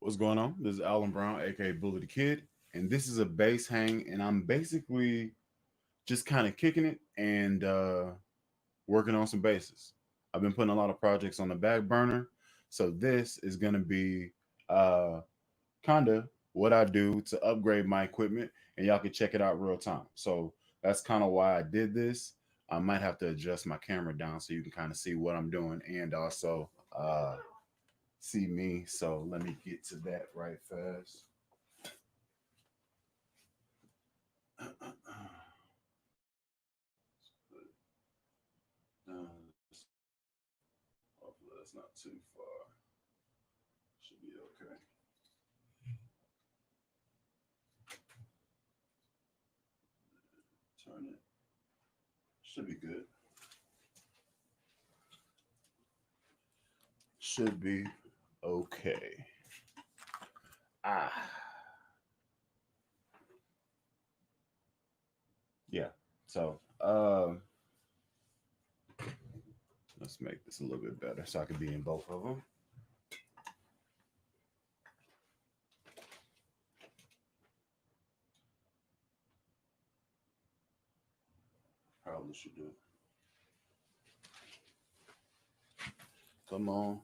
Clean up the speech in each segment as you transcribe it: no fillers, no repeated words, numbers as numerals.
What's going on? This is Alan Brown, aka Bully the Kid, and this is a bass hang, and I'm basically just kind of kicking it and working on some basses. I've been putting a lot of projects on the back burner, so this is gonna be uh, kind of what I do to upgrade my equipment, and y'all can check it out real time. So that's kind of why I did this. I might have to adjust my camera down so you can kind of see what I'm doing, and also see me. So let me get to that right fast. Hopefully that's not too far. Should be okay. Turn it. Should be good. Should be okay. Ah, yeah. So, let's make this a little bit better so I can be in both of them. Probably should do. Come on.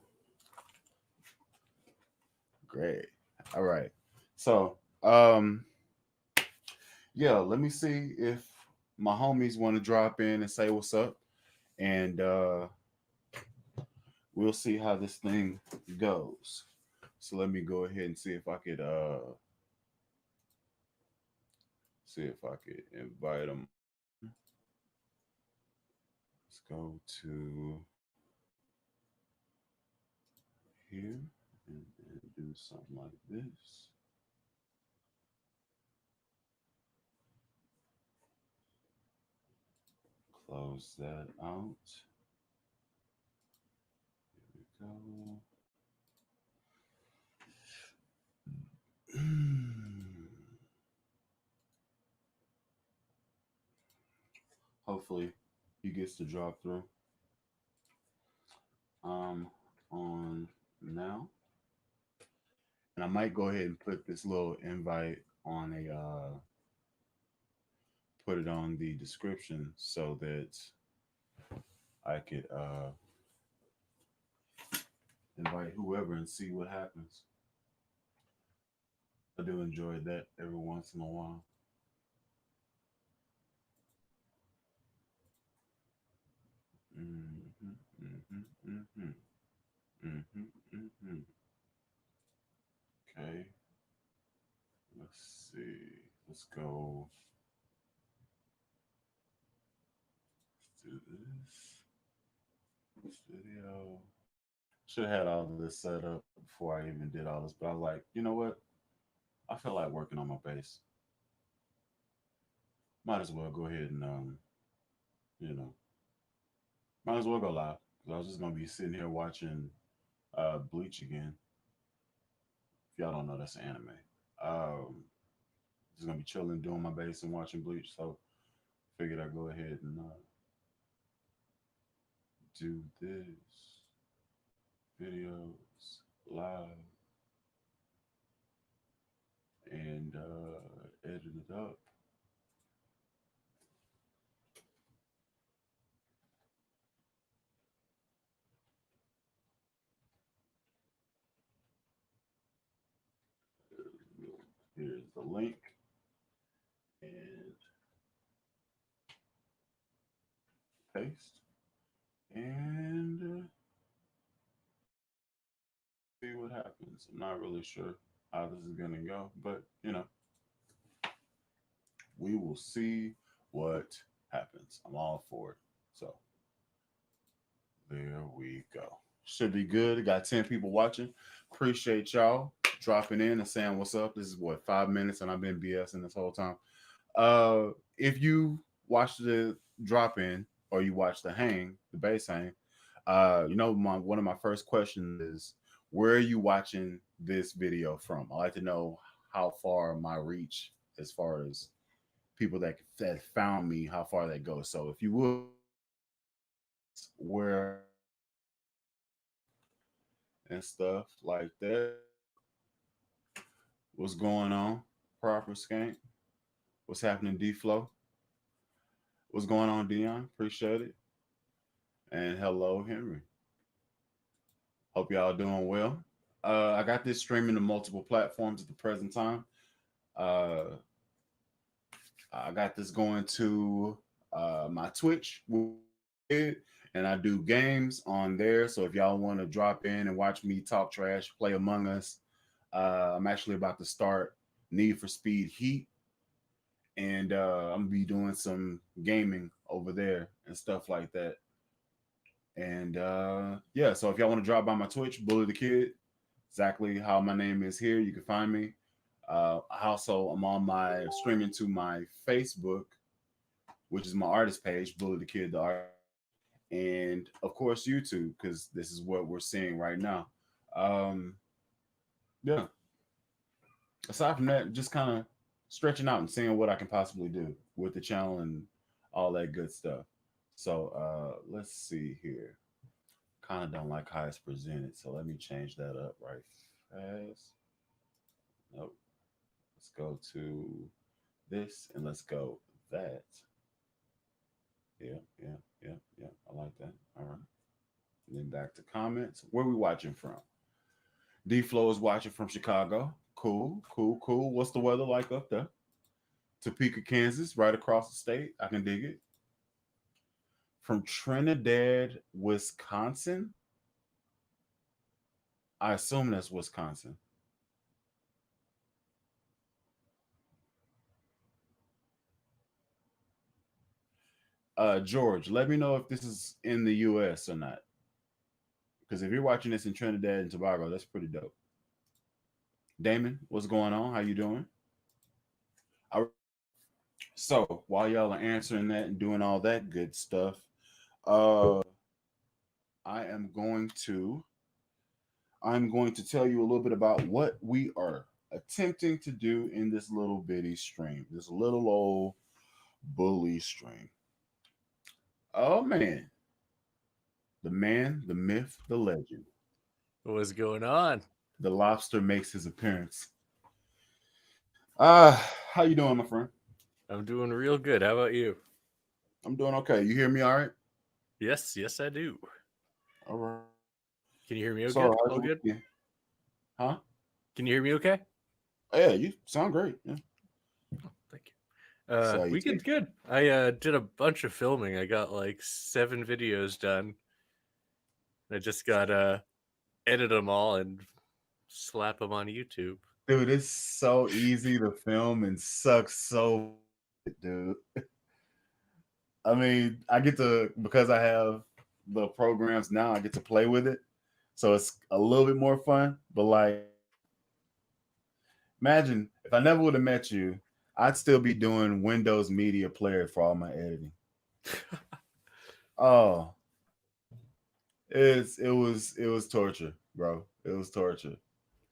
Great. All right. So, yeah, let me see if my homies want to drop in and say what's up, and we'll see how this thing goes. So let me go ahead and see if I could invite them. Let's go to here and do something like this. Close that out. Here we go. Hopefully he gets to drop through. On now. And I might go ahead and put this little invite on a put it on the description so that I could invite whoever and see what happens. I do enjoy that every once in a while. Mm-hmm, mm-hmm, mm-hmm, mm-hmm, mm-hmm. Okay, let's see. Let's go. Let's do this. Studio. Should have had all this set up before I even did all this, but I was like, you know what? I feel like working on my bass. Might as well go ahead and you know, might as well go live. 'Cause I was just gonna be sitting here watching Bleach again. If y'all don't know, that's anime. Um, just gonna be chilling, doing my bass and watching Bleach. So figured I'd go ahead and do this videos live and edit it up. Here's the link and paste and see what happens. I'm not really sure how this is gonna go, but we will see what happens. I'm all for it. So there we go. Should be good. Got 10 people watching. Appreciate y'all dropping in and saying what's up. This is what 5 minutes, and I've been BSing this whole time. If you watch the drop in or you watch the hang, the bass hang, my one of my first questions is where are you watching this video from? I like to know how far my reach as far as people that found me, how far that goes. So if you would, where and stuff like that. What's going on? Proper Skank. What's happening, D Flow? What's going on, Dion? Appreciate it. And hello, Henry. Hope y'all doing well. I got this streaming to multiple platforms at the present time. Uh, I got this going to my Twitch, and I do games on there. So if y'all want to drop in and watch me talk trash, play Among Us, I'm actually about to start Need for Speed Heat, and I'm gonna be doing some gaming over there and stuff like that. And yeah, so if y'all want to drop by my Twitch, Bully the Kid, exactly how my name is here, you can find me. Also, I'm on my streaming to my Facebook, which is my artist page, Bully the Kid, the art, and of course YouTube, because this is what we're seeing right now. Um, yeah. Aside from that, just kind of stretching out and seeing what I can possibly do with the channel and all that good stuff. So let's see here. Kind of don't like how it's presented, so let me change that up right fast. Nope. Let's go to this and let's go that. Yeah, yeah, yeah, yeah. I like that. All right. And then back to comments. Where we watching from? D Flow is watching from Chicago. Cool, cool, cool. What's the weather like up there? Topeka, Kansas, right across the state. I can dig it. From Trinidad, Wisconsin. I assume that's Wisconsin. George, let me know if this is in the U.S. or not. Because if you're watching this in Trinidad and Tobago, that's pretty dope. Damon, what's going on? How you doing? I, so while y'all are answering that and doing all that good stuff, uh, I am going to tell you a little bit about what we are attempting to do in this little bitty stream, this little old bully stream. Oh man, the myth, the legend. What's going on? The lobster makes his appearance. Uh, how you doing, my friend? I'm doing real good. How about you? I'm doing okay. You hear me all right? Yes, yes, I do. All right. Can you hear me So, good? how's All your good? weekend? Huh? Can you hear me okay? Oh, yeah, you sound great. Yeah. Thank you. Weekend's Salutation. good. I did a bunch of filming. I got like 7 videos done. I just got edit them all and slap them on YouTube. Dude, it's so easy to film and sucks so, dude. I mean, I get to, because I have the programs now, I get to play with it. So it's a little bit more fun. But like, imagine if I never would have met you, I'd still be doing Windows Media Player for all my editing. Oh, it was torture, bro. It was torture.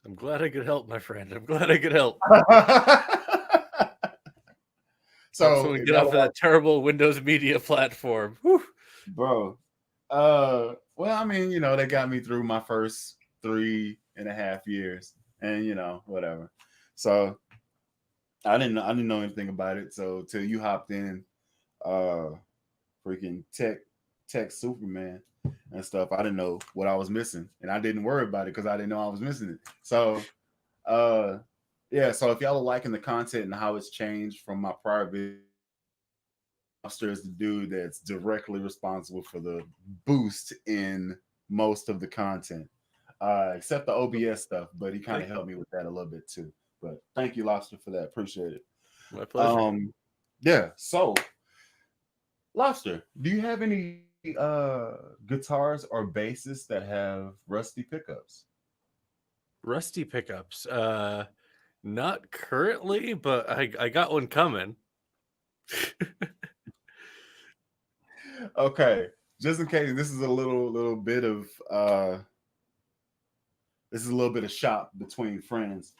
I'm glad I could help, my friend. I'm glad I could help. Help So someone if get y'all off of watch, that terrible Windows Media platform. Whew. bro. Well, I mean, they got me through my first 3.5 years, and whatever. So I didn't know anything about it. So till you hopped in, uh, freaking tech Superman and stuff, I didn't know what I was missing, and I didn't worry about it because I didn't know I was missing it. So, uh, yeah. So if y'all are liking the content and how it's changed from my prior video, Monster is the dude that's directly responsible for the boost in most of the content, except the OBS stuff. But he kind of Thank you. helped me with that a little bit too. But thank you, Lobster, for that. Appreciate it. My pleasure. Um, yeah. So, Lobster, do you have any guitars or basses that have rusty pickups? Rusty pickups. Not currently, but I got one coming. Okay, just in case, this is a little bit of this is a little bit of shop between friends.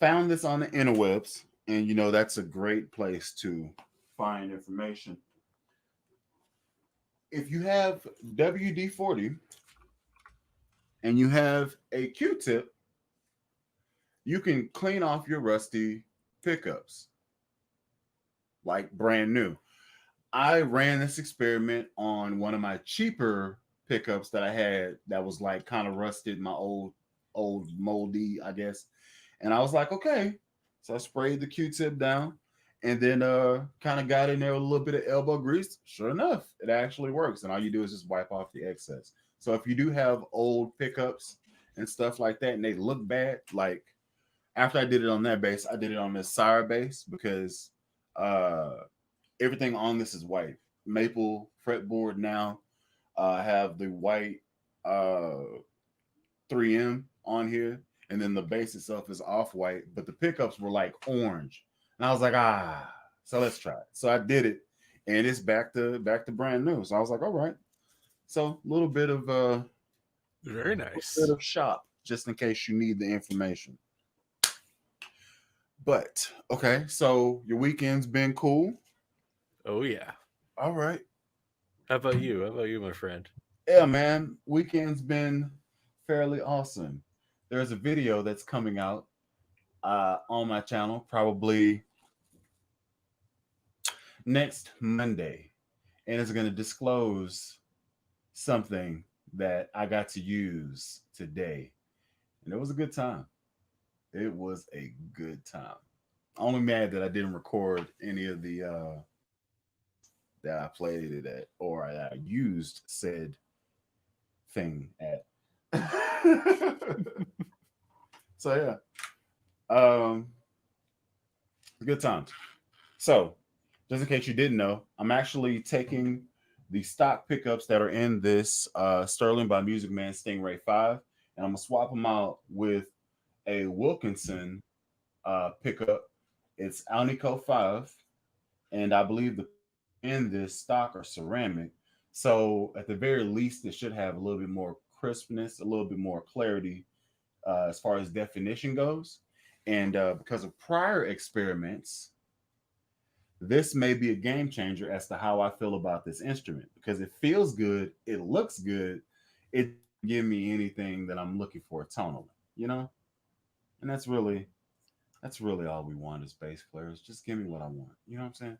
Found this on the interwebs, and that's a great place to find information. If you have WD-40 and you have a Q-tip, you can clean off your rusty pickups like brand new. I ran this experiment on one of my cheaper pickups that I had that was like kind of rusted, my old moldy, I guess. And I was like, okay. So I sprayed the Q-tip down and then kind of got in there with a little bit of elbow grease. Sure enough, it actually works. And all you do is just wipe off the excess. So if you do have old pickups and stuff like that and they look bad, like after I did it on that base, I did it on this Sire base because uh everything on this is white. Maple fretboard now. I have the white uh 3M on here, and then the base itself is off white, but the pickups were like orange. And I was like, so let's try it. So I did it, and it's back to brand new. So I was like, all right. So a Very little bit nice. of shop just in case you need the information. But okay, so your weekend's been cool. Oh yeah. All right. How about you? How about you, my friend? Yeah, man. Weekend's been fairly awesome. There's a video that's coming out on my channel probably next Monday, and it's going to disclose something that I got to use today, and it was a good time. It was a good time. Only mad that I didn't record any of the places that I played it at or I used said thing at. So yeah, good times. So just in case you didn't know, I'm actually taking the stock pickups that are in this Sterling by Music Man Stingray 5, and I'm gonna swap them out with a Wilkinson pickup. It's Alnico 5, and I believe the in this stock are ceramic. So at the very least, it should have a little bit more crispness, a little bit more clarity as far as definition goes. And because of prior experiments, this may be a game changer as to how I feel about this instrument because it feels good, it looks good, it doesn't give me anything that I'm looking for tonally, you know? And that's really all we want as bass players. Just give me what I want. You know what I'm saying?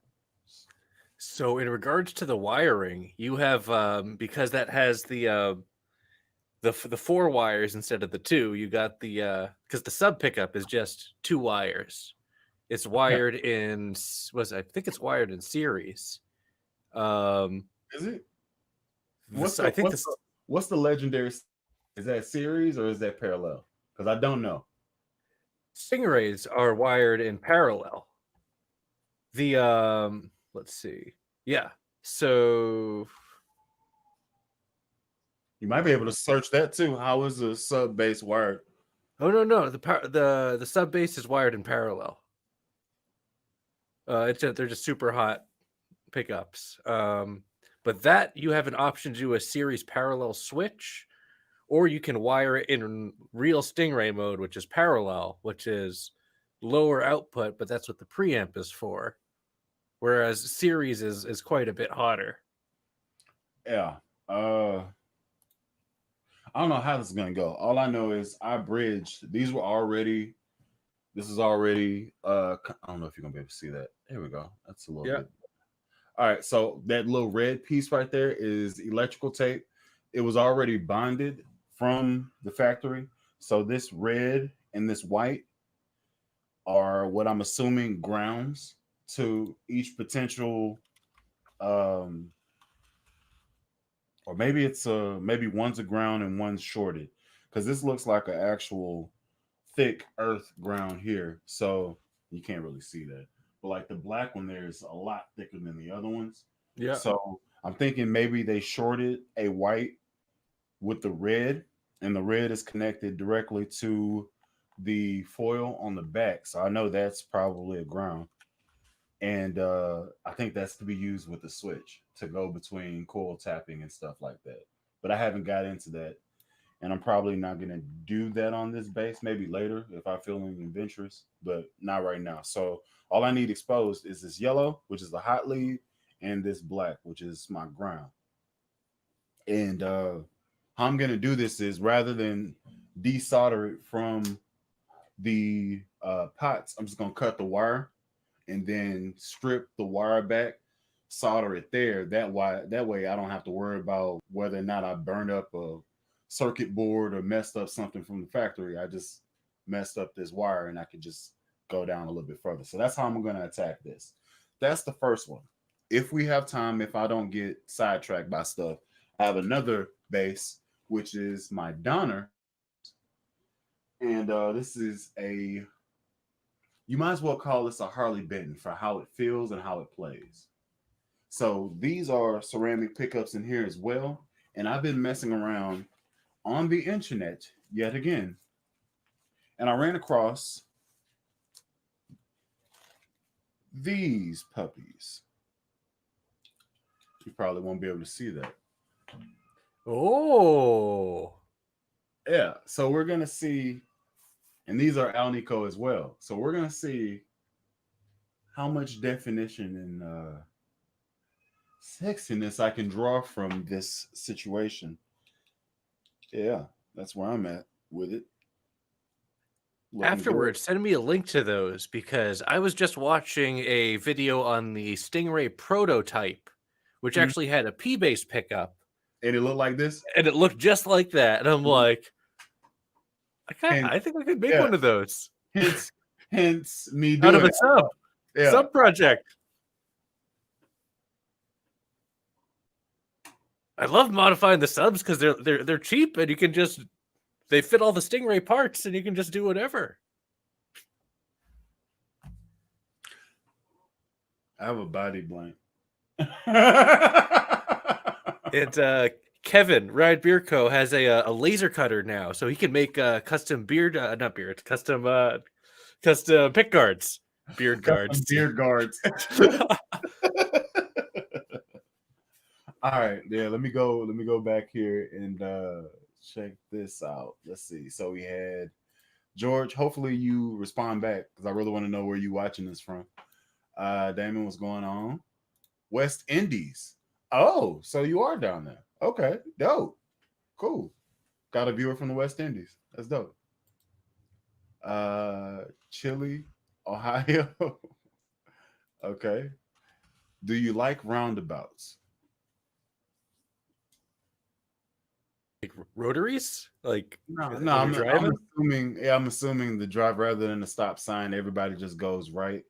So, in regards to the wiring, you have because that has the four wires instead of the two. You got the because the sub pickup is just two wires. It's Yeah. wired in I think it's wired in series. Um, Is it? What's this I the think what's this the what's the legendary? Is that series or is that parallel? Because I don't know. Stingrays are wired in parallel. The let's see, yeah. So You might be able to search that too. How is a sub bass wired? oh no, the sub bass is wired in parallel. They're just super hot pickups. But that you have an option to do a series parallel switch, or you can wire it in real Stingray mode, which is parallel, which is lower output, but that's what the preamp is for. Whereas series is quite a bit hotter. Yeah. I don't know how this is gonna go. All I know is I bridged. These were already. This is already. I don't know if you're gonna be able to see that. There we go. That's a little Yeah. bit. All right. So that little red piece right there is electrical tape. It was already bonded from the factory. So this red and this white are what I'm assuming grounds to each potential um or maybe maybe one's a ground and one's shorted because this looks like an actual thick earth ground here, so you can't really see that. But like the black one there is a lot thicker than the other ones, Yeah. so I'm thinking maybe they shorted a white with the red, and the red is connected directly to the foil on the back. So I know that's probably a ground, and I think that's to be used with the switch to go between coil tapping and stuff like that. But I haven't got into that, and I'm probably not gonna do that on this base. Maybe later if I feel adventurous, but not right now. So all I need exposed is this yellow, which is the hot lead, and this black, which is my ground. And how I'm gonna do this is rather than desolder it from the pots, I'm just gonna cut the wire and then strip the wire back, solder it there. That way I don't have to worry about whether or not I burned up a circuit board or messed up something from the factory. I just messed up this wire and I can just go down a little bit further. So that's how I'm gonna attack this. That's the first one. If we have time, if I don't get sidetracked by stuff, I have another base, which is my Donner. And this is you might as well call this a Harley Benton for how it feels and how it plays. So these are ceramic pickups in here as well. And I've been messing around on the internet yet again. And I ran across these puppies. You probably won't be able to see that. Oh. Yeah. So we're going to see, and these are Alnico as well. So we're going to see how much definition and sexiness I can draw from this situation. Yeah, that's where I'm at with it. Looking Afterwards, send me a link to those because I was just watching a video on the Stingray prototype, which actually had a P-base pickup. And it looked like this? And it looked just like that. And I'm like, I think I could make one of those. Hence me doing out of a sub project. I love modifying the subs because they're cheap and you can just they fit all the Stingray parts and you can just do whatever. I have a body blank. And Kevin Ride Beer Co has a laser cutter now, so he can make custom custom pick guards, beard guards, beard guards. All right, yeah. Let me go back here and check this out. Let's see. So we had George. Hopefully you respond back because I really want to know where you watching this from. Damon, what's going on? West Indies. Oh, so you are down there. Okay, dope. Cool. Got a viewer from the West Indies. That's dope. Chile, Ohio. Okay. Do you like roundabouts? Like rotaries? Like no, I'm assuming. Yeah, I'm assuming the drive rather than the stop sign, everybody just goes right.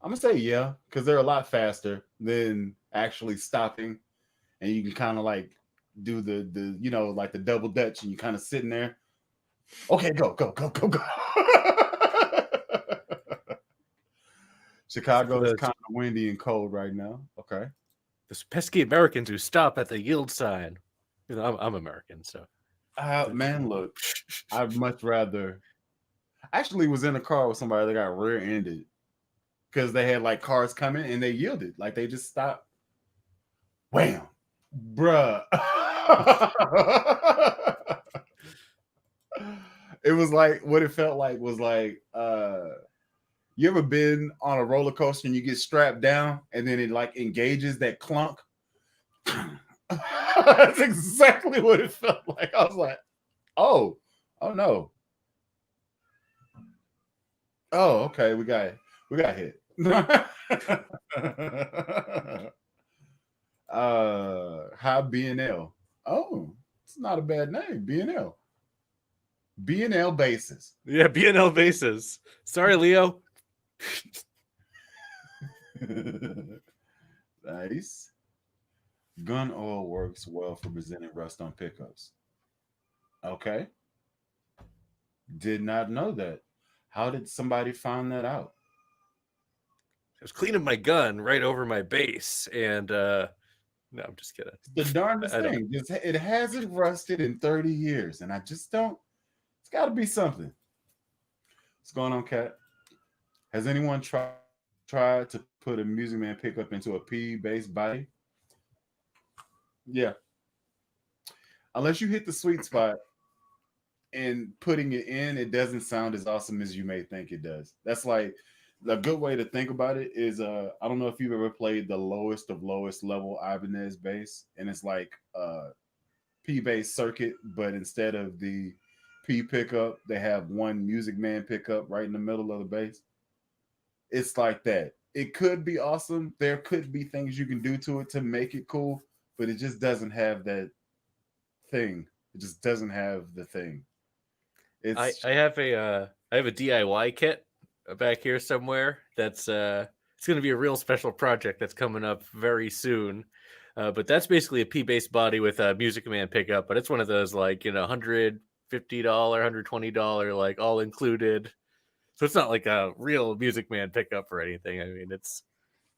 I'm gonna say yeah, because they're a lot faster than actually stopping, and you can kind of like do the like the double dutch, and you kind of sitting there. Okay, go. Chicago is kind of windy and cold right now. Okay. Those pesky Americans who stop at the yield sign. You know, I'm American, so. Man, look, I'd much rather. I actually was in a car with somebody that got rear-ended because they had like cars coming and they yielded, like they just stopped. Wham, bruh. It was like what it felt like was like. You ever been on a roller coaster and you get strapped down and then it like engages that clunk? That's exactly what it felt like. I was like, oh no. Oh, okay, we got hit. Hi BNL. Oh, it's not a bad name, BNL. BNL bases. Yeah, BNL bases. Sorry, Leo. Nice. Gun oil works well for preventing rust on pickups. Okay. Did not know that. How did somebody find that out? I was cleaning my gun right over my base, and no, I'm just kidding. The darndest thing. It hasn't rusted in 30 years, and I just don't. It's got to be something. What's going on, Kat? Has anyone tried to put a Music Man pickup into a P-based body? Yeah. Unless you hit the sweet spot and putting it in, it doesn't sound as awesome as you may think it does. That's like A good way to think about it is I don't know if you've ever played the lowest of lowest level Ibanez bass, and it's like P bass circuit, but instead of the P pickup, they have one Music Man pickup right in the middle of the bass. It's like that. It could be awesome. There could be things you can do to it to make it cool, but it just doesn't have that thing. It just doesn't have the thing. I It's I have a I have a DIY kit back here somewhere. That's it's going to be a real special project that's coming up very soon. But that's basically a P bass body with a Music Man pickup, but it's one of those like $150, $120 like all included. So it's not like a real Music Man pickup or anything. I mean, it's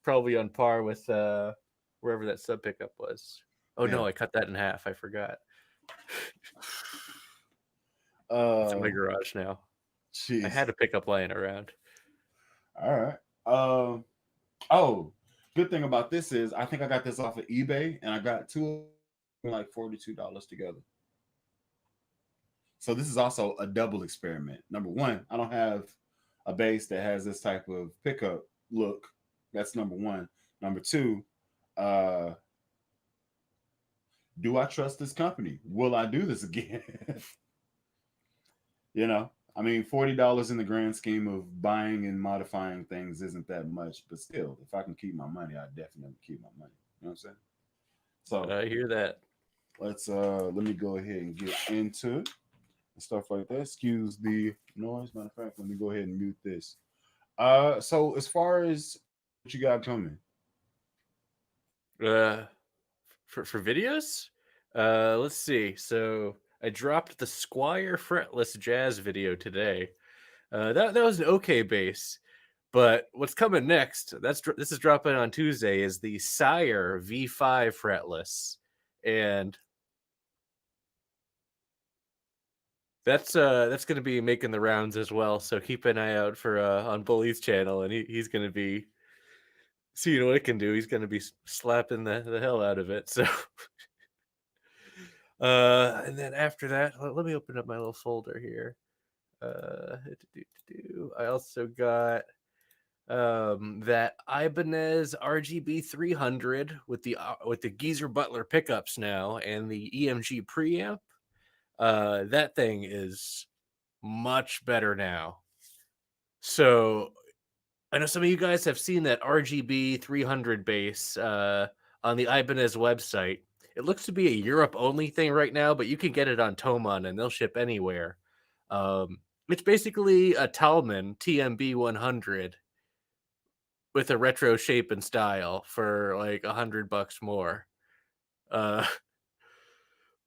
probably on par with wherever that sub pickup was. Oh no, yeah. I cut that in half. I forgot. It's in my Uh garage now. I jeez. had a pickup laying around. All right. Oh, good thing about this is I think I got this off of eBay and I got two like $42 together. So this is also a double experiment. Number one, I don't have a bass that has this type of pickup look. That's number one. Number two, uh, do I trust this company? Will I do this again? you know, I mean, $40 in the grand scheme of buying and modifying things isn't that much, but still, if I can keep my money, I definitely keep my money. You know what I'm saying? So I hear that. let me go ahead and get into it and stuff like that. Excuse the noise. Matter of fact, let me go ahead and mute this. So as far as what you got coming, Uh, for videos, let's see. So I dropped the Squire fretless jazz video today. That was an okay bass. But what's coming next? This is dropping on Tuesday. Is the Sire V5 fretless, and that's going to be making the rounds as well. So keep an eye out for on Bully's channel, and he's going to be seeing what it can do. He's going to be slapping the hell out of it. So, and then after that, let me open up my little folder here. I also got that Ibanez Rgb 300 with the Geezer Butler pickups now and the EMG preamp. That thing is much better now. So I know some of you guys have seen that RGB 300 bass on the Ibanez website. It looks to be a Europe only thing right now, but you can get it on Thomann and they'll ship anywhere. It's basically a Talman TMB 100 with a retro shape and style for like $100 more.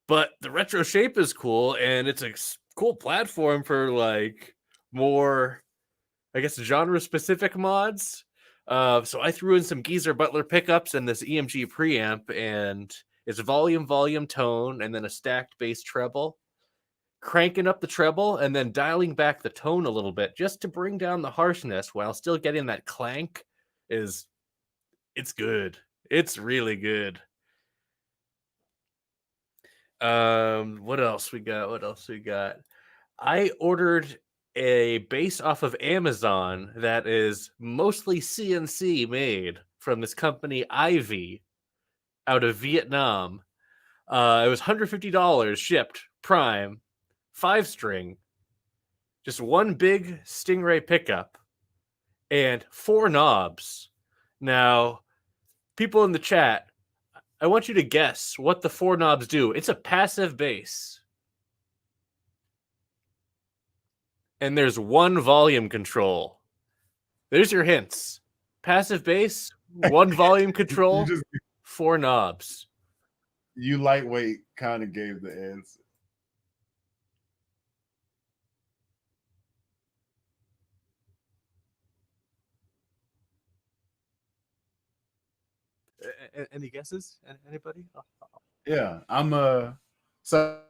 But the retro shape is cool, and it's a cool platform for like more, I guess, genre specific mods. So I threw in some Geezer Butler pickups and this EMG preamp, and it's volume, tone, and then a stacked bass treble. Cranking up the treble and then dialing back the tone a little bit just to bring down the harshness while still getting that clank it's good. It's really good. What else we got? I ordered a bass off of Amazon that is mostly CNC made from this company Ivy out of Vietnam. It was $150 shipped prime, 5-string, just one big Stingray pickup, and 4 knobs. Now, people in the chat, I want you to guess what the 4 knobs do. It's a passive bass. And there's one volume control. There's your hints. Passive bass, one volume you control, just 4 knobs. you lightweight kind of gave the answer. Any guesses? Anybody? Yeah, so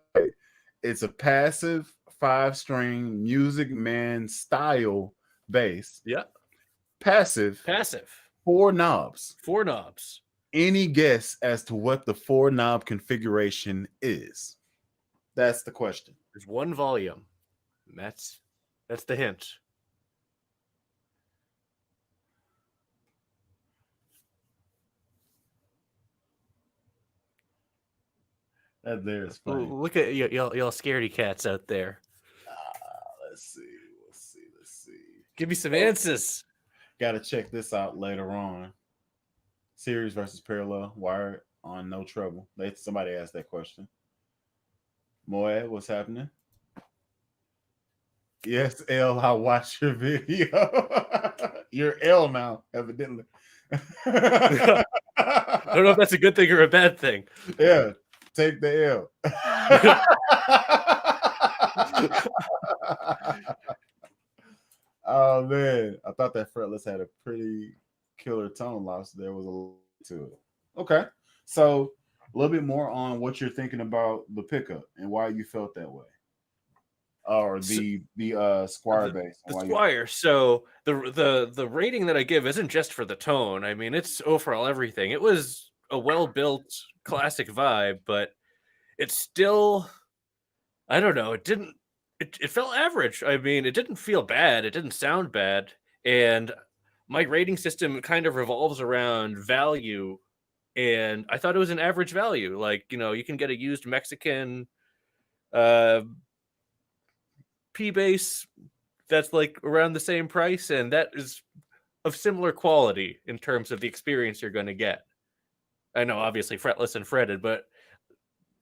it's a passive 5-string Music Man style bass. Yeah. Passive, Passive. 4 knobs. 4 knobs. Any guess as to what the 4 knob configuration is? That's the question. There's one volume. And that's the hint. That there is funny. Look at y'all scaredy cats out there. Let's see. Give me some answers. Got to check this out later on. Series versus parallel wired on No Trouble. Somebody asked that question. Moed, what's happening? Yes, L, I watched your video. You're L now, evidently. I don't know if that's a good thing or a bad thing. Yeah, take the L. Oh man, I thought that fretless had a pretty killer tone loss. There was a lot to it. Okay, so a little bit more on what you're thinking about the pickup and why you felt that way, or the Squire bass. The Squire. So the rating that I give isn't just for the tone. I mean, it's overall everything. It was a well built classic vibe, but it's still, I don't know. It felt average. I mean, it didn't feel bad. It didn't sound bad, and my rating system kind of revolves around value. And I thought it was an average value. Like, you can get a used Mexican P bass that's like around the same price, and that is of similar quality in terms of the experience you're going to get. I know, obviously, fretless and fretted, but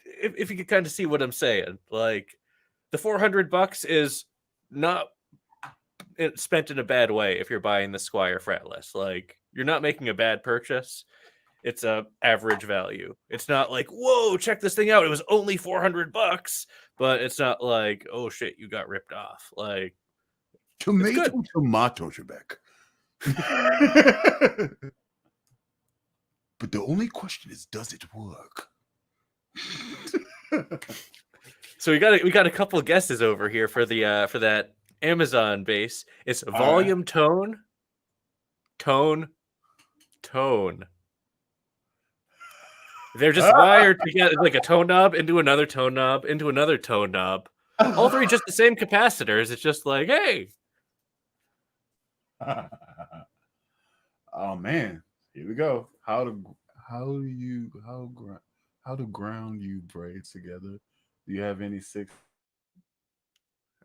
if you could kind of see what I'm saying, like the $400 is not spent in a bad way if you're buying the Squire fretless. Like, you're not making a bad purchase. It's a average value. It's not like, whoa, check this thing out. It was only $400, but it's not like, oh shit, you got ripped off. Like, tomato, Trebek. But the only question is, does it work? So we got a couple of guesses over here for the for that Amazon bass. It's volume, tone. They're just wired together like a tone knob into another tone knob into another tone knob. All three just the same capacitors. It's just like, hey. Oh man, here we go. How do ground you braids together? Do you have any six?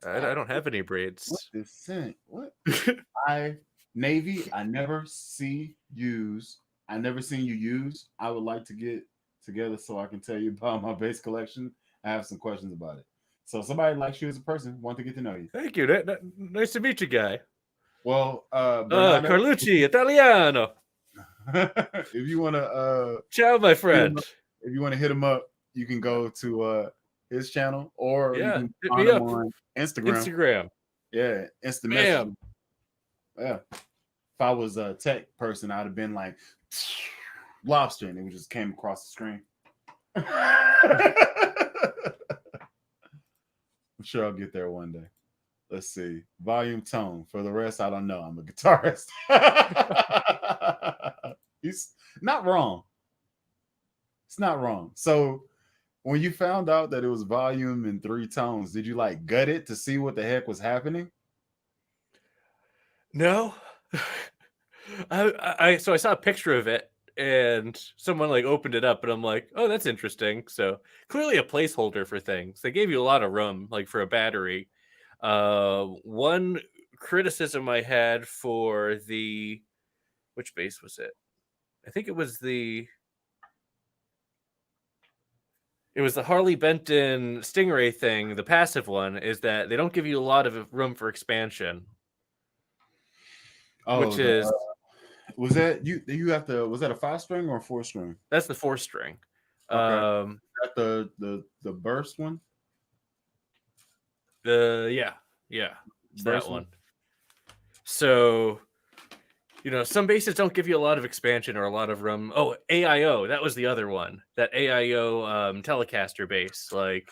I don't have any braids. What is scent? What? Navy. I never seen you use. I would like to get together so I can tell you about my bass collection. I have some questions about it. So somebody likes you as a person, want to get to know you. Thank you. Nice to meet you, guy. Well, Carlucci, Italiano. If you want to, ciao, my friend. If you want to hit him up, you can go to his channel, or you can hit find me him up on Instagram. Yeah, instant message. Yeah. If I was a tech person, I'd have been like lobster, and it just came across the screen. I'm sure I'll get there one day. Let's see. Volume, tone. For the rest, I don't know. I'm a guitarist. He's not wrong. It's not wrong. So when you found out that it was volume and 3 tones, did you like gut it to see what the heck was happening? No. I saw a picture of it and someone like opened it up and I'm like, oh, that's interesting. So clearly a placeholder for things. They gave you a lot of room, like for a battery. One criticism I had for which bass was it? I think it was the Harley Benton Stingray thing, the passive one, is that they don't give you a lot of room for expansion. Which is was that you have to, was that a 5-string or a 4-string? That's the 4-string. Okay. Is that the burst one? Yeah. It's that one. So, some basses don't give you a lot of expansion or a lot of room. Oh, AIO, that was the other one. That AIO Telecaster bass. Like,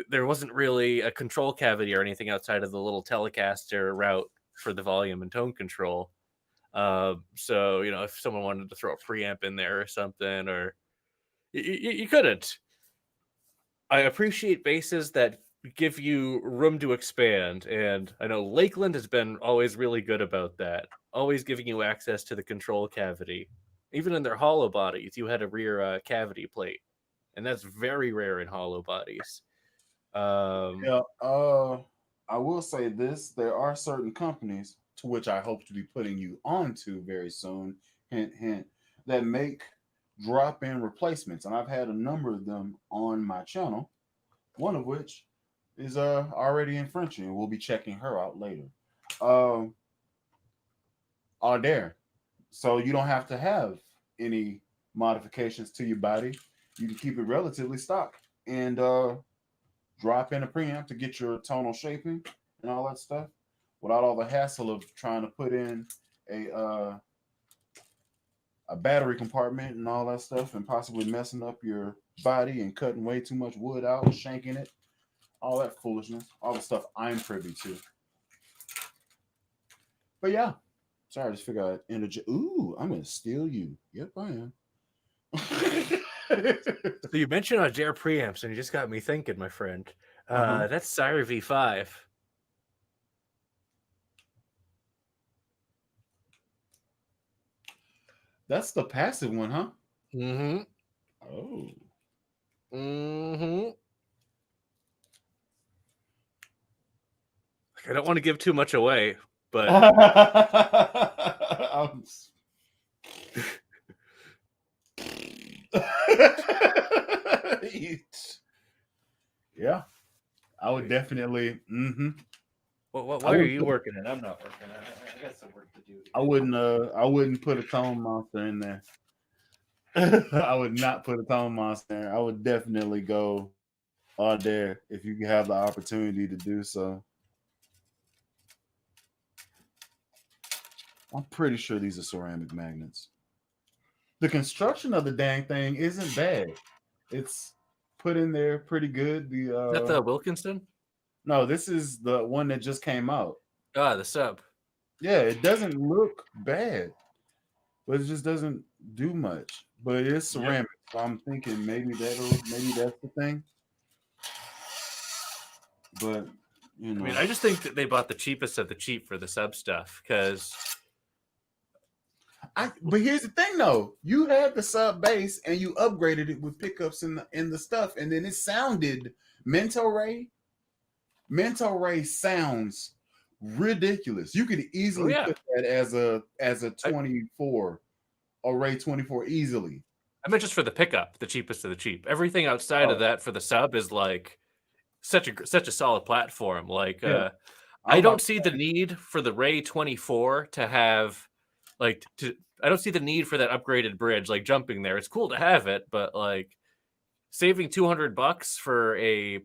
there wasn't really a control cavity or anything outside of the little Telecaster route for the volume and tone control. So, if someone wanted to throw a preamp in there or something, or you couldn't. I appreciate basses that give you room to expand, and I know Lakeland has been always really good about that, always giving you access to the control cavity. Even in their hollow bodies, you had a rear cavity plate. and that's very rare in hollow bodies. Yeah. I will say this: there are certain companies to which I hope to be putting you onto very soon. Hint, hint. That make drop-in replacements, and I've had a number of them on my channel. One of which is already in Frenchie, and we'll be checking her out later. Um, are there, so you don't have to have any modifications to your body. You can keep it relatively stock and drop in a preamp to get your tonal shaping and all that stuff without all the hassle of trying to put in a uh, a battery compartment and all that stuff and possibly messing up your body and cutting way too much wood out, shanking it, all that foolishness, all the stuff I'm privy to. But yeah, sorry, I just figured I'd interject. Ooh, I'm gonna steal you. Yep, I am. So you mentioned Audaire preamps, and you just got me thinking, my friend. That's Sire V5. That's the passive one, huh? Mm-hmm. Oh. Mm-hmm. I don't want to give too much away, but yeah, I would definitely. why are you working it? I'm not working it. I got some work to do. I wouldn't put a tone monster in there. I would not put a tone monster in there. I would definitely go Audaire if you have the opportunity to do so. I'm pretty sure these are ceramic magnets. The construction of the dang thing isn't bad. It's put in there pretty good. Is that the Wilkinson? No, this is the one that just came out. Ah, the sub. Yeah, it doesn't look bad, but it just doesn't do much. But it is ceramic, so I'm thinking maybe that's the thing. But you know, I mean, I just think that they bought the cheapest of the cheap for the sub stuff because. But here's the thing, though. You had the sub bass and you upgraded it with pickups in the stuff, and then it sounded Mento Ray sounds ridiculous. You could easily put that as a 24 Array 24 easily. I meant just for the pickup, the cheapest of the cheap. Everything outside of that for the sub is like such a solid platform. Like I don't see the need for the Ray 24 to have I don't see the need for that upgraded bridge like jumping there. It's cool to have it, but like saving $200 for a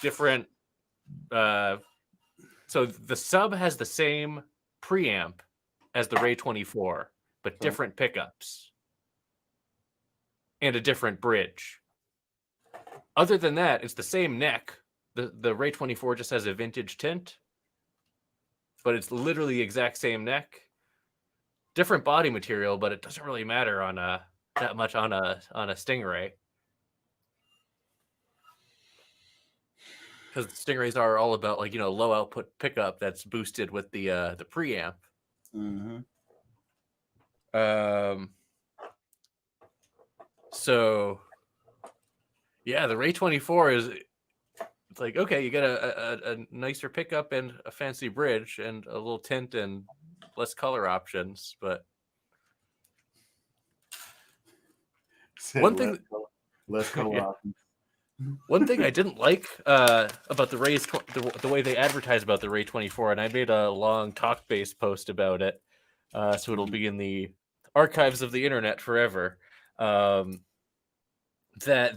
different so the sub has the same preamp as the Ray 24, but different pickups and a different bridge. Other than that, it's the same neck. The Ray 24 just has a vintage tint, but it's literally the exact same neck. Different body material, but it doesn't really matter on that much on a Stingray. Because Stingrays are all about low output pickup that's boosted with the preamp. Mm-hmm. So yeah, the Ray 24 is it's like, okay, you get a nicer pickup and a fancy bridge and a little tint and less color options, but one thing less color options. One thing I didn't like about the Ray's the way they advertise about the Ray 24, and I made a long talk-based post about it, so it'll be in the archives of the internet forever. That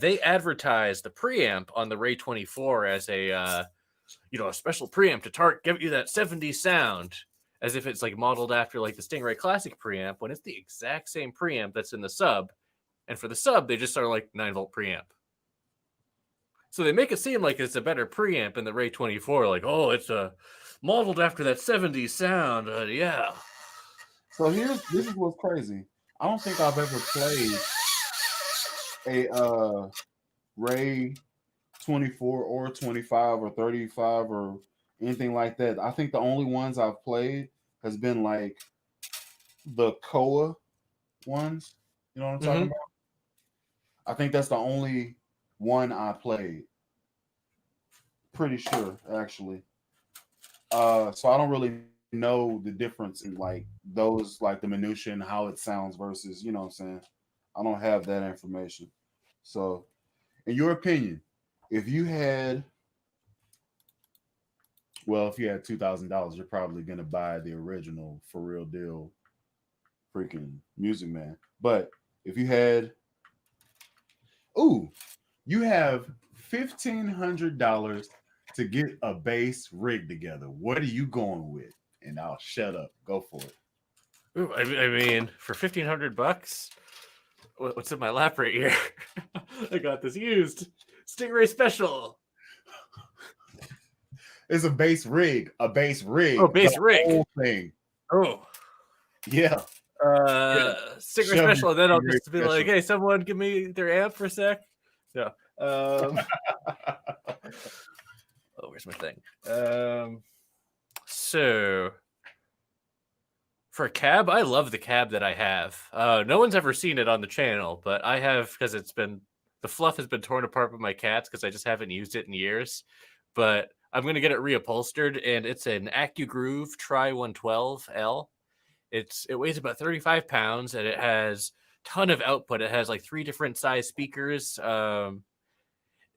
they advertise the preamp on the Ray 24 as a special preamp to give you that 70s sound, as if it's like modeled after like the Stingray Classic preamp, when it's the exact same preamp that's in the sub, and for the sub they just are like 9-volt preamp. So they make it seem like it's a better preamp in the Ray 24, like, oh, it's modeled after that 70s sound. Yeah. So this is what's crazy. I don't think I've ever played a Ray 24 or 25 or 35 or anything like that. I think the only ones I've played has been like the Koa ones. You know what I'm talking about? I think that's the only one I played. Pretty sure, actually. So I don't really know the difference in like those, like the minutia and how it sounds versus, you know what I'm saying? I don't have that information. So, in your opinion, if you had, well, if you had $2,000, you're probably gonna buy the original for real deal freaking Music Man. But if you had, ooh, you have $1,500 to get a bass rig together. What are you going with? And I'll shut up. Go for it. Ooh, I mean, for $1,500, what's in my lap right here? I got this used Stingray Special. It's a bass rig. A bass Oh, rig. base The rig. whole thing. Oh, Yeah. Yeah. Stingray Shove Special. your And then I'll Stingray just be like, Special. hey, someone give me their amp for a sec. Yeah. Oh, where's my thing? So for a cab, I love the cab that I have. No one's ever seen it on the channel, but I have, because the fluff has been torn apart by my cats because I just haven't used it in years. But I'm going to get it reupholstered, and it's an AccuGroove Tri 112L. It weighs about 35 pounds, and it has ton of output. It has like 3 different size speakers.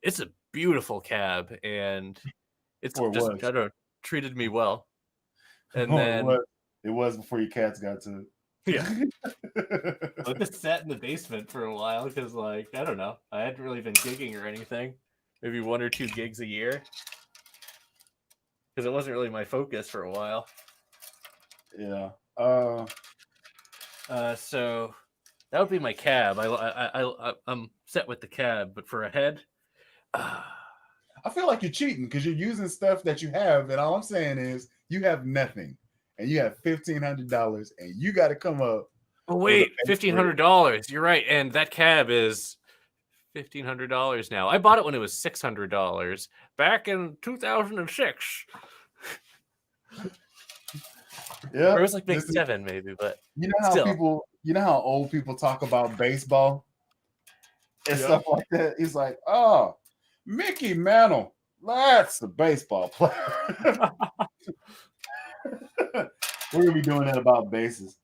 It's a beautiful cab, and it's Or it just, was. I don't know, treated me well. And Or it then, was. It was before your cats got to yeah. it. I just sat in the basement for a while because, like, I don't know. I hadn't really been gigging or anything. Maybe 1 or 2 gigs a year. Because it wasn't really my focus for a while. Yeah. So that would be my cab. I'm set with the cab, but for a head, I feel like you're cheating because you're using stuff that you have, and all I'm saying is you have nothing, and you have $1,500, and you got to come up. oh with a wait, bass rig. $1,500. You're right, and that cab is $1,500 now. I bought it when it was $600 back in 2006. Yeah, Or it was like maybe this is, 7, maybe, but you know how still. people, you know how old people talk about baseball and Yeah. stuff like that. He's like, oh, Mickey Mantle, that's the baseball player. We're gonna be doing that about bases.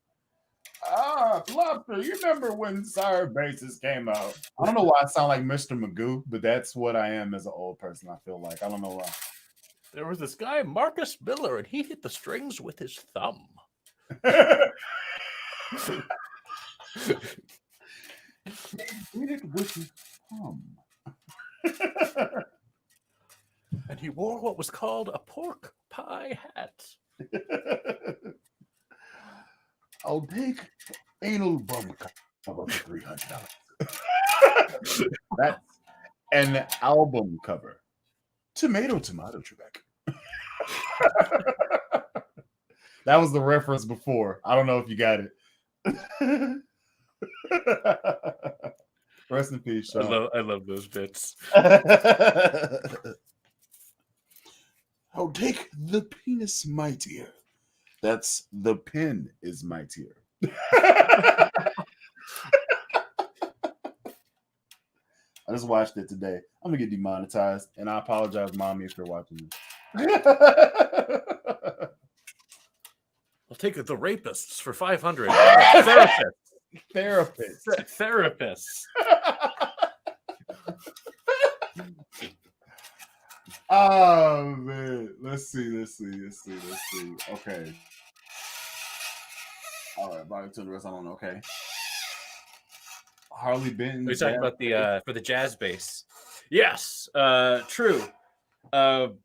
Ah, Lobster, you remember when Sire Bases came out? I don't know why I sound like Mr. Magoo, but that's what I am as an old person. I feel like I don't know why. There was this guy, Marcus Miller, and he hit the strings with his thumb. He did it with his thumb. And he wore what was called a pork pie hat. I'll take anal bum cover for $300. That's an album cover. Tomato, Trebek. That was the reference before. I don't know if you got it. Rest in peace, Sean. I love those bits. I'll take the penis mightier. That's the pen is mightier. I just watched it today. I'm gonna get demonetized, and I apologize, mommy, if you're watching this. I'll take the rapists for $500. Therapists. Therapists. Oh man, let's see. Okay. All right, back to the rest. I don't know. Okay. Harley Benton. We're talking about the for the jazz bass. Yes, true. Harley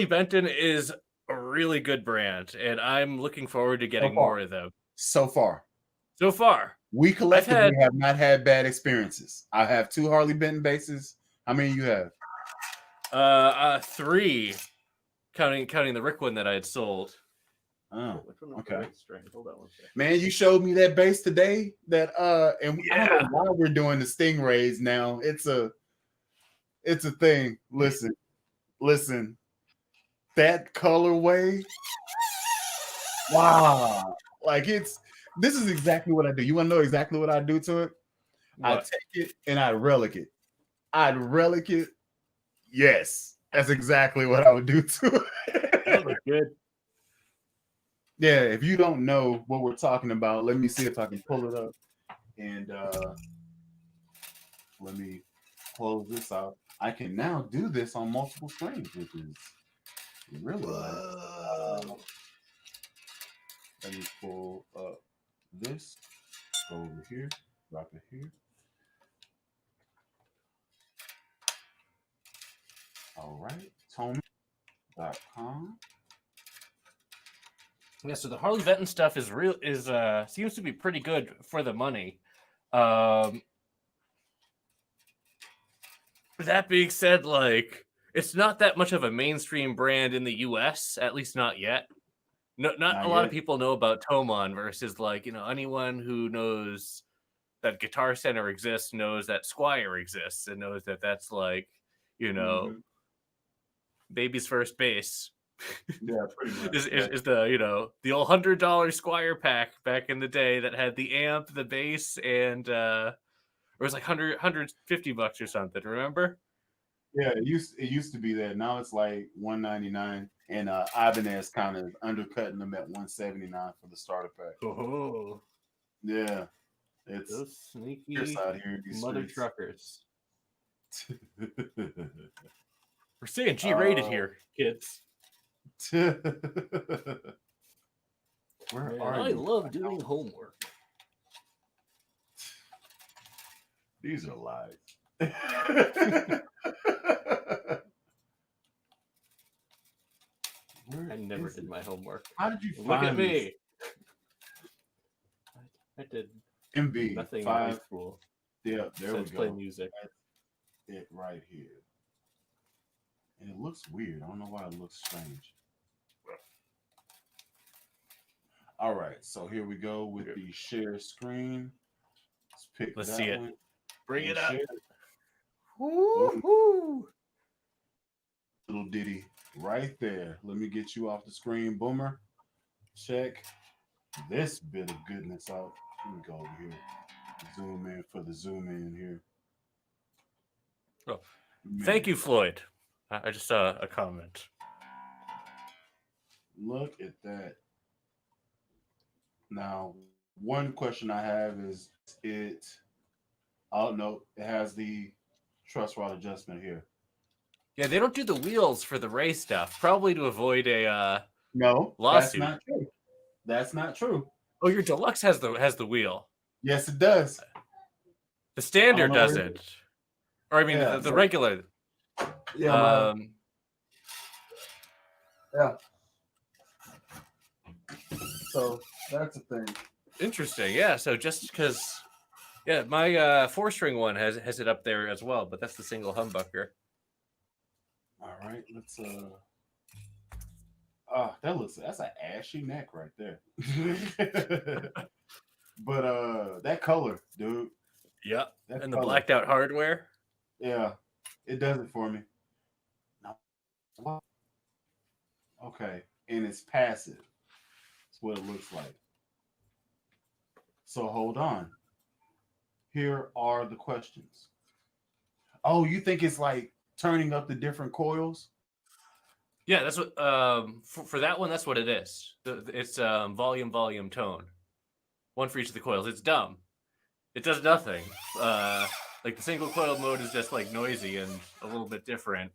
Benton is a really good brand, and I'm looking forward to getting more of them. So far, we collectively have not had bad experiences. I have 2 Harley Benton basses. How many you have? 3, counting the Rick one that I had sold. Oh, okay. Hold on one second. Man, you showed me that bass today. That and I don't know why we're doing the Stingrays now. It's a thing. Listen, that colorway. Wow, like this is exactly what I do. You want to know exactly what I do to it? I'd What? take it and I'd relic it. I'd relic it. Yes, that's exactly what I would do to Those it. are good. Yeah, if you don't know what we're talking about, let me see if I can pull it up. And let me close this out. I can now do this on multiple screens, which is really nice. Let me pull up this, go over here, drop it here. All right, Tony.com. Yeah, so the Harley Benton stuff is seems to be pretty good for the money. That being said, like it's not that much of a mainstream brand in the US, at least not yet. No, not a Not lot of yet. people know about Tomon versus like, anyone who knows that Guitar Center exists knows that Squire exists and knows that that's like, Mm-hmm. baby's first bass. Yeah, pretty much. is the the old $100 Squire pack back in the day that had the amp, the bass, and it was like $150 or something. Remember? Yeah, it used to be that. Now it's like $199, and Ibanez kind of undercutting them at $179 for the starter pack. Oh, Yeah, it's those fierce sneaky out here in these mother streets. truckers. We're saying G-rated uh, here, kids. where Man, are I you? love doing homework. These are lies. I never did my homework. How did you Look at find this? me. I did MB nothing in high 5. school Yeah, there we besides play go. music. That's it right here. And it looks weird. I don't know why it looks strange. All right, so here we go with the share screen. Let's pick Let's that see it. one. Bring and it up. share. Woo-hoo. Little ditty right there. Let me get you off the screen, Boomer. Check this bit of goodness out. Let me go over here. Zoom in for the zoom in here. Oh, Man, thank you, Floyd. I just saw a comment. look at that. Now, one question I have is it. Oh no, it has the truss rod adjustment here. Yeah, they don't do the wheels for the Ray stuff, probably to avoid a No, that's lawsuit. not true. That's not true. Oh, your deluxe has the wheel. Yes, it does. The I standard don't know where. doesn't. Or I mean, Yeah, the regular. yeah, yeah. So that's a thing. Interesting. Yeah. So just because, yeah, my 4-string one has it up there as well, but that's the single humbucker. All right, let's that's an ashy neck right there. But that color, dude. Yep. That And the color. blacked out hardware. Yeah, it does it for me. No. What? Okay, and it's passive. That's what it looks like. So hold on. Here are the questions. Oh, you think it's like turning up the different coils? Yeah, that's what for that one. That's what it is. It's volume, volume, tone. One for each of the coils. It's dumb. It does nothing. Like the single coil mode is just like noisy and a little bit different,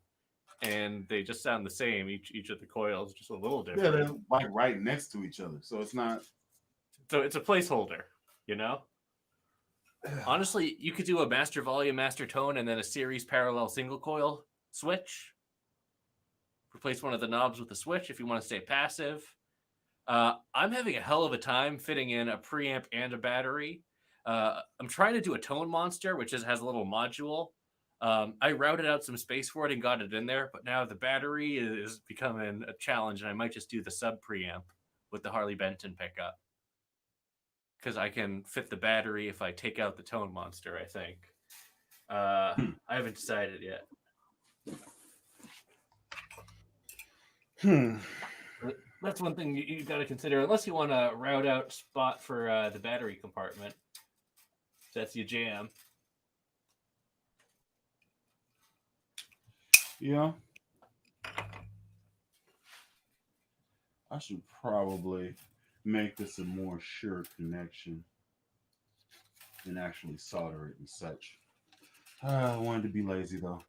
and they just sound the same. Each of the coils just a little different. Yeah, they're like right next to each other, so it's not. So it's a placeholder, Honestly, you could do a master volume, master tone, and then a series parallel single coil switch. Replace one of the knobs with a switch if you want to stay passive. I'm having a hell of a time fitting in a preamp and a battery. I'm trying to do a tone monster, which has a little module. I routed out some space for it and got it in there, but now the battery is becoming a challenge, and I might just do the sub preamp with the Harley Benton pickup. Because I can fit the battery if I take out the tone monster, I think. I haven't decided yet. That's one thing you got to consider, unless you want a route out spot for the battery compartment. That's your jam. Yeah, I should probably make this a more sure connection and actually solder it and such. I wanted to be lazy though.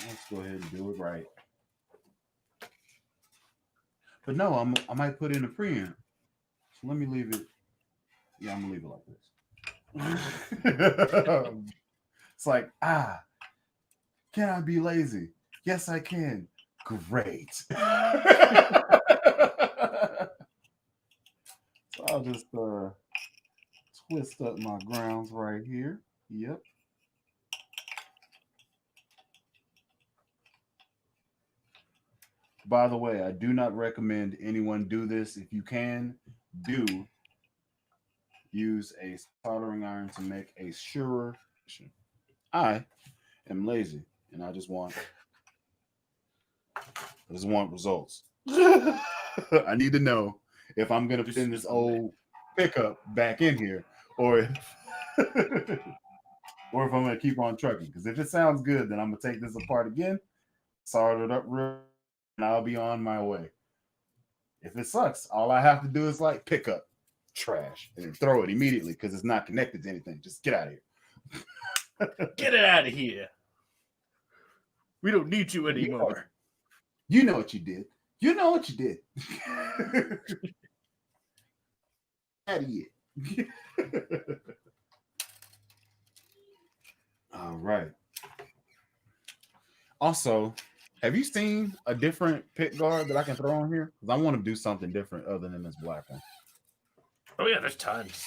Let's go ahead and do it right. But no, I might put in a preamp. So let me leave it. Yeah, I'm gonna leave it like this. It's like, can I be lazy? Yes, I can. Great. So I'll just twist up my grounds right here. Yep. By the way, I do not recommend anyone do this. If you can, do use a soldering iron to make a surer. I am lazy, and I just want results. I need to know if I'm gonna put in this old pickup back in here, or if, or if I'm gonna keep on trucking. Because if it sounds good, then I'm gonna take this apart again, solder it up real, and I'll be on my way. If it sucks, all I have to do is like pick up trash and then throw it immediately because it's not connected to anything. Just get out of here. Get it out of here. We don't need you anymore. You know what you did. You know what you did. Out of here. All right. Also, have you seen a different pick guard that I can throw on here? Because I want to do something different other than this black one. Oh yeah, there's tons.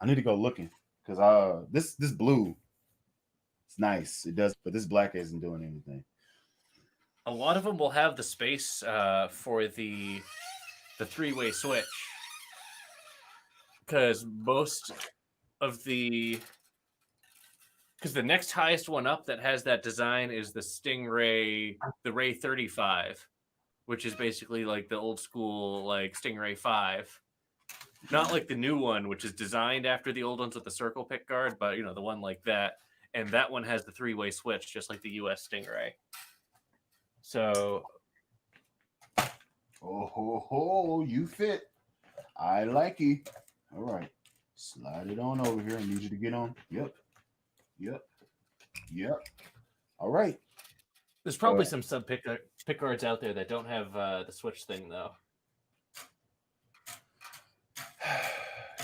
I need to go looking because this blue, it's nice. It does, but this black isn't doing anything. A lot of them will have the space for the three-way switch, because the next highest one up that has that design is the Stingray, the Ray 35, which is basically like the old school like Stingray 5. Not like the new one, which is designed after the old ones with the circle pick guard, but you know, the one like that. And that one has the three-way switch, just like the US Stingray. So Oh, you fit. I like you. All right. Slide it on over here. I need you to get on. Yep. All right. there's probably some sub pick guards out there that don't have the switch thing though.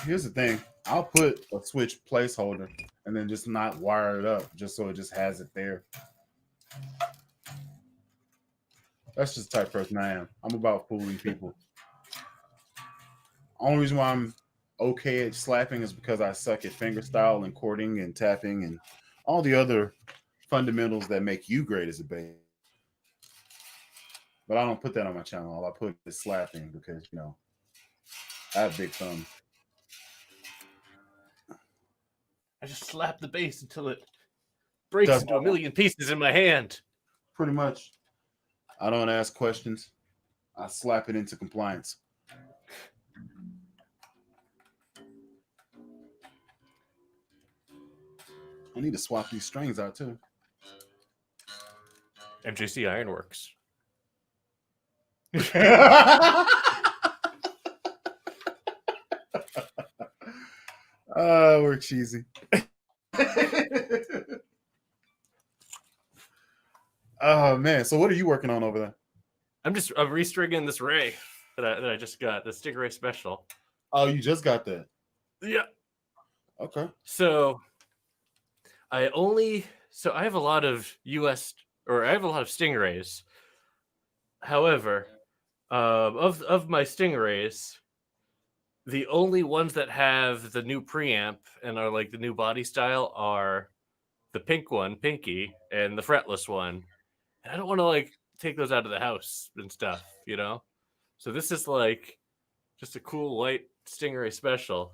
Here's the thing. I'll put a switch placeholder and then just not wire it up just so it just has it there. That's just the type of person I am. I'm about fooling people. Only reason why I'm okay at slapping is because I suck at fingerstyle and chording and tapping and all the other fundamentals that make you great as a bass. But I don't put that on my channel. All I put is slapping because, you know, I have big thumbs. I just slap the bass until it breaks into a million pieces in my hand. Pretty much. I don't ask questions. I slap it into compliance. I need to swap these strings out too. MJC Ironworks. We're cheesy. Oh man! So what are you working on over there? I'm restringing this Ray that I just got, the Stingray Special. Oh, you just got that? Yeah. Okay. So I have a lot of Stingrays. However, of my Stingrays, the only ones that have the new preamp and are like the new body style are the pink one, Pinky, and the fretless one. And I don't want to like take those out of the house and stuff, you know? So this is like just a cool white Stingray Special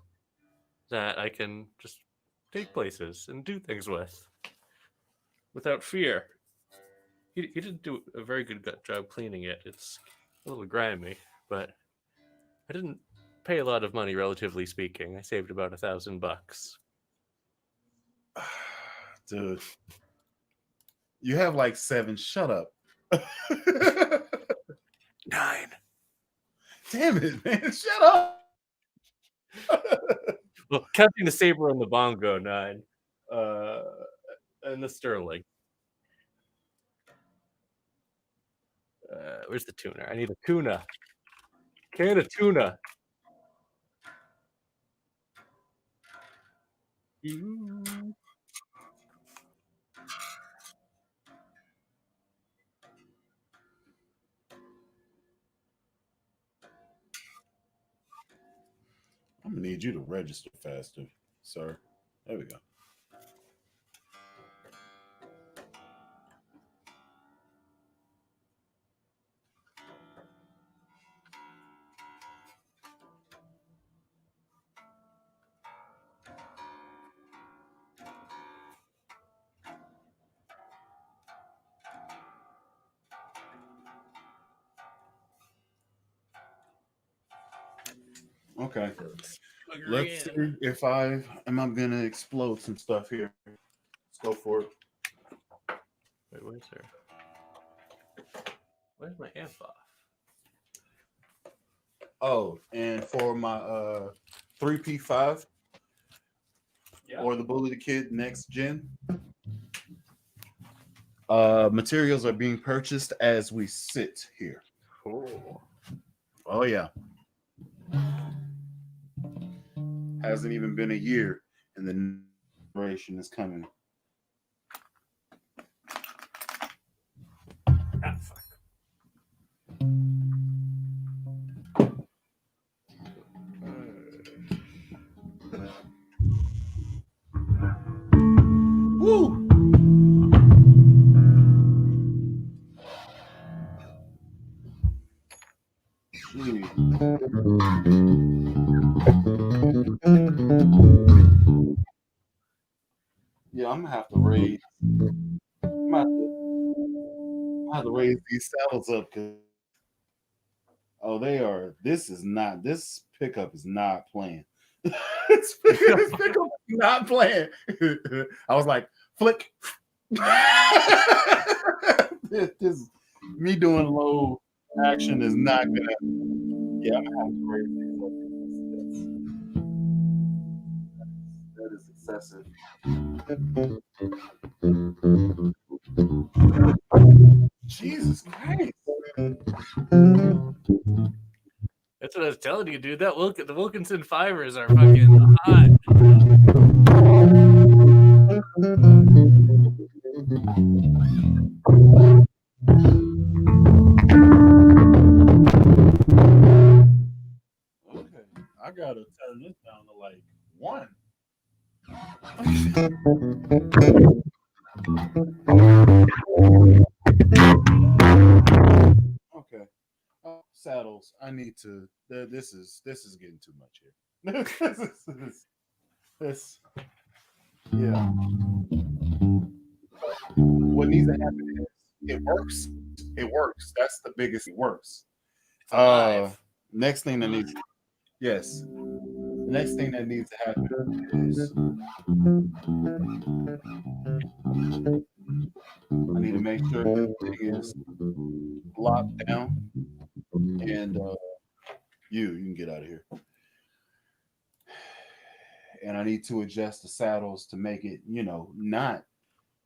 that I can just take places and do things with without fear. He didn't do a very good job cleaning it. It's a little grimy, but I didn't pay a lot of money, relatively speaking. I saved about $1,000. Dude, you have like 7. Shut up. 9. Damn it, man. Shut up. Well, counting the saber and the bongo, 9. And the sterling. Where's the tuna? I need a tuna. Can of tuna. I'm gonna need you to register faster, sir. There we go. Okay. Let's see if I'm gonna explode some stuff here. Let's go for it. Wait, where's her? Where's my amp off? Oh, and for my 3P5 or the Bully the Kid Next Gen, materials are being purchased as we sit here. Cool. Oh yeah. Hasn't even been a year, and the generation is coming. Ah, fuck. Woo! Yeah, I'm gonna have to raise. I'm gonna have to raise these saddles up because they are. This pickup is not playing. this pickup is not playing. I was like, flick. this me doing low action is not gonna. Yeah, I'm gonna have to raise these up. That is excessive. Jesus Christ. That's what I was telling you, dude. The Wilkinson fibers are fucking hot. Okay, I gotta turn this down to like 1. Okay. Saddles. I need to. This is getting too much here. this. Yeah. What needs to happen is it works. It works. That's the biggest. It works. It's alive. Next thing that needs. Yes. The next thing that needs to happen is I need to make sure everything is locked down. And you can get out of here. And I need to adjust the saddles to make it, not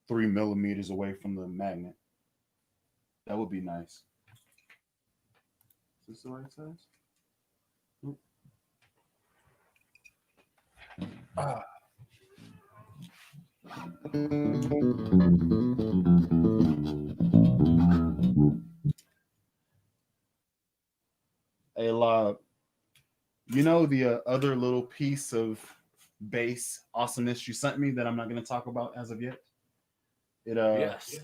3 millimeters away from the magnet. That would be nice. Is this the right size? Hey, Lob, the other little piece of bass awesomeness you sent me that I'm not going to talk about as of yet? Yes.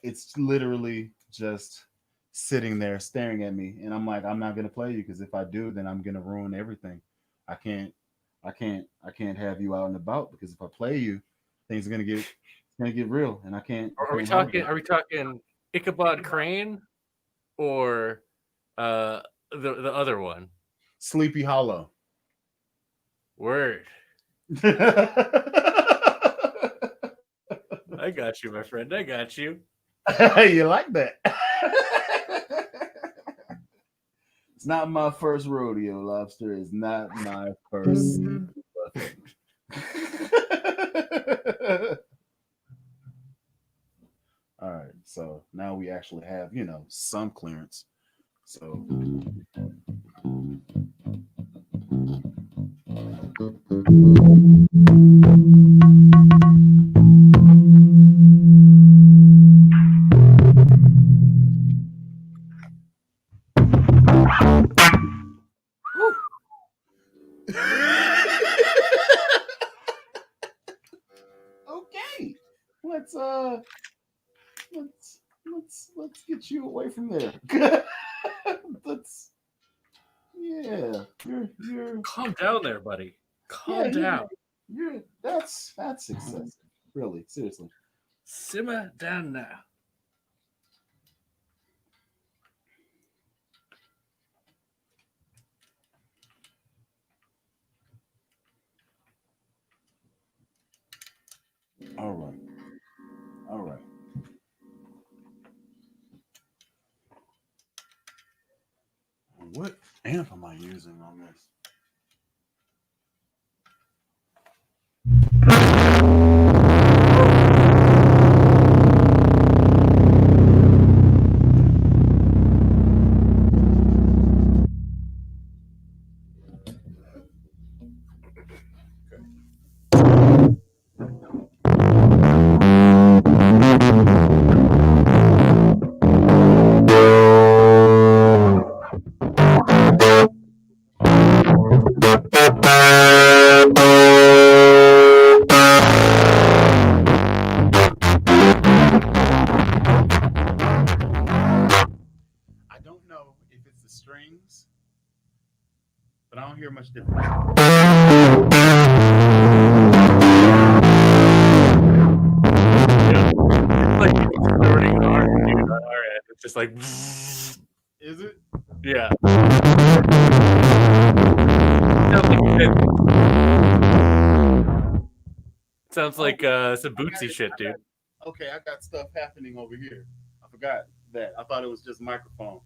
It's literally just sitting there staring at me, and I'm like, I'm not gonna play you because if I do, then I'm gonna ruin everything. I can't have you out and about because if I play you, things are gonna get real, and I can't. Are we talking Ichabod Crane or the other one? Sleepy Hollow. Word. I got you, my friend. I got you. You like that? It's not my first rodeo, Lobster. It's not my first. All right, so now we actually have, some clearance. So okay, let's let's get you away from there. Let's you're Calm down there, buddy. yeah, Calm down. you're that's excessive. Really, seriously. Simmer down now. All right. All right. What amp am I using on this? I don't know if it's the strings, but I don't hear much difference. It's like starting hard, dude, on our end. It's just like, Is it? yeah. Sounds like some bootsy shit, dude. Okay, I got stuff happening over here. I forgot that. I thought it was just microphone.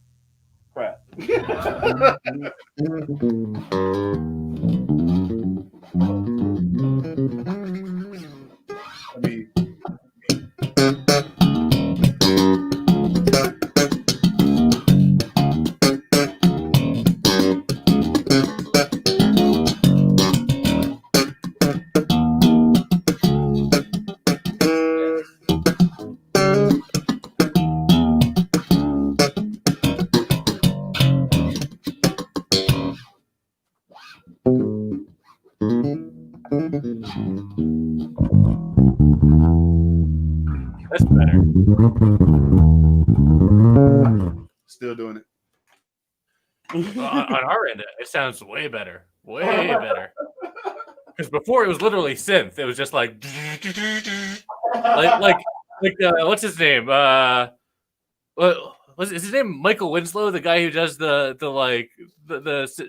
Crap. I mean, That's better. still doing it. On our end, it sounds way better. Way better. Because before it was literally synth. It was just like what's his name? Is his name Michael Winslow, the guy who does the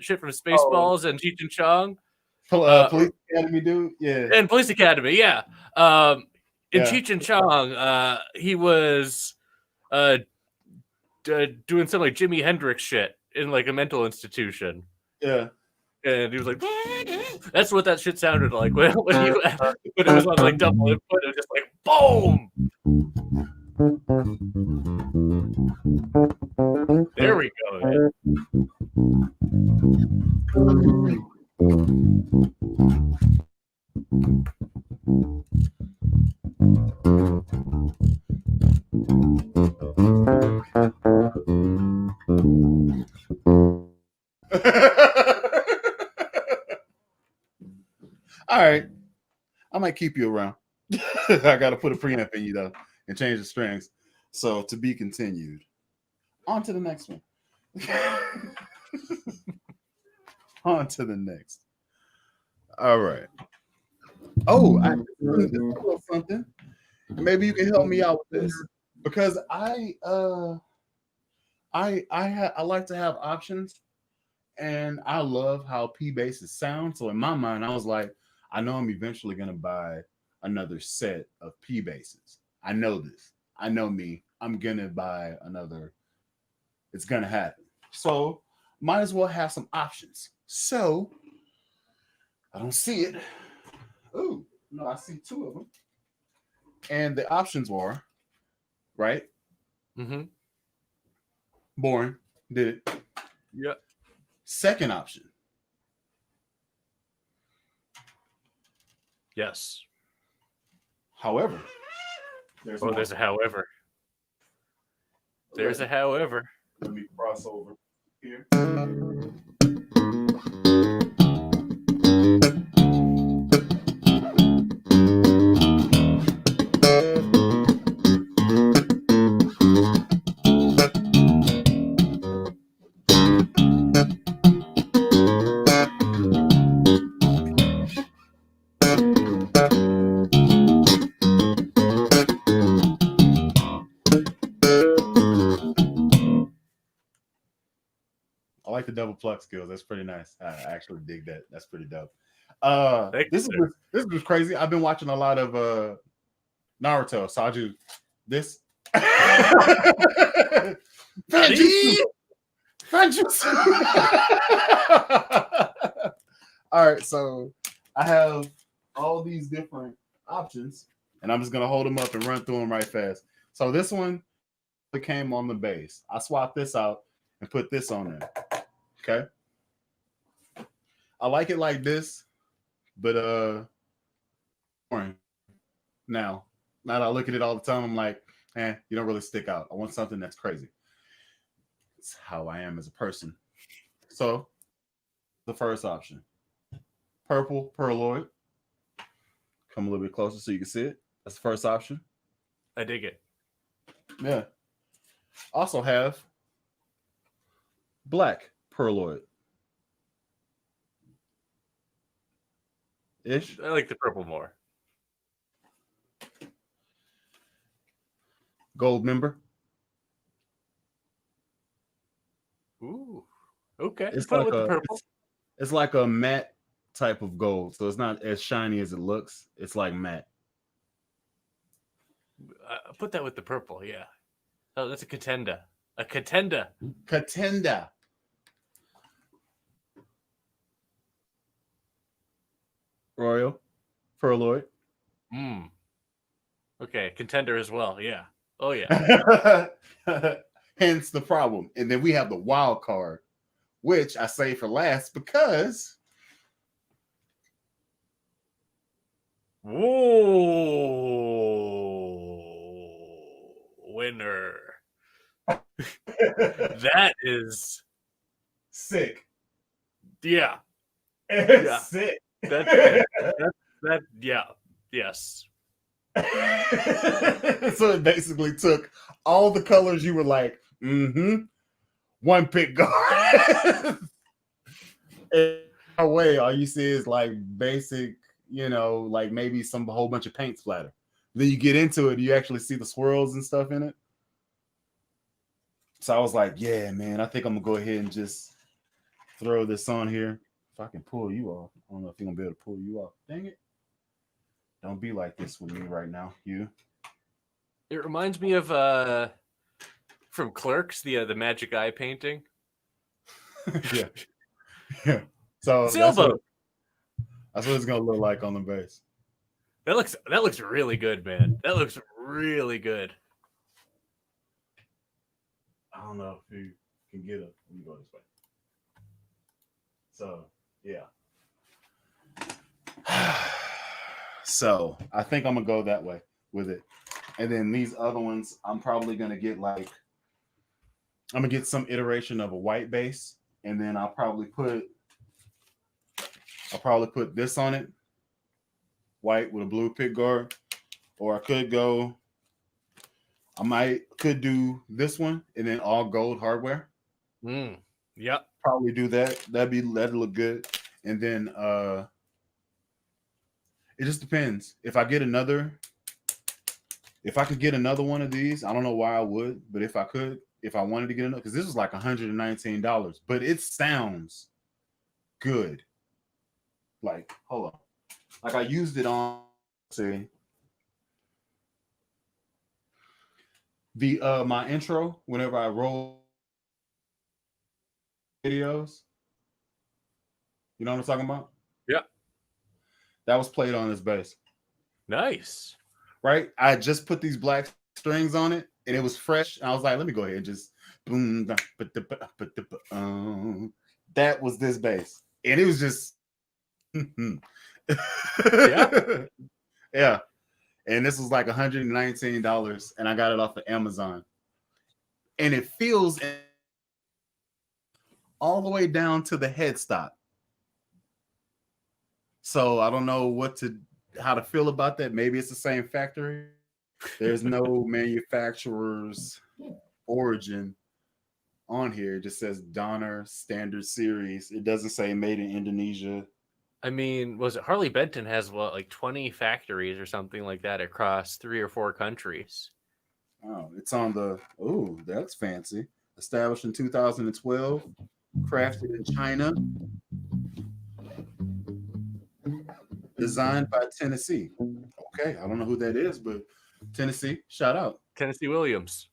shit from Spaceballs and Cheech and Chong? Police Academy dude? Yeah. And Police Academy, yeah. In Yeah. Cheech and Chong, he was doing some like Jimi Hendrix shit in like a mental institution. Yeah. And he was like, that's what that shit sounded like when it was on like double input. It was just like, boom. There we go. Man. All right. I might keep you around. I got to put a preamp in you, though, and change the strings. So, to be continued. On to the next one. On to the next. All right. Oh, I this is a little something. Maybe you can help me out with this because I like to have options, and I love how P basses sound. So in my mind, I was like, I know I'm eventually gonna buy another set of P basses. I know this. I know me. I'm gonna buy another. It's gonna happen. So might as well have some options. So I don't see it. Oh no, I see two of them. And the options were right. Mm-hmm. Boring. Did it. Yeah. Second option. Yes. However, there's Oh, more. there's a however. There's a however. Let me cross over here. I like the double pluck skills. That's pretty nice. I actually dig that. That's pretty dope. Thank This you, is crazy. I've been watching a lot of Naruto. So I'll do this. Fanjutsu. Fanjutsu. All right, so I have all these different options, and I'm just gonna hold them up and run through them right fast. So this one came on the base. I swapped this out and put this on there. Okay. I like it like this, but boring. Now that I look at it all the time, I'm like, you don't really stick out. I want something that's crazy. It's how I am as a person. So the first option. Purple Pearloid. Come a little bit closer so you can see it. That's the first option. I dig it. Yeah. Also have black Pearloid. Ish. I like the purple more. Gold member. Ooh. Okay. It's Put it like with the purple. it's like a matte type of gold. So it's not as shiny as it looks. It's like matte. Put that with the purple. Yeah. Oh, that's a contender. A contender. Contender. Royal. Pearloid. Okay. Contender as well. Yeah. Oh, yeah. Hence the problem. And then we have the wild card, which I say for last because whoa. Winner. That is sick. Yeah. It's Yeah. sick. That yeah. Yes. So it basically took all the colors you were like, one pick guard. And no way, all you see is like basic, like maybe some whole bunch of paint splatter. Then you get into it, you actually see the swirls and stuff in it. So I was like, yeah, man, I think I'm gonna go ahead and just throw this on here. If I can pull you off. I don't know if you're gonna be able to pull you off. Dang it. Don't be like this with me right now, you. It reminds me of from Clerks, the magic eye painting. Yeah. Yeah. So Sailboat. That's what it's gonna look like on the base. That looks really good, man. That looks really good. I don't know if you can get it. Let me go this way. So yeah. So I think I'm gonna go that way with it. And then these other ones, I'm probably gonna get I'm gonna get some iteration of a white base, and then I'll probably put this on it, white with a blue pick guard, or I could do this one and then all gold hardware. Yep. Probably do that. That'd look good. And then it just depends. If I could get another one of these, I don't know why I would, but if I wanted to get another, because this was like $119, but it sounds good. Like, hold on. Like I used it on, see. The my intro, whenever I roll videos, you know what I'm talking about? Yeah. That was played on this bass. Nice. Right? I just put these black strings on it and it was fresh. And I was like, let me go ahead and just boom. That was this bass. And it was just Yeah. yeah. And this was like $119 and I got it off of Amazon. And it feels all the way down to the headstock. So I don't know how to feel about that. Maybe it's the same factory. There's no manufacturer's origin on here. It just says Donner Standard Series. It doesn't say made in Indonesia. I mean, was it Harley Benton has what, like 20 factories or something like that across 3 or 4 countries? Oh, it's on the. Oh, that's fancy. Established in 2012, crafted in China, designed by Tennessee. Okay, I don't know who that is, but Tennessee, shout out. Tennessee Williams.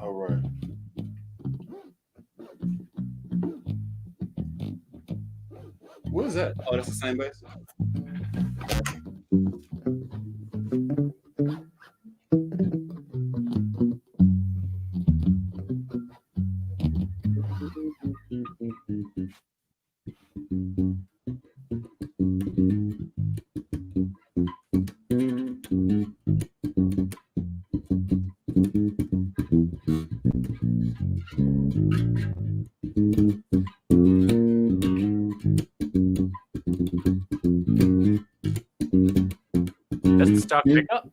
All right. What is that? Oh, that's the same bass. That's the stock pickup.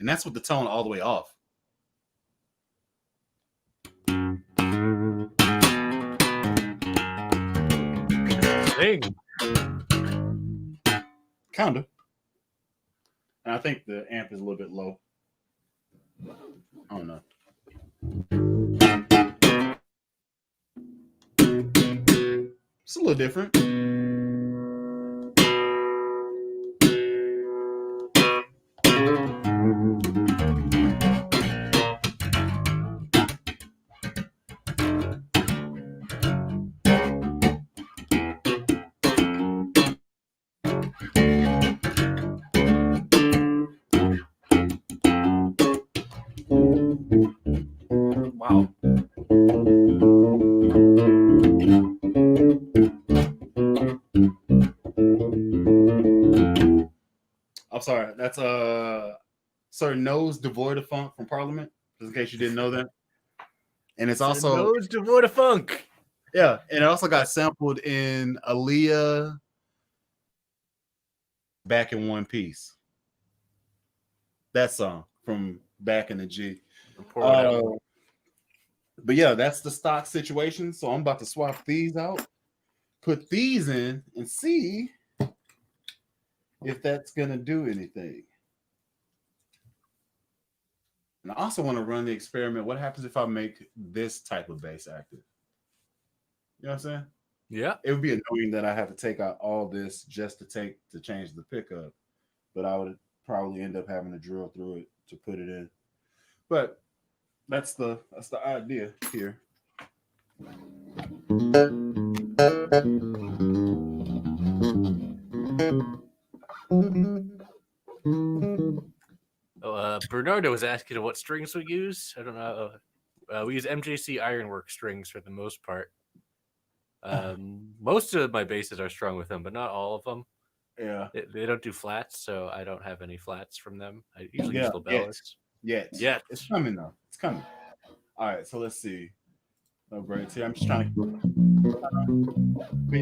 And that's with the tone all the way off. Dang. Kinda. And I think the amp is a little bit low. I don't know. It's a little different. Wow. I'm sorry. That's Sir Nose Devoid of Funk from Parliament, just in case you didn't know that. And it's also Nose devoid of funk. yeah, and it also got sampled in Aaliyah Back in One Piece. That song from Back in the G. But yeah, that's the stock situation. So I'm about to swap these out, put these in, and see if that's gonna do anything. And I also want to run the experiment. What happens if I make this type of bass active? You know what I'm saying? Yeah. It would be annoying that I have to take out all this just to change the pickup, but I would probably end up having to drill through it to put it in. But that's the idea here. Bernardo was asking what strings we use. I don't know. We use MJC Ironwork strings for the most part. Most of my basses are strung with them, but not all of them. Yeah. They don't do flats, so I don't have any flats from them. I usually Yeah, use labellas. Yeah. It's coming though. It's coming. All right, so let's see. No breaks here. I'm just trying to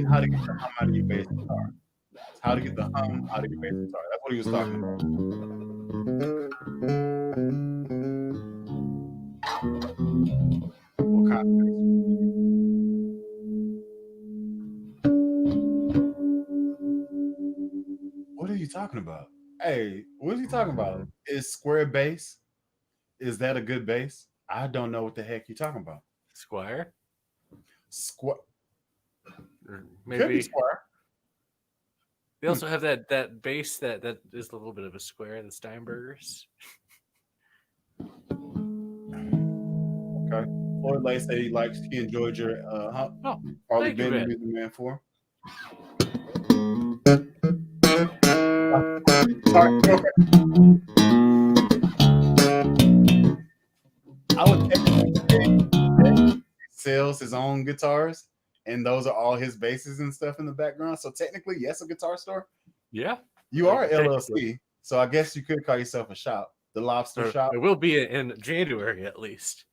how to get the hum out of your bass guitar. How to get the hum out of your bass guitar. That's what he was talking about. What kind of bass? talking about? Hey, what is he talking about? Is square bass? Is that a good bass? I don't know what the heck you're talking about. Squire? Square Or could be maybe square. they also have that base that is a little bit of a square, the Steinbergers. Okay. Floyd Lay said he enjoyed your Oh, Harley thank you, Benton Vin. Music Man 4. Sorry. Okay. I would technically say he sells his own guitars, and those are all his basses and stuff in the background. So technically, yes, a guitar store. Yeah, You are technically. LLC, so I guess you could call yourself a shop. The Lobster Or Shop, it will be in January at least.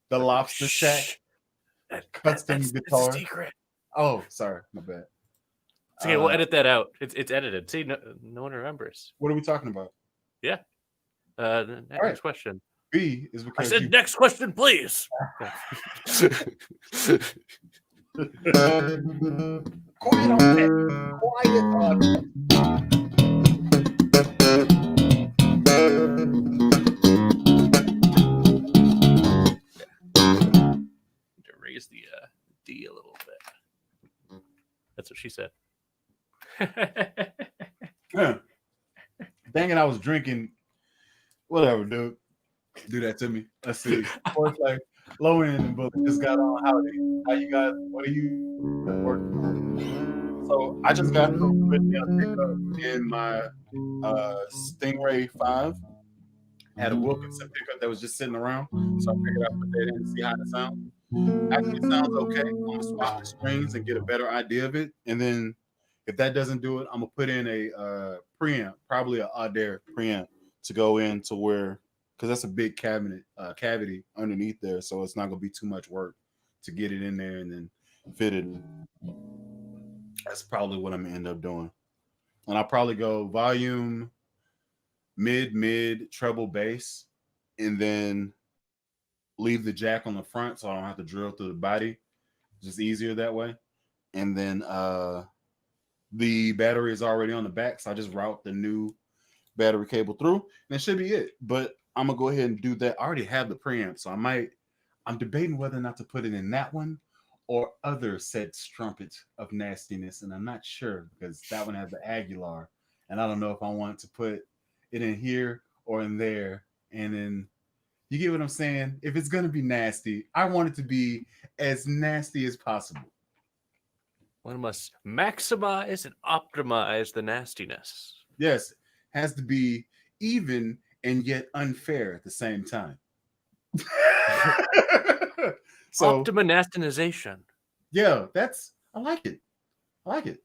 the Lobster Shack, Shh. custom That's a guitar. secret. Oh, sorry, my bad. It's okay, we'll edit that out. It's edited. See, no one remembers. What are we talking about? Yeah. The next right. question. B is I because said, you next question, please. quiet on that. Quiet on to raise the D a little bit. That's what she said. Yeah. Dang it, I was drinking. Whatever, dude. Do that to me. Let's see. First, like low end, but just got on. Howdy. How you guys? What are you working on? So I just got through putting in a pickup in my Stingray 5. Had a Wilkinson pickup that was just sitting around. So I figured I'd put that in and see how it sounds. Actually, it sounds okay. I'm gonna swap the strings and get a better idea of it. And then if that doesn't do it, I'm gonna put in a preamp, probably an Adair preamp to go into where, because that's a big cavity underneath there, so it's not gonna be too much work to get it in there and then fit it. That's probably what I'm gonna end up doing. And I'll probably go volume, mid, treble, bass, and then leave the jack on the front so I don't have to drill through the body. Just easier that way. And then the battery is already on the back, so I just route the new battery cable through, and that should be it. But I'm gonna go ahead and do that. I already have the preamp, so I'm debating whether or not to put it in that one or other said strumpet of nastiness, and I'm not sure because that one has the Aguilar, and I don't know if I want to put it in here or in there. And then you get what I'm saying? If it's gonna be nasty, I want it to be as nasty as possible. One must maximize and optimize the nastiness. Yes, has to be even and yet unfair at the same time. So Optima nastinization. yeah, I like it. I like it.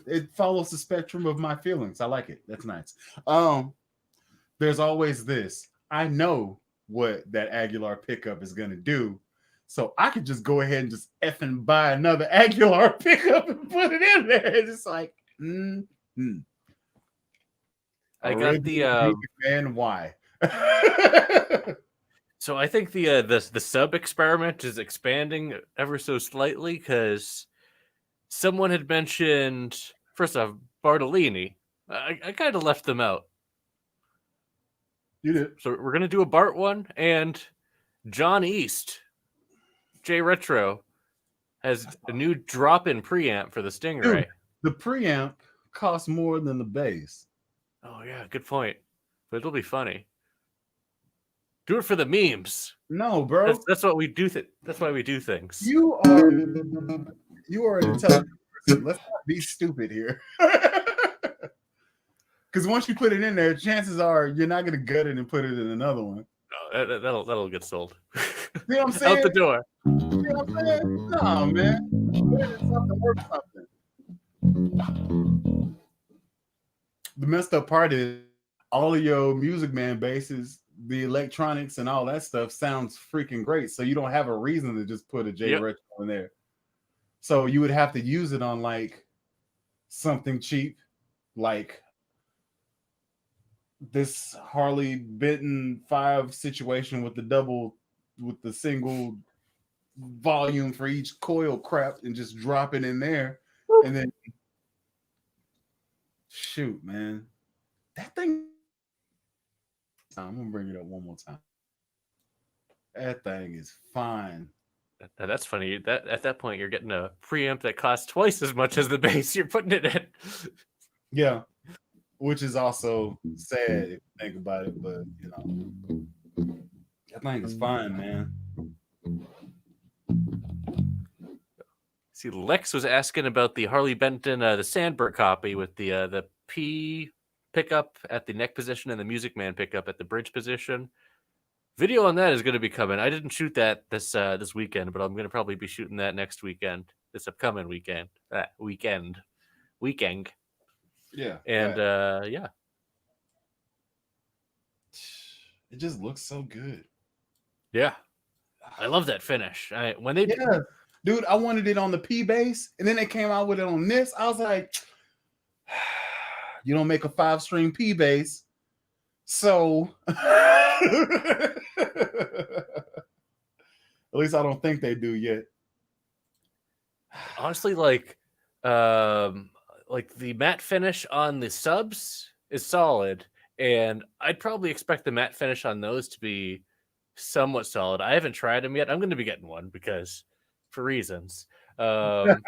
It follows the spectrum of my feelings. I like it. That's nice. There's always this. I know what that Aguilar pickup is gonna do. So I could just go ahead and just effing buy another Aguilar pickup and put it in there. It's just like, I got the man. Why? so I think the sub experiment is expanding ever so slightly because someone had mentioned, first off, Bartolini. I kind of left them out. You did. So we're gonna do a Bart one, and John East, J Retro, has a new drop-in preamp for the Stingray. Dude, the preamp costs more than the bass. Oh yeah, good point. But it'll be funny. Do it for the memes. No, bro. That's what we do. That's why we do things. You are an intelligent person. Let's not be stupid here. Because once you put it in there, chances are you're not gonna gut it and put it in another one. No, that'll get sold. You know what I'm saying? Out the door. You know what I'm saying? No, man. Put it in something, work something. The messed up part is all of your Music Man basses, the electronics and all that stuff sounds freaking great. So you don't have a reason to just put a J Retro in there. So you would have to use it on like something cheap, like this Harley Benton 5 situation with the single volume for each coil crap and just drop it in there. And then shoot, man. That thing. I'm gonna bring it up one more time. That thing is fine. That's funny. That at that point you're getting a preamp that costs twice as much as the bass you're putting it in. Yeah, which is also sad if you think about it, but you know, that thing is fine, man. See, Lex was asking about the Harley Benton, the Sandberg copy with the P pickup at the neck position and the Music Man pickup at the bridge position. Video on that is going to be coming. I didn't shoot that this weekend, but I'm going to probably be shooting that next weekend, this upcoming weekend. Weekend. Yeah, And right. yeah. It just looks so good. Yeah. I love that finish. When they Yeah, dude, I wanted it on the P bass, and then they came out with it on this. I was like, you don't make a 5-string P bass, so at least I don't think they do yet. Honestly, like the matte finish on the subs is solid, and I'd probably expect the matte finish on those to be somewhat solid. I haven't tried them yet. I'm going to be getting one because for reasons. But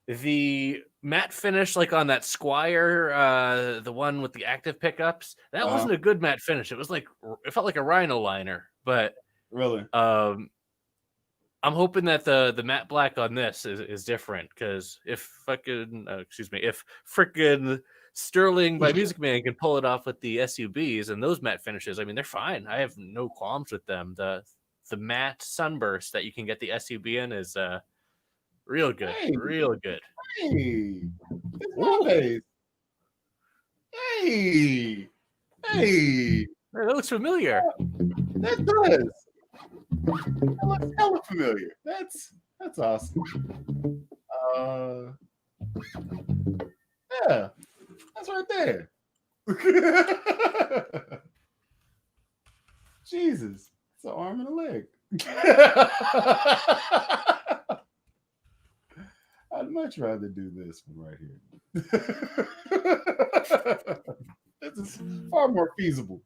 the matte finish, like on that Squire, the one with the active pickups, that wasn't a good matte finish. It was like, it felt like a Rhino liner, but really, I'm hoping that the matte black on this is different, because if fucking if frickin' Sterling by Music Man can pull it off with the SUBs and those matte finishes, I mean, they're fine. I have no qualms with them. The matte sunburst that you can get the SUB in is real good, real good. Hey, it's my bass. Hey, that looks familiar. That does. That looks hella familiar. That's awesome. Yeah, that's right there. Jesus, it's an arm and a leg. I'd much rather do this one right here. This is far more feasible.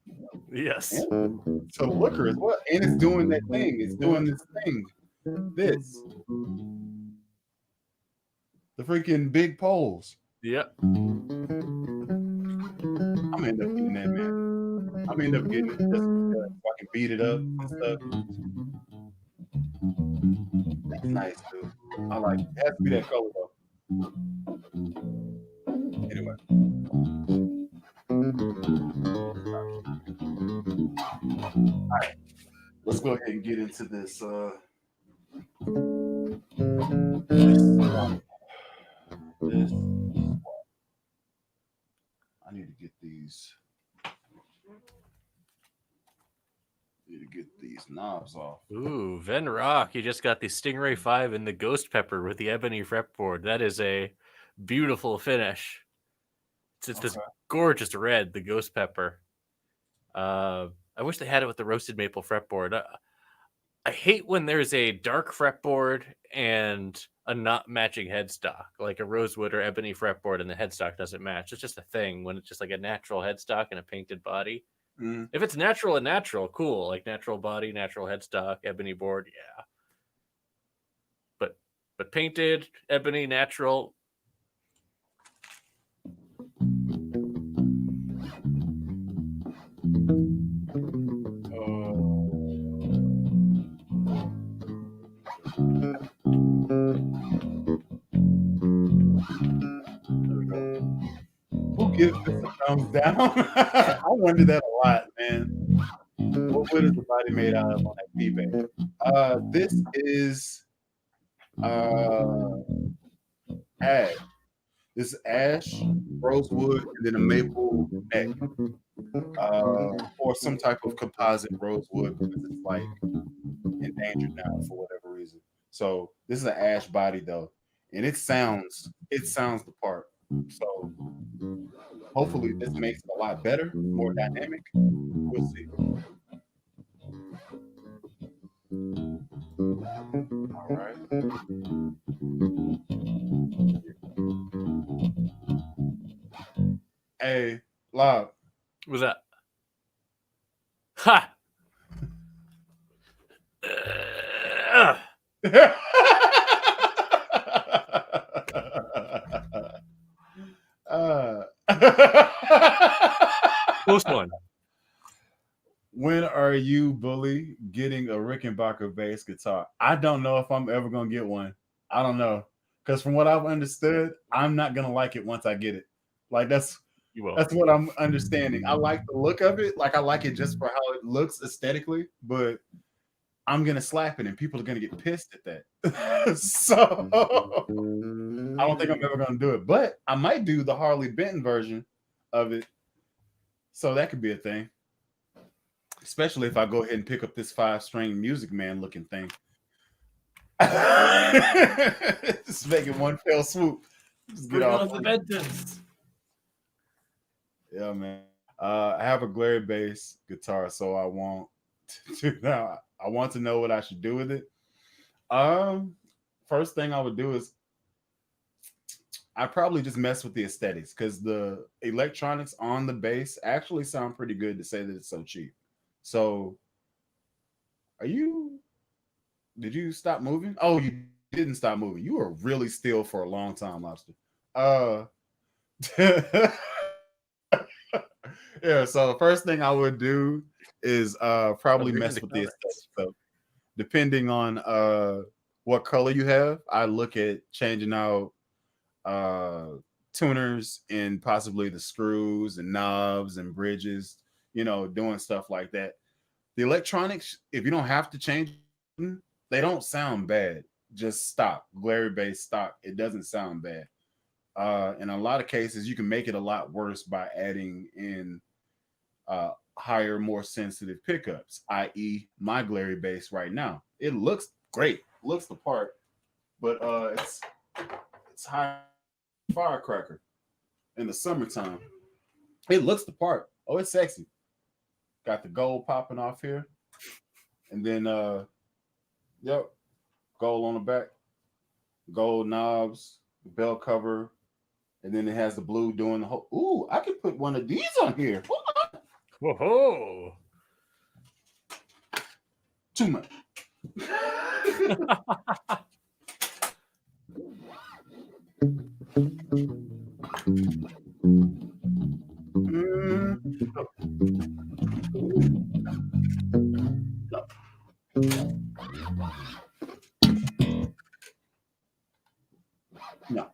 Yes. And to the looker as well. And it's doing that thing. It's doing this thing. This. The freaking big poles. Yep. I'm gonna end up getting that, man. I'm gonna end up getting it just so I can beat it up and stuff. That's nice, dude. I like it. It has to be that color though. Anyway. Alright. Let's go ahead and get into this. This. I need to get these. Knobs off. Ooh, Ven Rock, you just got the Stingray 5 and the Ghost Pepper with the ebony fretboard. That is a beautiful finish. It's this gorgeous red, the Ghost Pepper. I wish they had it with the roasted maple fretboard. I hate when there's a dark fretboard and a not matching headstock, like a rosewood or ebony fretboard, and the headstock doesn't match. It's just a thing when it's just like a natural headstock and a painted body. If it's natural and natural, cool. Like natural body, natural headstock, ebony board, yeah. But painted, ebony, natural. Who gives this a thumbs down? I wonder that a lot, man. What wood is the body made out of on that P-Bay? This is ash. This is ash, rosewood, and then a maple neck. Or some type of composite rosewood because it's like endangered now for whatever reason. So this is an ash body though, and it sounds the part. So hopefully this makes it a lot better, more dynamic. We'll see. All right. Hey, Lob. What's that? Ha! uh, Close one. when are you, Bully, getting a Rickenbacker bass guitar? I don't know if I'm ever gonna get one. I don't know. Because from what I've understood, I'm not gonna like it once I get it. Like You will. that's what I'm understanding. I like the look of it. Like I like it just for how it looks aesthetically, but I'm gonna slap it and people are gonna get pissed at that. So I don't think I'm ever gonna do it. But I might do the Harley Benton version of it. So that could be a thing. Especially if I go ahead and pick up this 5-string Music Man looking thing. Just make it one fell swoop. Just get Bring off. on the Bentons. Yeah, man. I have a Glary bass guitar, so I want to now. I want to know what I should do with it. First thing I would do is I probably just mess with the aesthetics because the electronics on the bass actually sound pretty good to say that it's so cheap. So, are you? Did you stop moving? Oh, you didn't stop moving. You were really still for a long time, Lobster. Uh, yeah. So the first thing I would do is probably mess with the aesthetics. So depending on what color you have, I look at changing out tuners and possibly the screws and knobs and bridges, doing stuff like that. The electronics, if you don't have to change them, they don't sound bad. Just stock, Glary bass stock. It doesn't sound bad. In a lot of cases, you can make it a lot worse by adding in higher, more sensitive pickups, i.e., my Glary bass right now. It looks great, looks the part, but it's high firecracker in the summertime. It looks the part. Oh, it's sexy. Got the gold popping off here, and then yep, gold on the back, gold knobs, bell cover, and then it has the blue doing the whole. Ooh, I could put one of these on here. Whoa! Too much. No.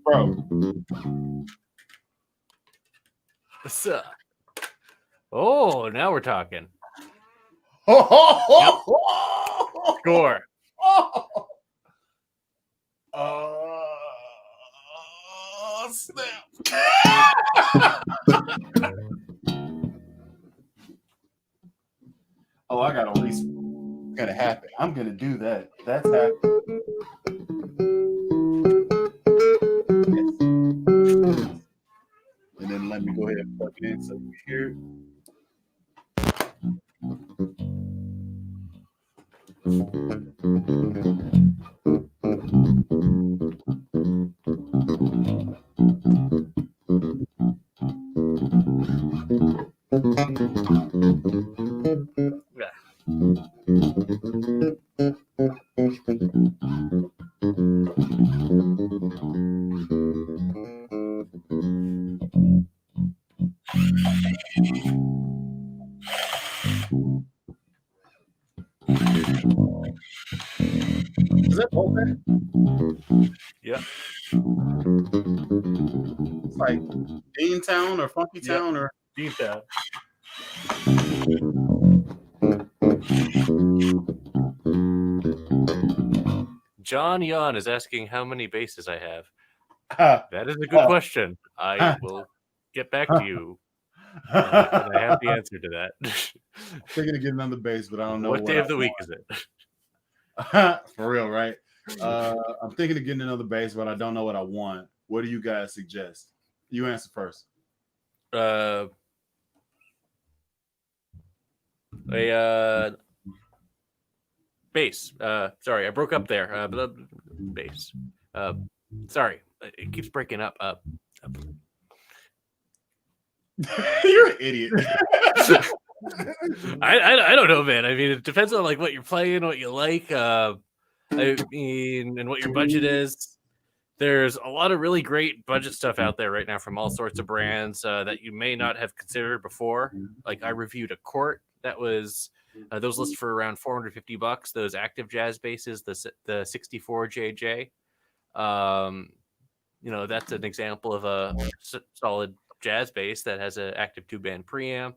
Bro. What's up? Oh, now we're talking. Score. Snap. Oh, I got a lease. It's gonna happen. I'm gonna do that. That's happening. Yes. And then let me go ahead and plug it in so you hear it. Is that okay? Yeah. It's like Dean Town or Funky Town or Deep down. John Yon is asking how many bases I have. That is a good question. I will get back to you when I have the answer to that. thinking of getting on the base, but I don't know What day of the week is it? For real, right? I'm thinking of getting another base, but I don't know what I want. What do you guys suggest? You answer first. A base. Sorry, I broke up there. bass. Sorry, it keeps breaking up. You're an idiot. I don't know, man. I mean, it depends on like what you're playing, what you like. I mean, and what your budget is. There's a lot of really great budget stuff out there right now from all sorts of brands that you may not have considered before. Like I reviewed a Court that was those list for around $450. Those active jazz basses, the 64 JJ. That's an example of a solid jazz bass that has an active 2-band preamp.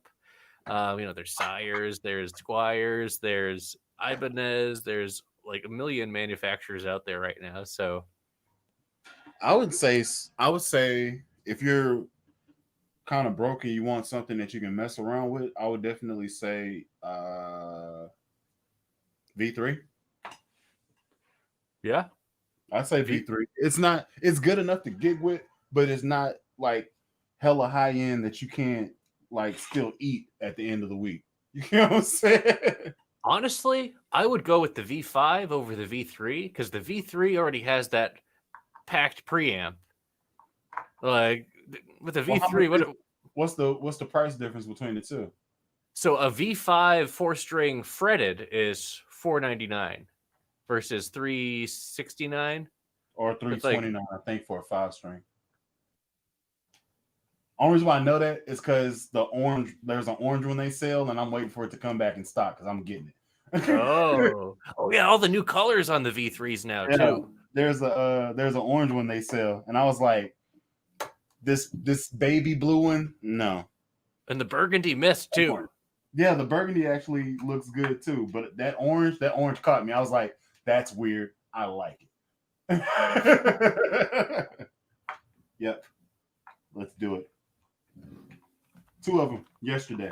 There's Sires, there's Squires, there's Ibanez, there's like a million manufacturers out there right now. So I would say if you're kind of broken, you want something that you can mess around with, I would definitely say V3. yeah, I'd say V3. It's good enough to gig with, but it's not like hella high end that you can't like still eat at the end of the week. You know what I'm saying? honestly, I would go with the V5 over the V3 because the V3 already has that packed preamp. Like with the V3, what's the price difference between the two? So a V5 4-string fretted is $499 versus $369 or $329, I think, for a 5-string. Only reason why I know that is because there's an orange one they sell, and I'm waiting for it to come back in stock because I'm getting it. oh yeah, all the new colors on the V3s now too. There's an orange one they sell, and I was like, this baby blue one, no. And the burgundy mist too. Yeah, the burgundy actually looks good too, but that orange caught me. I was like, that's weird. I like it. Yep. Let's do it. 2 of them yesterday.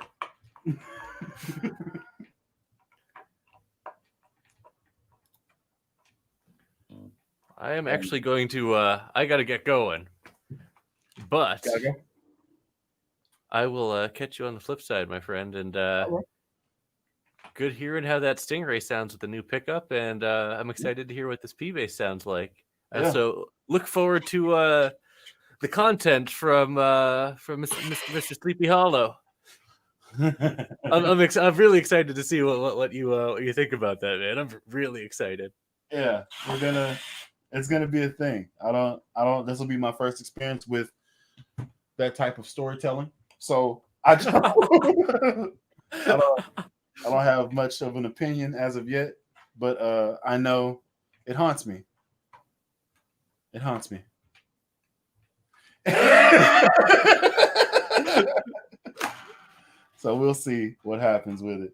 I am actually going to I gotta get going. But I will catch you on the flip side, my friend. And good hearing how that Stingray sounds with the new pickup. And I'm excited to hear what this P-Bass sounds like. So look forward to the content from Mr. Sleepy Hollow. I'm really excited to see what you think about that, man. I'm really excited. Yeah, it's gonna be a thing. I don't. This will be my first experience with that type of storytelling. So I don't have much of an opinion as of yet, but I know it haunts me. It haunts me. So we'll see what happens with it.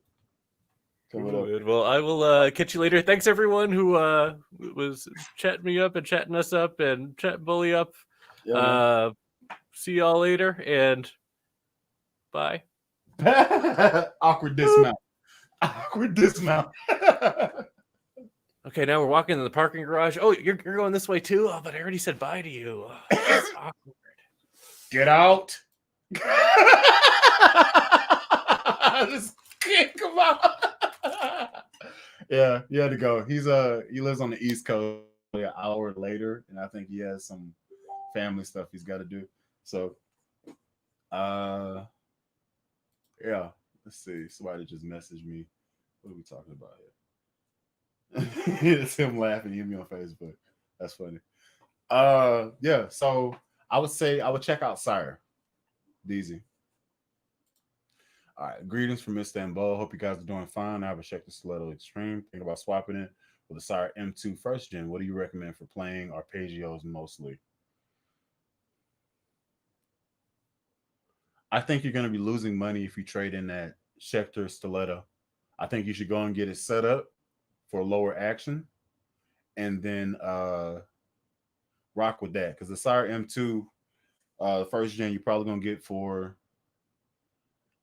Well, I will catch you later. Thanks everyone who was chatting me up and chatting us up and chat bully up. Yeah, see y'all later and bye. Awkward dismount. Awkward dismount. Okay, now we're walking in the parking garage. Oh, you're going this way too? Oh, but I already said bye to you. That's awkward. Get out. Just come out. Yeah, he had to go. He lives on the East Coast an hour later, and I think he has some family stuff he's got to do. So yeah. Let's see. Somebody just messaged me. What are we talking about here? It's him laughing. He hit me on Facebook. That's funny. Yeah. So I would say I would check out Sire. Easy. All right. Greetings from Istanbul. Hope you guys are doing fine. I have a check the Stiletto Extreme. Think about swapping it with a Sire M2 first gen. What do you recommend for playing arpeggios mostly? I think you're going to be losing money if you trade in that Schecter Stiletto. I think you should go and get it set up for lower action and then rock with that. Because the Sire M2 first gen, you're probably going to get for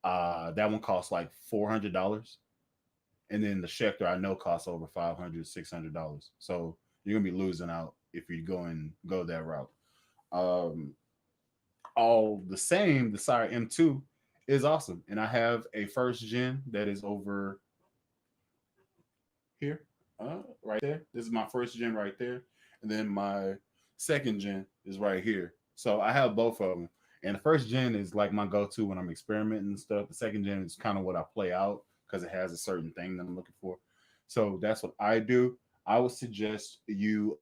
that one costs like $400. And then the Schecter I know costs over $500, $600. So you're going to be losing out if you go that route. All the same, the Sire M2 is awesome. And I have a first gen that is over here. right there. This is my first gen right there, and then my second gen is right here. So I have both of them. And the first gen is like my go-to when I'm experimenting and stuff. The second gen is kind of what I play out because it has a certain thing that I'm looking for. So that's what I do. I would suggest you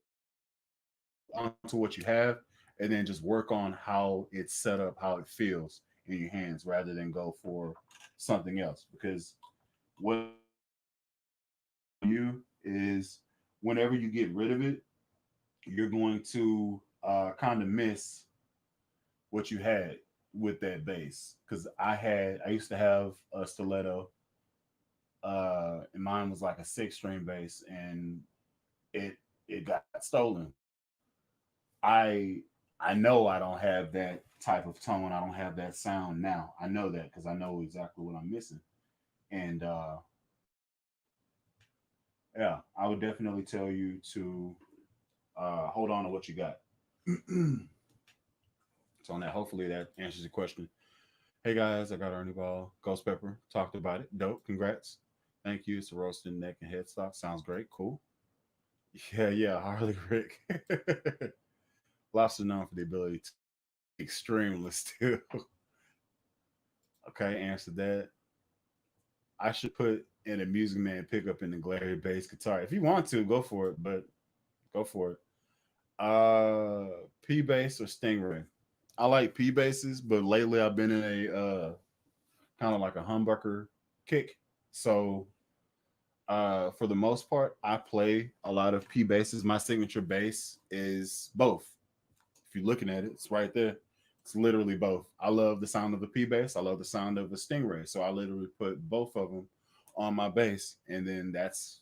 hold on to what you have and then just work on how it's set up, how it feels in your hands rather than go for something else. Because what you is whenever you get rid of it, you're going to kind of miss what you had with that bass. Because I used to have a stiletto, and mine was like a 6 string bass, and it it got stolen. I I know I don't have that type of tone. I don't have that sound now. I know that because I know exactly what I'm missing. And yeah, I would definitely tell you to hold on to what you got. So on that, hopefully that answers your question. Hey guys, I got Ernie Ball, Ghost Pepper, talked about it. Dope, congrats. Thank you. It's a roasted neck and headstock. Sounds great. Cool. Yeah, yeah, Harley Rick. Lobster known for the ability to be extremely still. Okay, answer that. I should put in a Music Man pickup in the glare bass guitar. If you want to, go for it, but go for it. P bass or Stingray? I like P basses, but lately I've been in a kind of like a humbucker kick. So for the most part, I play a lot of P basses. My signature bass is both. If you're looking at it, it's right there. It's literally both. I love the sound of the P bass. I love the sound of the Stingray. So I literally put both of them on my bass, and then that's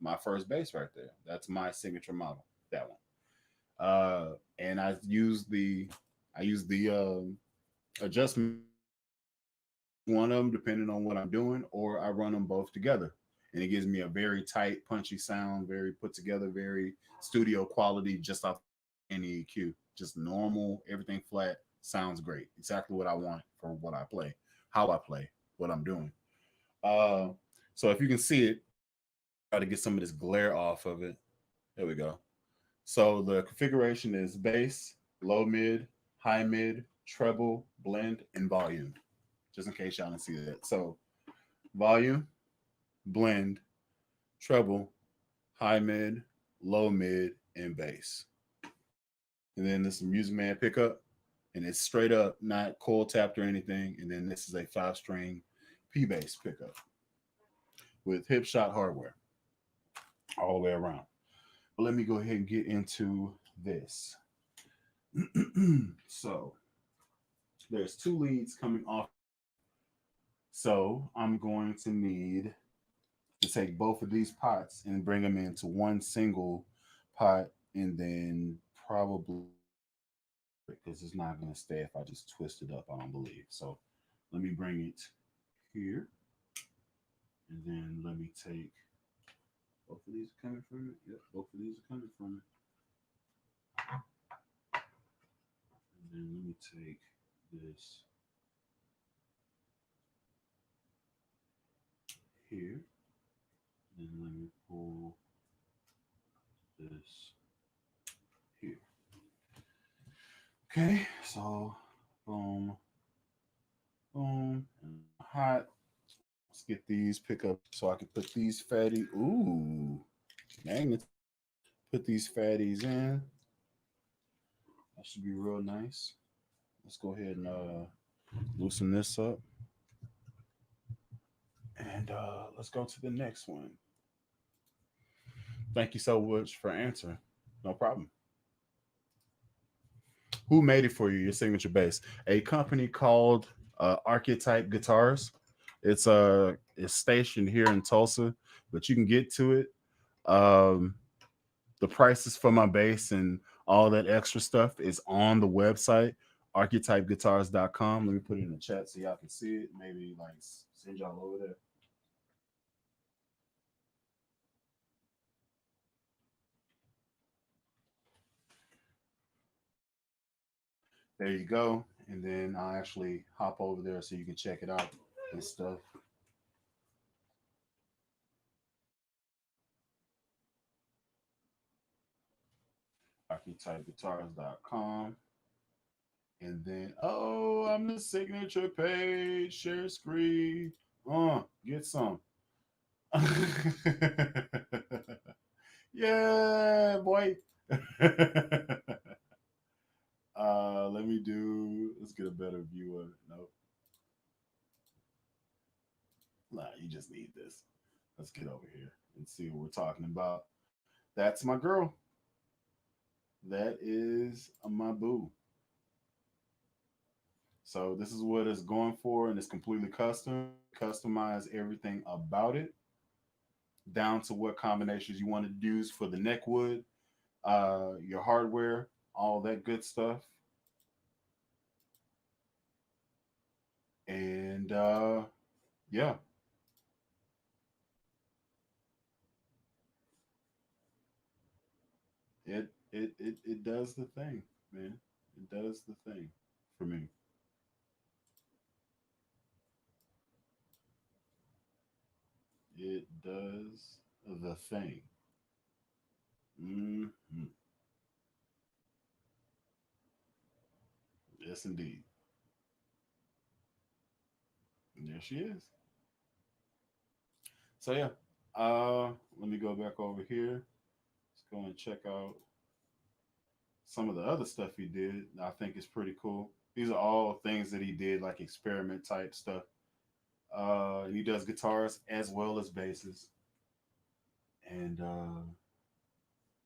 my first bass right there. That's my signature model. That one. And I use the adjustment one of them depending on what I'm doing, or I run them both together, and it gives me a very tight, punchy sound, very put together, very studio quality, just off any EQ, just normal, everything flat. Sounds great. Exactly what I want for what I play, how I play, what I'm doing. Uh, so if you can see it, try to get some of this glare off of it. There we go. So the configuration is bass, low mid, high mid, treble, blend, and volume. Just in case y'all didn't see that. So volume, blend, treble, high mid, low mid, and bass. And then this is a Music Man pickup, and it's straight up, not coil tapped or anything. And then this is a 5 string P bass pickup with hip shot hardware all the way around. But let me go ahead and get into this. So there's 2 leads coming off. So I'm going to need to take both of these pots and bring them into one single pot, and then probably because it's not going to stay if I just twist it up. I don't believe so. Let me bring it here, and then let me take both of these are coming from it. Yep, both of these are coming from it. And then let me take this here, and then let me pull this here. Okay, so boom, boom, and hot. Let's get these pickups so I can put these fatty. Ooh, magnets. Put these fatties in. That should be real nice. Let's go ahead and loosen this up. And let's go to the next one. Thank you so much for answering. No problem. Who made it for you? Your signature bass? A company called Archetype Guitars. It's stationed here in Tulsa, but you can get to it. Um, the prices for my bass and all that extra stuff is on the website archetypeguitars.com. Let me put it in the chat so y'all can see it. Maybe like send y'all over there. There you go. And then I'll actually hop over there so you can check it out and stuff. ArchetypeGuitars.com. And then, oh, I'm the signature page. Share screen. Get some. Yeah, boy. Let me do. Let's get a better view of it. Nope. Nah, you just need this. Let's get over here and see what we're talking about. That's my girl. That is my boo. So this is what it's going for, and it's completely custom. Customize everything about it, down to what combinations you want to use for the neck wood, your hardware, all that good stuff. And yeah, it does the thing, man. It does the thing for me. It does the thing. Hmm. Yes, indeed. And there she is. So yeah, let me go back over here. Let's go and check out some of the other stuff he did. I think is pretty cool. These are all things that he did, like experiment type stuff. And he does guitars as well as basses. And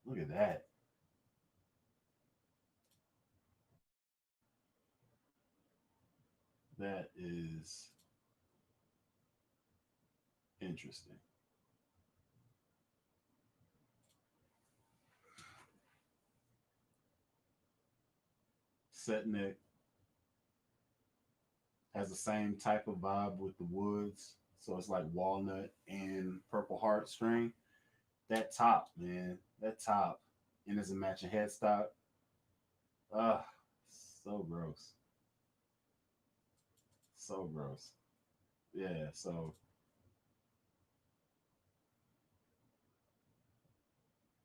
look at that. That is interesting. Set neck has the same type of vibe with the woods. So it's like walnut and purple heart string. That top, man, that top, and it's a matching headstock. Ah, so gross, so gross. Yeah. So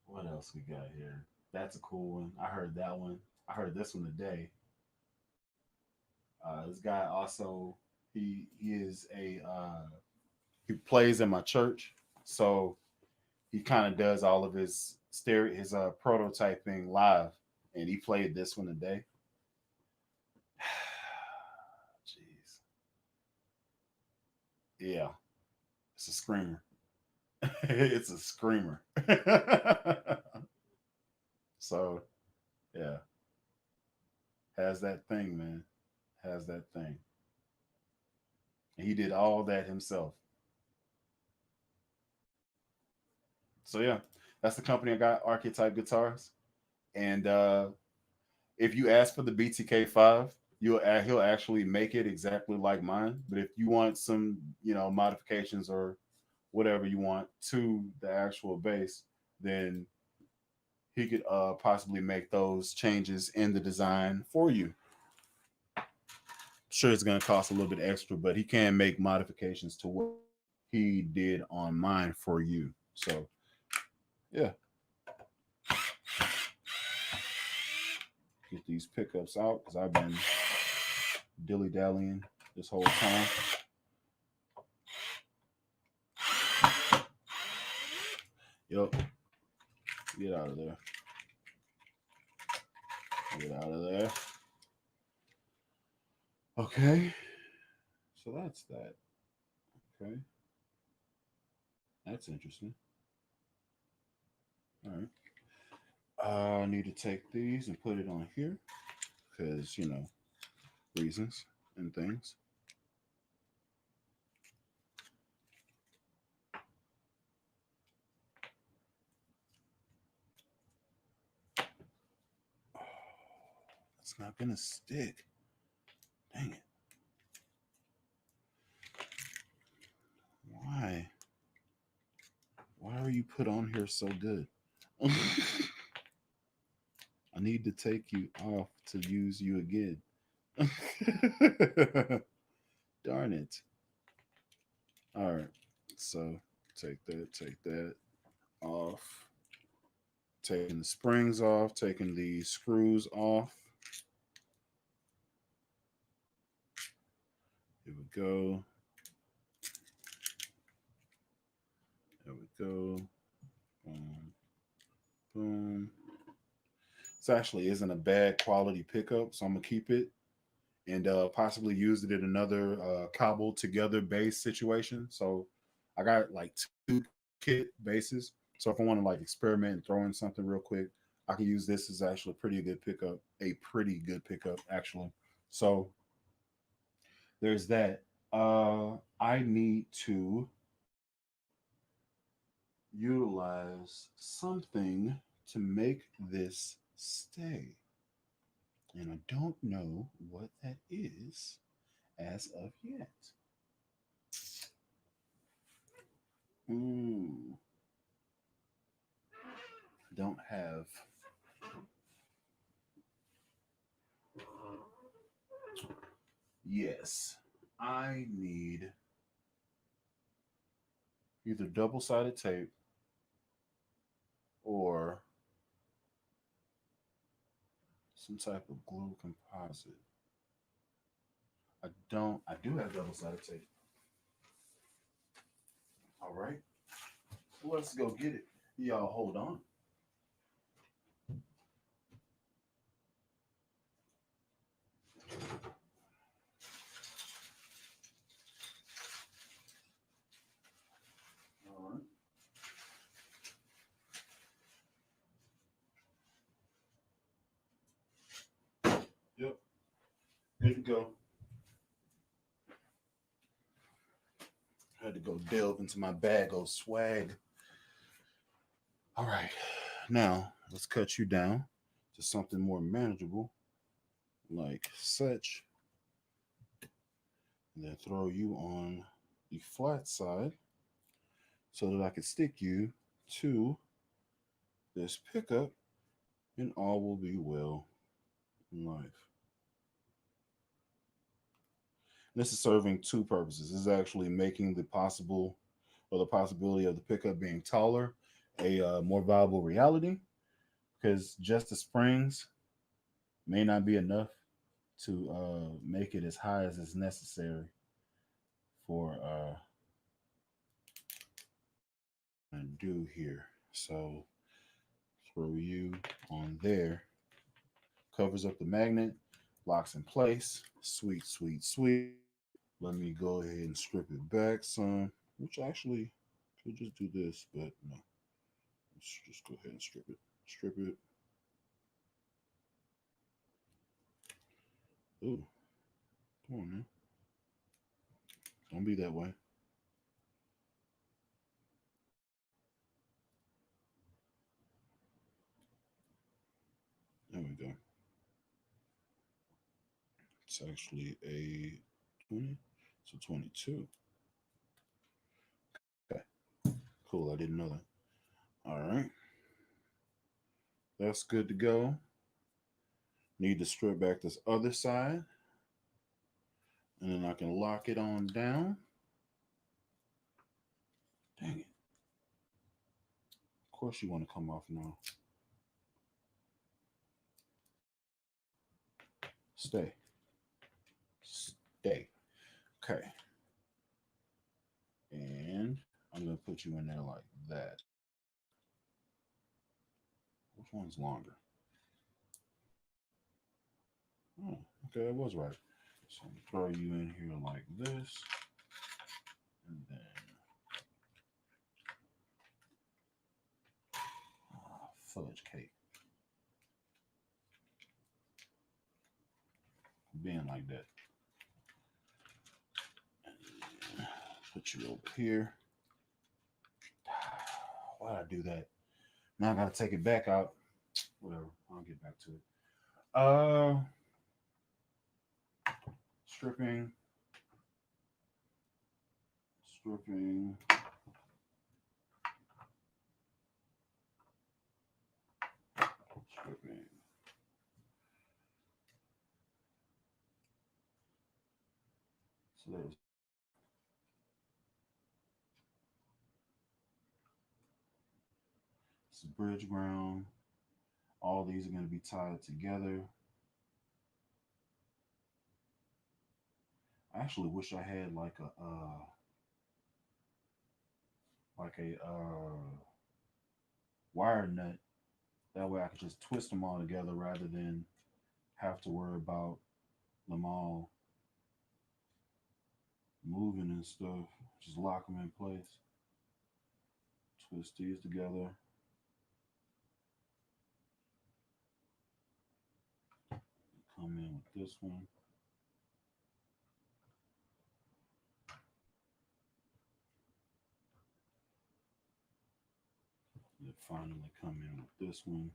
what else we got here? That's a cool one. I heard that one. I heard this one today. This guy also he is a he plays in my church, so he kind of does all of his his prototyping live, and he played this one today. Jeez, yeah, it's a screamer. It's a screamer. So yeah, has that thing, man. Has that thing. And he did all that himself. So yeah, that's the company I got, Archetype Guitars. And if you ask for the BTK5, he'll actually make it exactly like mine. But if you want some, modifications or whatever you want to the actual bass, then he could possibly make those changes in the design for you. Sure, it's going to cost a little bit extra, but he can make modifications to what he did on mine for you. So yeah, get these pickups out because I've been dilly dallying this whole time. Yup, get out of there. Get out of there. Okay, so that's that. Okay, that's interesting. All right. I need to take these and put it on here because, reasons and things. Oh, it's not going to stick. Dang it. Why? Why are you put on here so good? I need to take you off to use you again. Darn it. All right. So take that off. Taking the springs off, taking the screws off. Here we go. There we go. Boom. Boom. This actually isn't a bad quality pickup, so I'm gonna keep it and possibly use it in another cobbled together bass situation. So I got like 2 kit bases. So if I want to like experiment and throw in something real quick, I can use this as actually a pretty good pickup. A pretty good pickup actually. So there's that. I need to utilize something to make this stay. And I don't know what that is as of yet. Ooh. Don't have. Yes. I need either double sided tape or some type of glue composite. I do have double sided tape. All right. Let's go get it. Y'all hold on. All right. Yep. Good to go. Had to go delve into my bag of swag. All right. Now, let's cut you down to something more manageable, like such. And then throw you on the flat side so that I can stick you to this pickup and all will be well in life. This is serving 2 purposes. This is actually making the possible or the possibility of the pickup being taller a more viable reality because just the springs may not be enough to make it as high as is necessary for and do here. So throw you on there, covers up the magnet, locks in place. Sweet, sweet, sweet. Let me go ahead and strip it back some, which actually could just do this, but no. Let's just go ahead and strip it. Strip it. Ooh, come on, man. Don't be that way. There we go. It's actually a 20, so 22. Okay, cool. I didn't know that. All right, that's good to go. Need to strip back this other side, and then I can lock it on down. Dang it. Of course, you want to come off now. Stay. Stay. Okay. And I'm going to put you in there like that. Which one's longer? Oh, okay, I was right. So I'm going to throw you in here like this. And then fudge cake. Being like that. Put you over here. Why'd I do that? Now I gotta take it back out. Whatever. I'll get back to it. Stripping. Stripping. Stripping. So there's This is bridge ground. All these are going to be tied together. I actually wish I had like a wire nut. That way I could just twist them all together rather than have to worry about them all moving and stuff. Just lock them in place. Twist these together. Come in with this one. And finally come in with this one.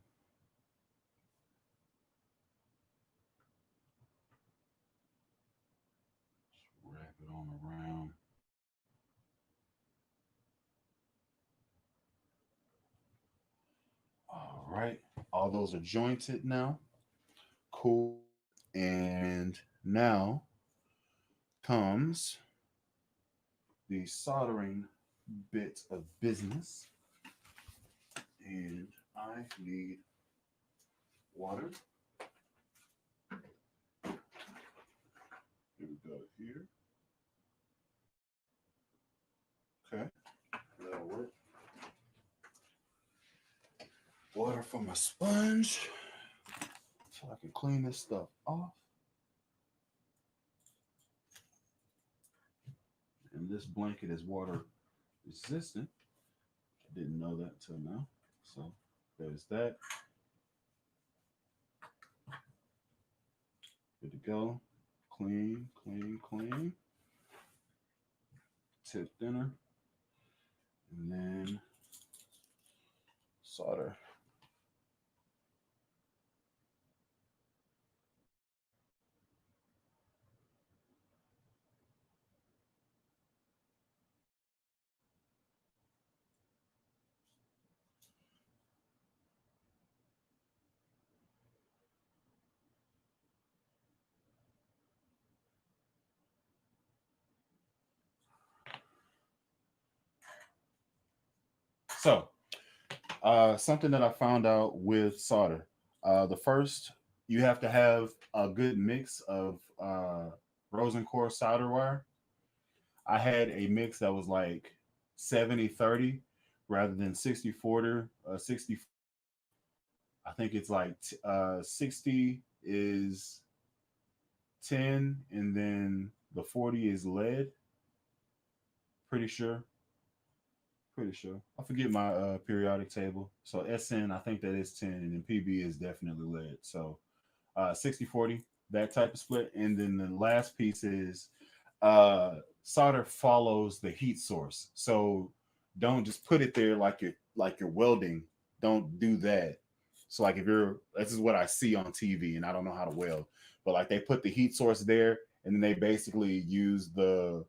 Just wrap it on around. All right. All those are jointed now. Cool. And now comes the soldering bit of business. And I need water. Here we go here. Okay, that'll work. Water from a sponge so I can clean this stuff off. And this blanket is water resistant. I didn't know that till now. So there's that. Good to go. Clean, clean, clean. Tip thinner. And then solder. So, something that I found out with solder. The first, you have to have a good mix of rosin core solder wire. I had a mix that was like 70-30 rather than 60-40. 60, I think it's like 60 is 10, and then the 40 is lead. Pretty sure. Pretty sure. I forget my periodic table. So SN, I think that is 10, and then PB is definitely lead. So 60-40, that type of split. And then the last piece is solder follows the heat source. So don't just put it there like you're welding. Don't do that. So like if you're this is what I see on TV and I don't know how to weld, but like they put the heat source there and then they basically use the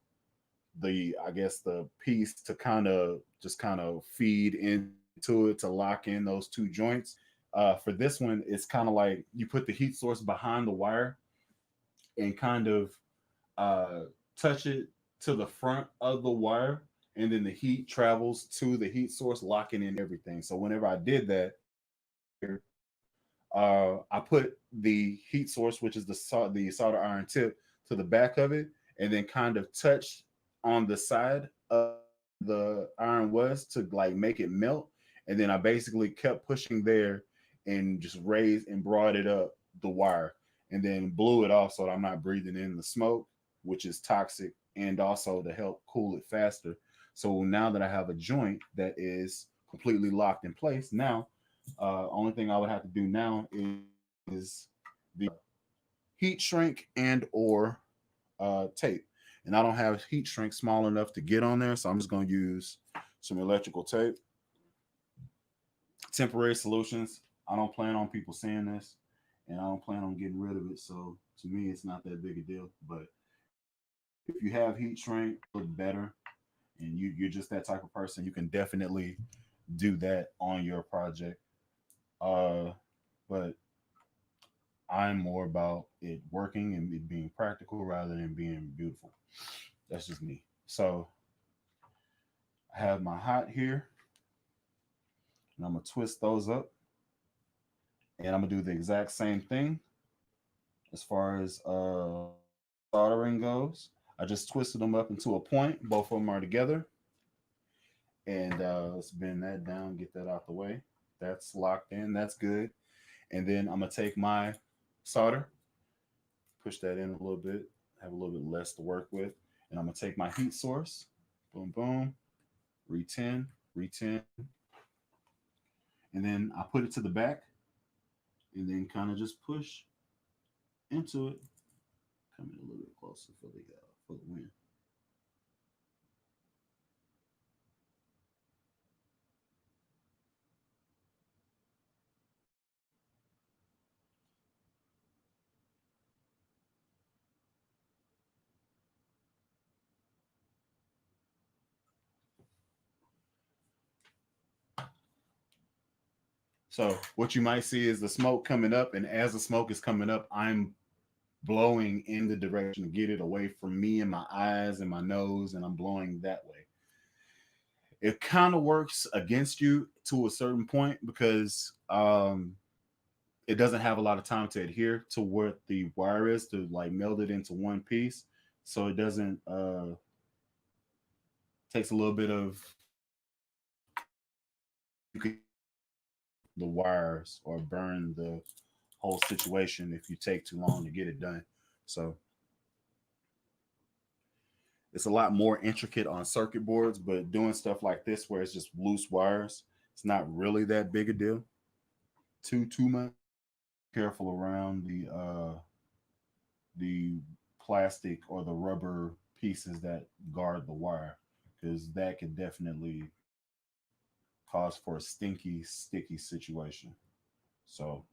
I guess the piece to kind of feed into it to lock in those two joints. For this one, it's kind of like you put the heat source behind the wire and kind of uh, touch it to the front of the wire, and then the heat travels to the heat source, locking in everything. So whenever I did that, I put the heat source, which is the solder iron tip, to the back of it, and then kind of touched on the side of the iron was to like make it melt. And then I basically kept pushing there and just raised and brought it up the wire, and then blew it off so that I'm not breathing in the smoke, which is toxic, and also to help cool it faster. So now that I have a joint that is completely locked in place, now only thing I would have to do now is the heat shrink and or tape. And I don't have heat shrink small enough to get on there, so I'm just going to use some electrical tape. Temporary solutions. I don't plan on people seeing this, and I don't plan on getting rid of it. So to me, it's not that big a deal. But if you have heat shrink, look better, and you're just that type of person, you can definitely do that on your project. Uh, but I'm more about it working and it being practical rather than being beautiful. That's just me. So I have my hot here. And I'm gonna twist those up, and I'm gonna do the exact same thing as far as soldering goes. I just twisted them up into a point. Both of them are together. And let's bend that down, get that out the way. That's locked in. That's good. And then I'm going to take my solder, push that in a little bit, have a little bit less to work with. And I'm going to take my heat source, boom, boom, re-10, re-10. And then I put it to the back and then kind of just push into it. Come in a little bit closer for the wind. So what you might see is the smoke coming up, and as the smoke is coming up, I'm blowing in the direction to get it away from me and my eyes and my nose, and I'm blowing that way. It kind of works against you to a certain point because it doesn't have a lot of time to adhere to what the wire is to like meld it into one piece. So it doesn't takes a little bit of you could the wires or burn the whole situation if you take too long to get it done. So it's a lot more intricate on circuit boards, but doing stuff like this where it's just loose wires, it's not really that big a deal. Too much. Careful around the plastic or the rubber pieces that guard the wire, because that could definitely cause for a stinky, sticky situation. So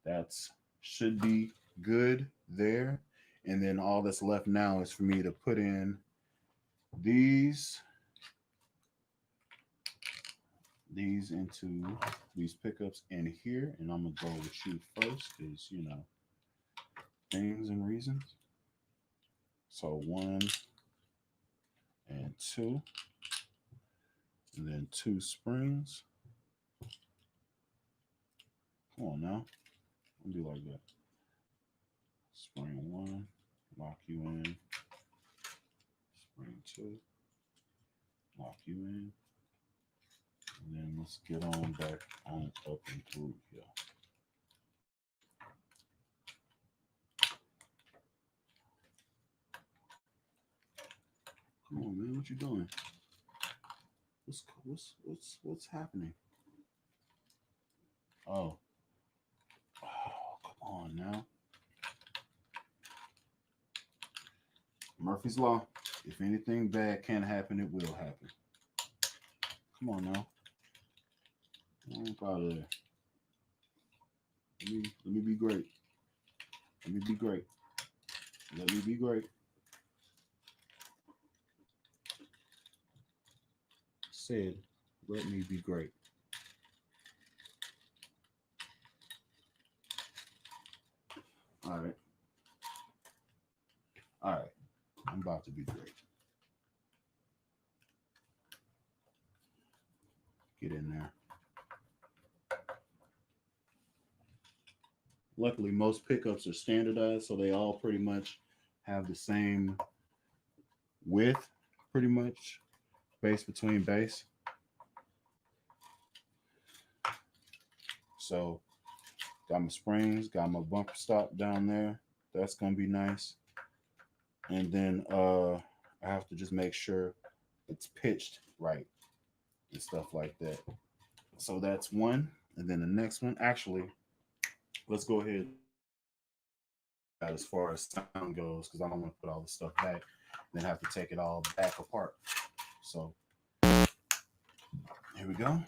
that's should be good there. And then all that's left now is for me to put in these into these pickups in here. And I'm gonna go with you first because things and reasons. So 1 and 2, and then 2 springs. Come on now, don't be like that. Spring 1, lock you in. Spring 2, lock you in. And then let's get on back on up and through here. Come on, man, what you doing? What's happening? Oh, come on now. Murphy's Law. If anything bad can happen, it will happen. Come on now. I'm proud of that. Let me be great. Let me be great. Let me be great. Said, let me be great. All right. All right. I'm about to be great. Get in there. Luckily, most pickups are standardized, so they all pretty much have the same width, pretty much, base between base. So, got my springs, got my bumper stop down there. That's gonna be nice. And then I have to just make sure it's pitched right and stuff like that. So that's one. And then the next one, actually, let's go ahead as far as sound goes, because I don't want to put all the stuff back, then have to take it all back apart. So here we go.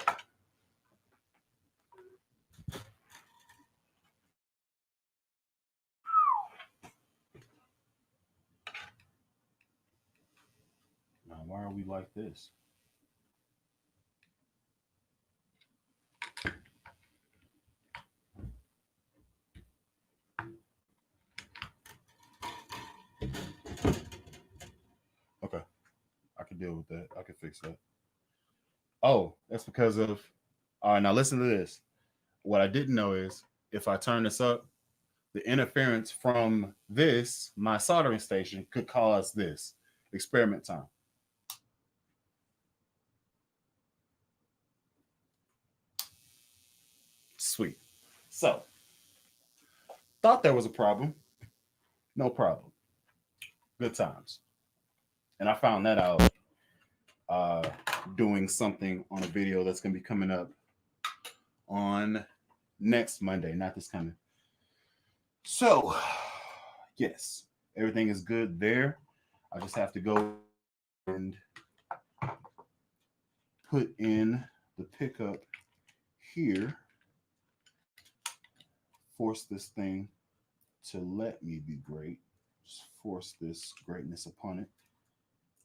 Now, why are we like this? Okay, I can deal with that. I can fix that. Oh, that's because of All right, now listen to this. What I didn't know is if I turn this up, the interference from this, my soldering station, could cause this. Experiment time. Sweet. So, thought there was a problem. No problem. Good times. And I found that out uh, doing something on a video that's going to be coming up on next Monday, not this coming. So, yes, everything is good there. I just have to go and put in the pickup here, force this thing to let me be great, just force this greatness upon it,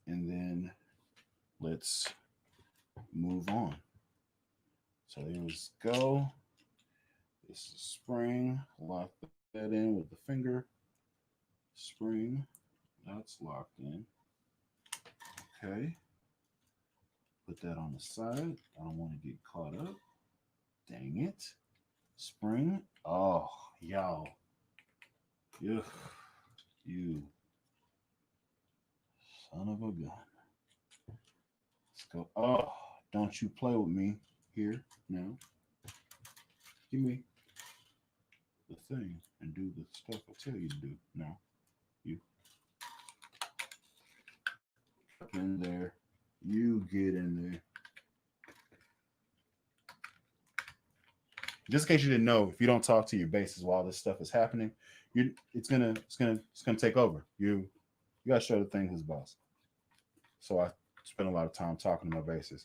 and then let's move on. So here we go. This is spring. Lock that in with the finger. Spring. That's locked in. Okay. Put that on the side. I don't want to get caught up. Dang it. Spring. Oh, y'all. Ugh. You son of a gun. Let's go. Oh, don't you play with me here now. Give me the thing and do the stuff I tell you to do. Now, you in there. You get in there. Just in case you didn't know, if you don't talk to your bases while this stuff is happening, it's gonna take over. You gotta show the thing who's boss. So I spend a lot of time talking to my bases.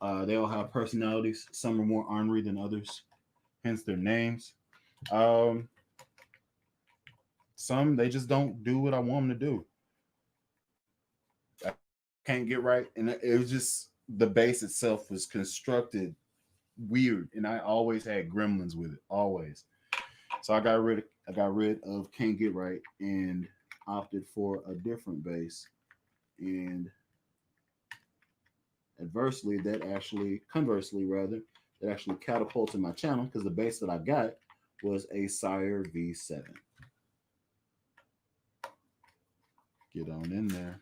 They all have personalities. Some are more ornery than others, hence their names. Some they just don't do what I want them to do. I can't get right, and it was just the base itself was constructed weird, and I always had gremlins with it, always. So I got rid of can't get right and opted for a different base, and conversely rather, that actually catapulted my channel because the base that I got was a Sire V7. Get on in there.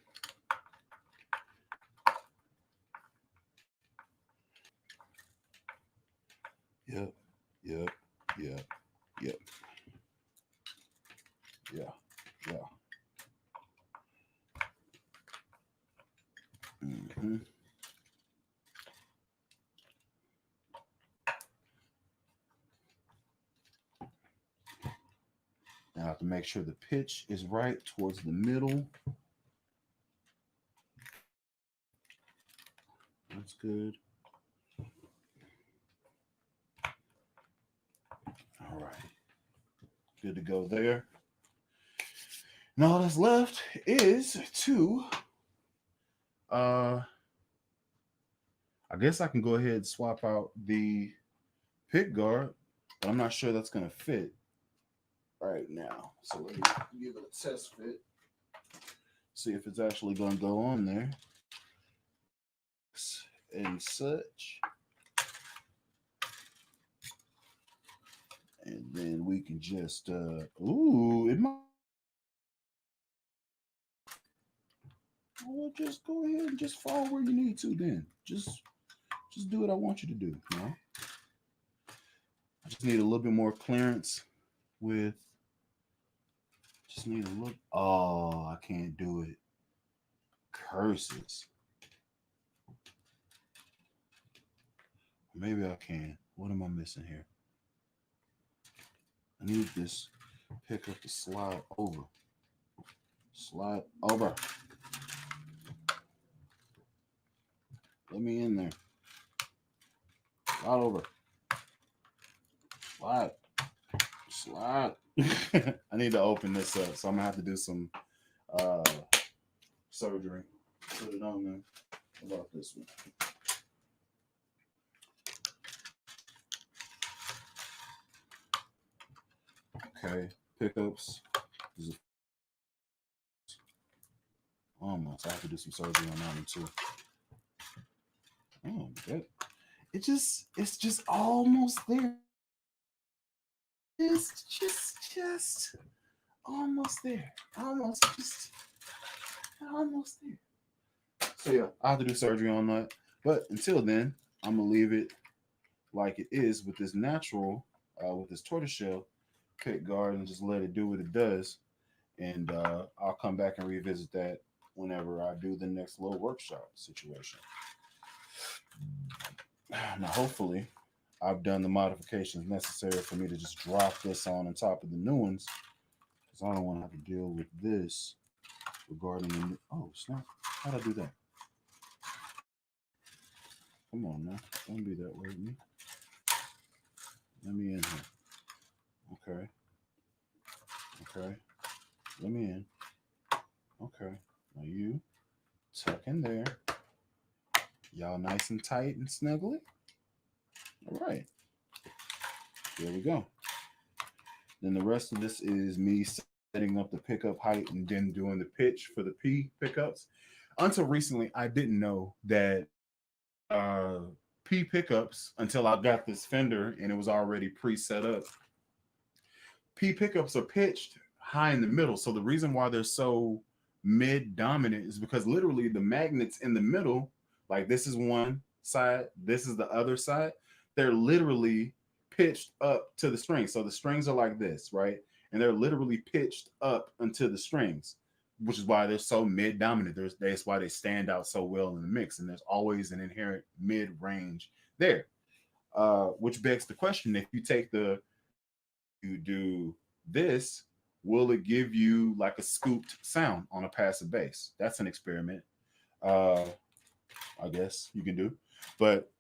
Yep. Yeah. Mm-hmm. Now I have to make sure the pitch is right towards the middle. That's good. All right. Good to go there. Now all that's left is to I guess I can go ahead and swap out the pick guard, but I'm not sure that's going to fit right now. So let me give it a test fit. See if it's actually going to go on there. And such. And then we can just, it might. Well, just go ahead and just fall where you need to then. Just do what I want you to do, you know? I just need a little bit more clearance with, just need a look. Oh, I can't do it. Curses. Maybe I can. What am I missing here? I need this pickup to slide over. Slide over. Let me in there. Slide over. Slide. I need to open this up, so I'm gonna have to do some surgery. Put it on there. How about this one? Okay, pickups. Almost. I have to do some surgery on that one too. Oh, good. it's just almost there. Just almost there. Almost there. So yeah, I have to do surgery on that. But until then, I'm gonna leave it like it is with this natural, with this tortoiseshell pick guard, and just let it do what it does. And I'll come back and revisit that whenever I do the next little workshop situation. Now, hopefully, I've done the modifications necessary for me to just drop this on top of the new ones, because I don't want to have to deal with this regarding the new. Oh snap! How'd I do that? Come on now, don't be that way with me. Let me in here. Okay, okay. Let me in. Okay. Now you tuck in there. Y'all nice and tight and snuggly. All right. There we go. Then the rest of this is me setting up the pickup height and then doing the pitch for the P pickups. Until recently, I didn't know that P pickups, until I got this fender and it was already pre-set up. P pickups are pitched high in the middle. So the reason why they're so mid dominant is because literally the magnets in the middle, like this is one side, this is the other side, they're literally pitched up to the strings. So the strings are like this, right? And they're literally pitched up into the strings, which is why they're so mid dominant. That's why they stand out so well in the mix. And there's always an inherent mid range there. Which begs the question: if you take you do this, will it give you like a scooped sound on a passive bass? That's an experiment. Uh, I guess you can do, but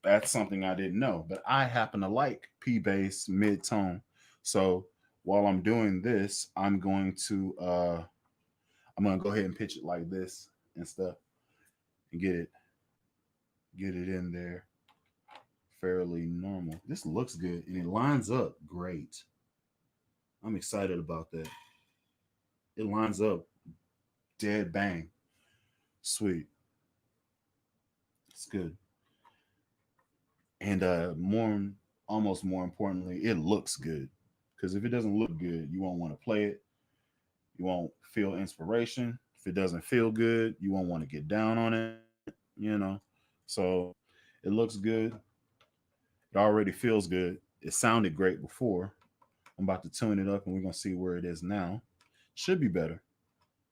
that's something I didn't know. But I happen to like P bass mid tone, so while I'm doing this, I'm gonna go ahead and pitch it like this and stuff, and get it in there fairly normal. This looks good and it lines up great. I'm excited about that. It lines up dead bang. Sweet. It's good. And almost more importantly, it looks good. Because if it doesn't look good, you won't want to play it. You won't feel inspiration. If it doesn't feel good, you won't want to get down on it. So it looks good. It already feels good. It sounded great before. I'm about to tune it up and we're gonna see where it is now. Should be better.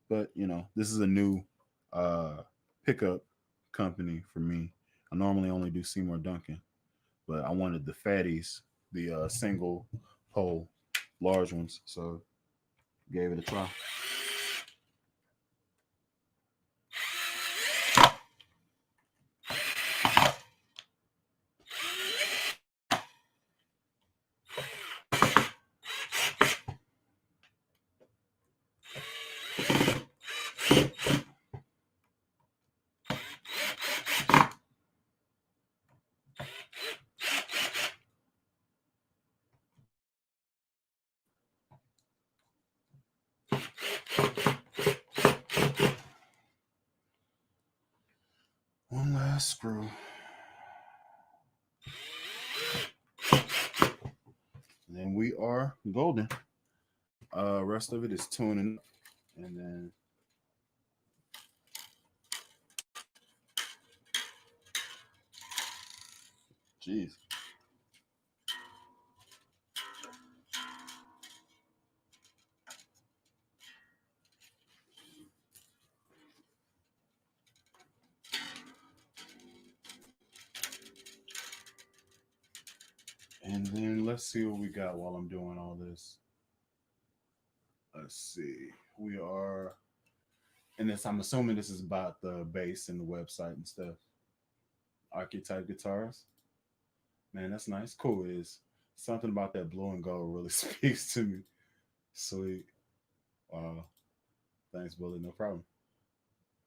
But this is a new uh pickup company for me. I normally only do Seymour Duncan, but I wanted the fatties, the single hole large ones, so gave it a try. One last screw. And then we are golden. Rest of it is tuning, and then jeez. And then let's see what we got while I'm doing all this. Let's see. We are, and this, I'm assuming this is about the bass and the website and stuff. Archetype guitars. Man, that's nice. Cool. Is something about that blue and gold really speaks to me. Sweet. Wow. Thanks, Bully. No problem.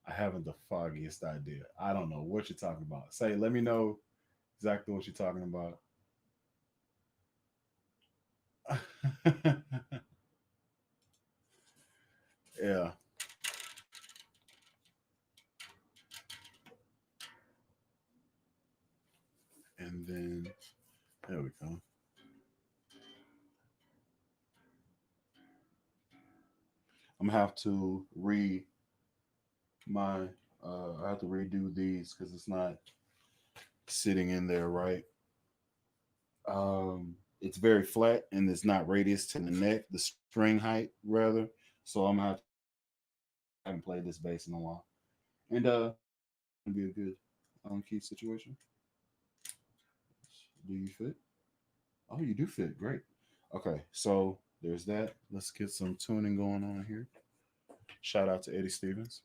I haven't the foggiest idea. I don't know what you're talking about. Say, let me know exactly what you're talking about. Yeah. I'm gonna have to my I have to redo these because it's not sitting in there right. It's very flat and it's not radius to the neck, the string height rather. So I'm gonna have to, I haven't played this bass in a while, and it'll be a good key situation. Do you fit? Oh, you do fit. Great. Okay, so there's that. Let's get some tuning going on here. Shout out to Eddie Stevens.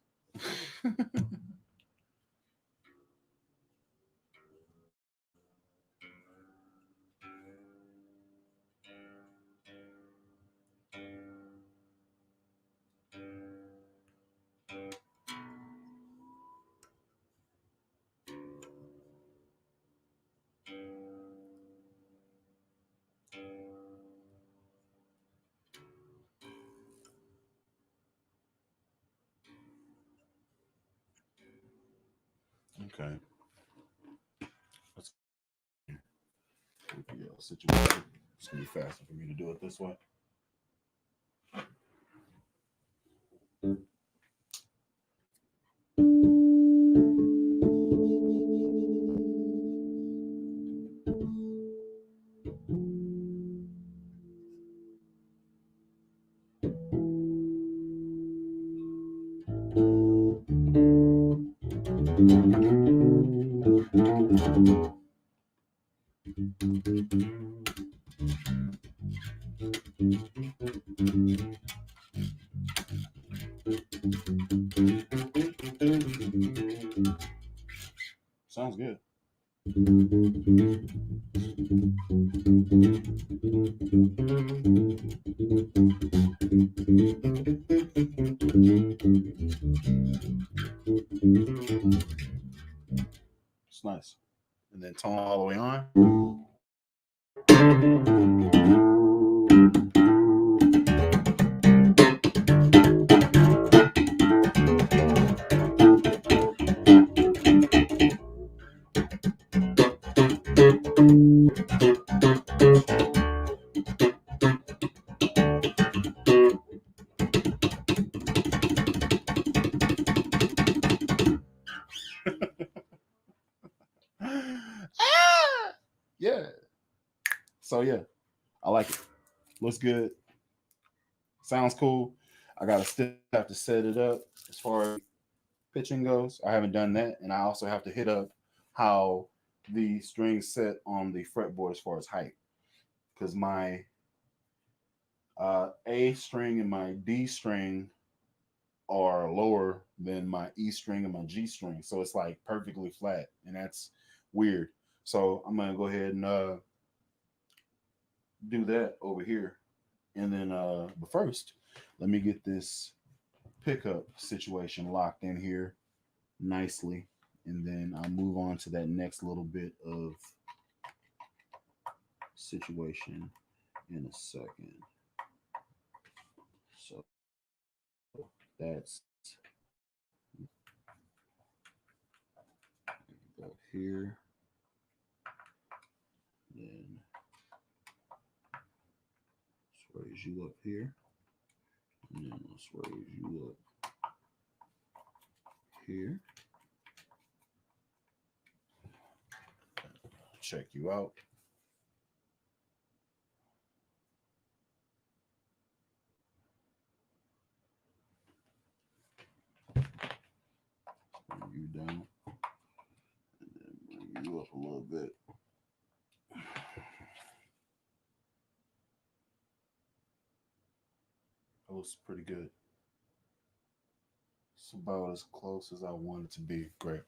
Okay, let's get a situation. It's gonna be faster for me to do it this way. Sounds good. It's nice. And then tone all the way on. Ah! Yeah. So yeah, I like it. Looks good. Sounds cool. I gotta still have to set it up as far as pitching goes. I haven't done that, and I also have to hit up how the strings set on the fretboard as far as height, because my A string and my D string are lower than my E string and my G string, so it's like perfectly flat, and that's weird. So I'm gonna go ahead and do that over here, and then but first, let me get this pickup situation locked in here nicely, and then I'll move on to that next little bit of situation in a second. So that's go here, then let's raise you up here, and then let's raise you up here. Check you out. Bring you down, and then bring you up a little bit. That was pretty good. It's about as close as I want it to be. Great.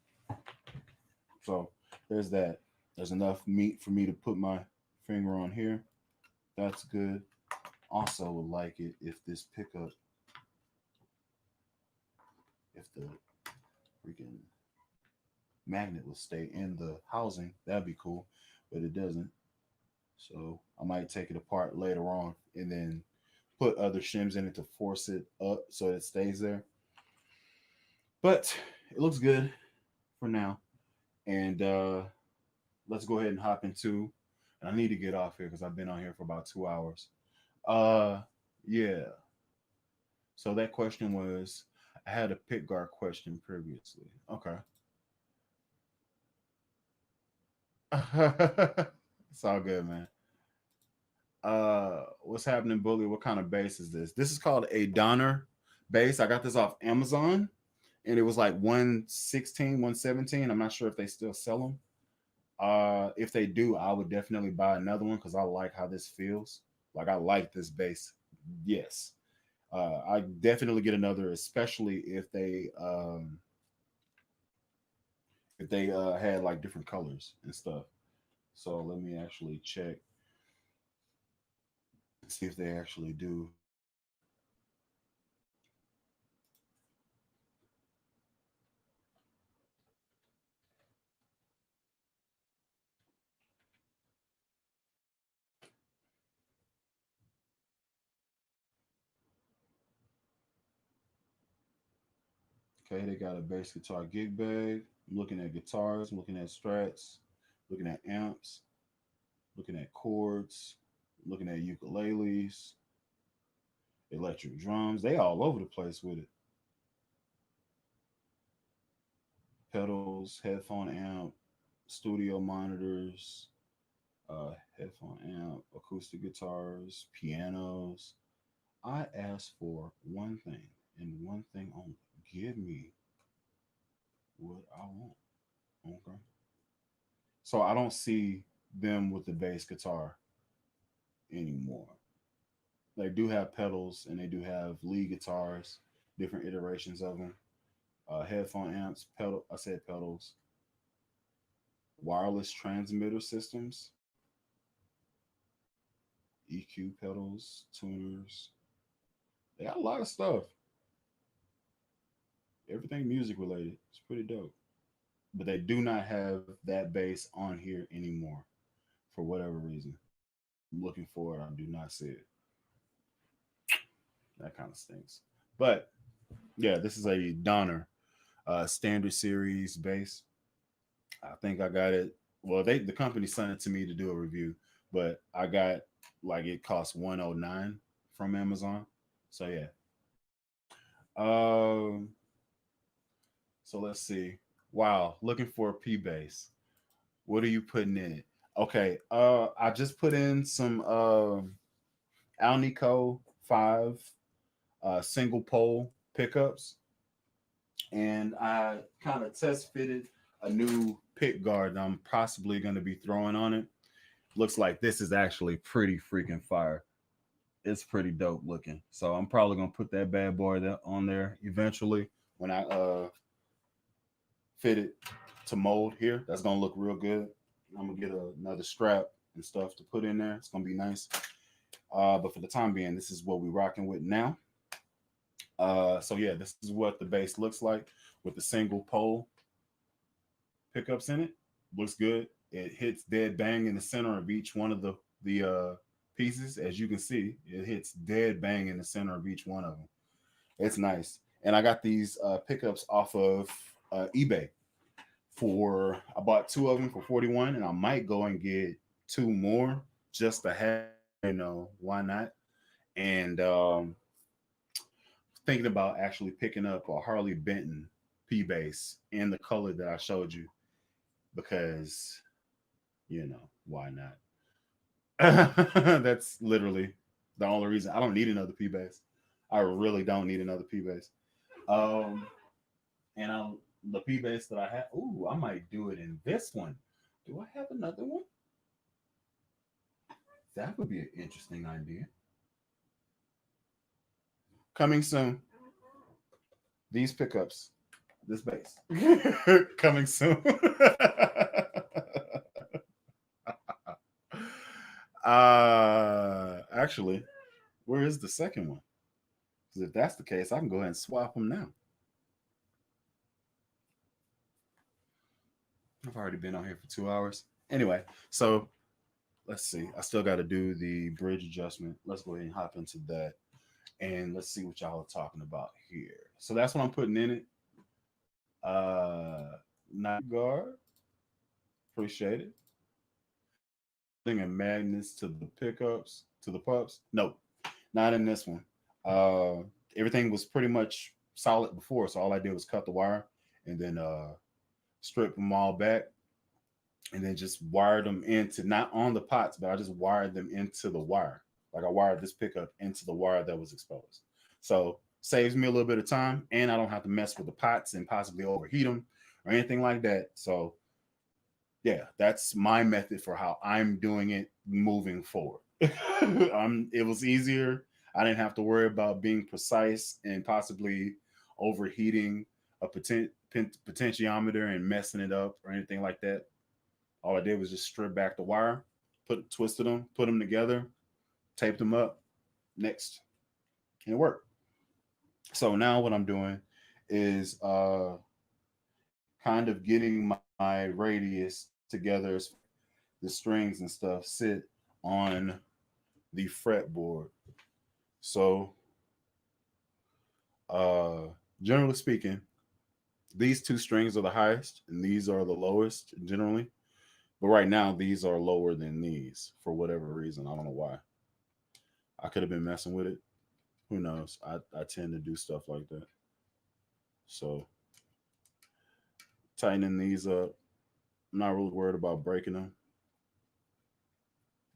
So there's that. There's enough meat for me to put my finger on here. That's good. Also would like it if this pickup, if the freaking magnet would stay in the housing, that'd be cool. But it doesn't. So I might take it apart later on and then put other shims in it to force it up so it stays there. But it looks good for now. And let's go ahead and hop into. And I need to get off here because I've been on here for about 2 hours. Uh, yeah. So that question was, I had a pick guard question previously. Okay. It's all good, man. What's happening, Bully? What kind of bass is this? This is called a Donner bass. I got this off Amazon and it was like 116, 117. I'm not sure if they still sell them. If they do, I would definitely buy another one because I like how this feels. Like I like this bass. Yes. I definitely get another, especially if they had like different colors and stuff. So let me actually check and see if they actually do. Okay, they got a bass guitar gig bag. I'm looking at guitars, I'm looking at strats, looking at amps, looking at chords, looking at ukuleles, electric drums. They all over the place with it. Pedals, headphone amp, studio monitors, headphone amp, acoustic guitars, pianos. I asked for one thing and one thing only. Give me what I want. Okay. So I don't see them with the bass guitar anymore. They do have pedals and they do have lead guitars, different iterations of them. Headphone amps, pedal. I said pedals, wireless transmitter systems, EQ pedals, tuners. They got a lot of stuff. Everything music related. It's pretty dope. But they do not have that bass on here anymore for whatever reason. I'm looking for it. I do not see it. That kind of stinks. But yeah, this is a Donner standard series bass. I think I got it. Well, the company sent it to me to do a review, but I got like it cost 109 from Amazon. So yeah. Um. So let's see. Wow, looking for a P bass. What are you putting in it? Okay. I just put in some Alnico 5 single pole pickups, and I kind of test fitted a new pick guard that I'm possibly going to be throwing on it. Looks like this is actually pretty freaking fire. It's pretty dope looking. So I'm probably gonna put that bad boy on there eventually when I fit it to mold here. That's gonna look real good. I'm gonna get another strap and stuff to put in there. It's gonna be nice. But for the time being, this is what we're rocking with now. So yeah, this is what the bass looks like with the single pole pickups in it. Looks good. It hits dead bang in the center of each one of the pieces. As you can see, it hits dead bang in the center of each one of them. It's nice. And I got these pickups off of eBay for I bought two of them for 41, and I might go and get two more just to have, why not? And thinking about actually picking up a Harley Benton P bass in the color that I showed you because why not? That's literally the only reason. I don't need another P bass. I really don't need another P bass. Um, and the P bass that I have. Ooh, I might do it in this one. Do I have another one? That would be an interesting idea. Coming soon. These pickups, this bass, coming soon. Actually, where is the second one? Because if that's the case, I can go ahead and swap them now. I've already been on here for 2 hours. Anyway, so let's see. I still got to do the bridge adjustment. Let's go ahead and hop into that. And let's see what y'all are talking about here. So that's what I'm putting in it. Night guard. Appreciate it. Thing and magnets to the pickups, to the pups. Nope, not in this one. everything was pretty much solid before. So all I did was cut the wire and then strip them all back and then just wired them into, not on the pots, but I just wired them into the wire. Like I wired this pickup into the wire that was exposed. So saves me a little bit of time, and I don't have to mess with the pots and possibly overheat them or anything like that. So yeah, that's my method for how I'm doing it moving forward. It was easier. I didn't have to worry about being precise and possibly overheating a potentiometer and messing it up or anything like that. All I did was just strip back the wire, twisted them, put them together, taped them up. Next, and it worked. So now what I'm doing is kind of getting my radius together, as the strings and stuff sit on the fretboard. So generally speaking, these two strings are the highest and these are the lowest generally. But right now, these are lower than these for whatever reason. I don't know why. I could have been messing with it. Who knows? I tend to do stuff like that. So tightening these up. I'm not really worried about breaking them.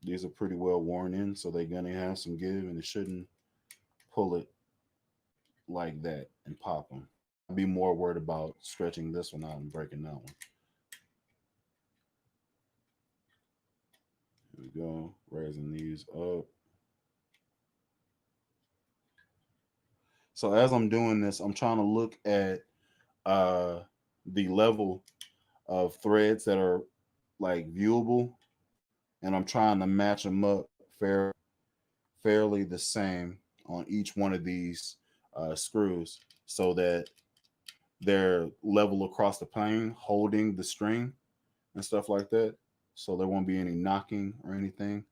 These are pretty well worn in, so they're gonna have some give, and it shouldn't pull it like that and pop them. I'd be more worried about stretching this one out and breaking that one. Here we go, raising these up. So as I'm doing this, I'm trying to look at the level of threads that are like viewable, and I'm trying to match them up fairly the same on each one of these screws so that they're level across the plane, holding the string and stuff like that. So there won't be any knocking or anything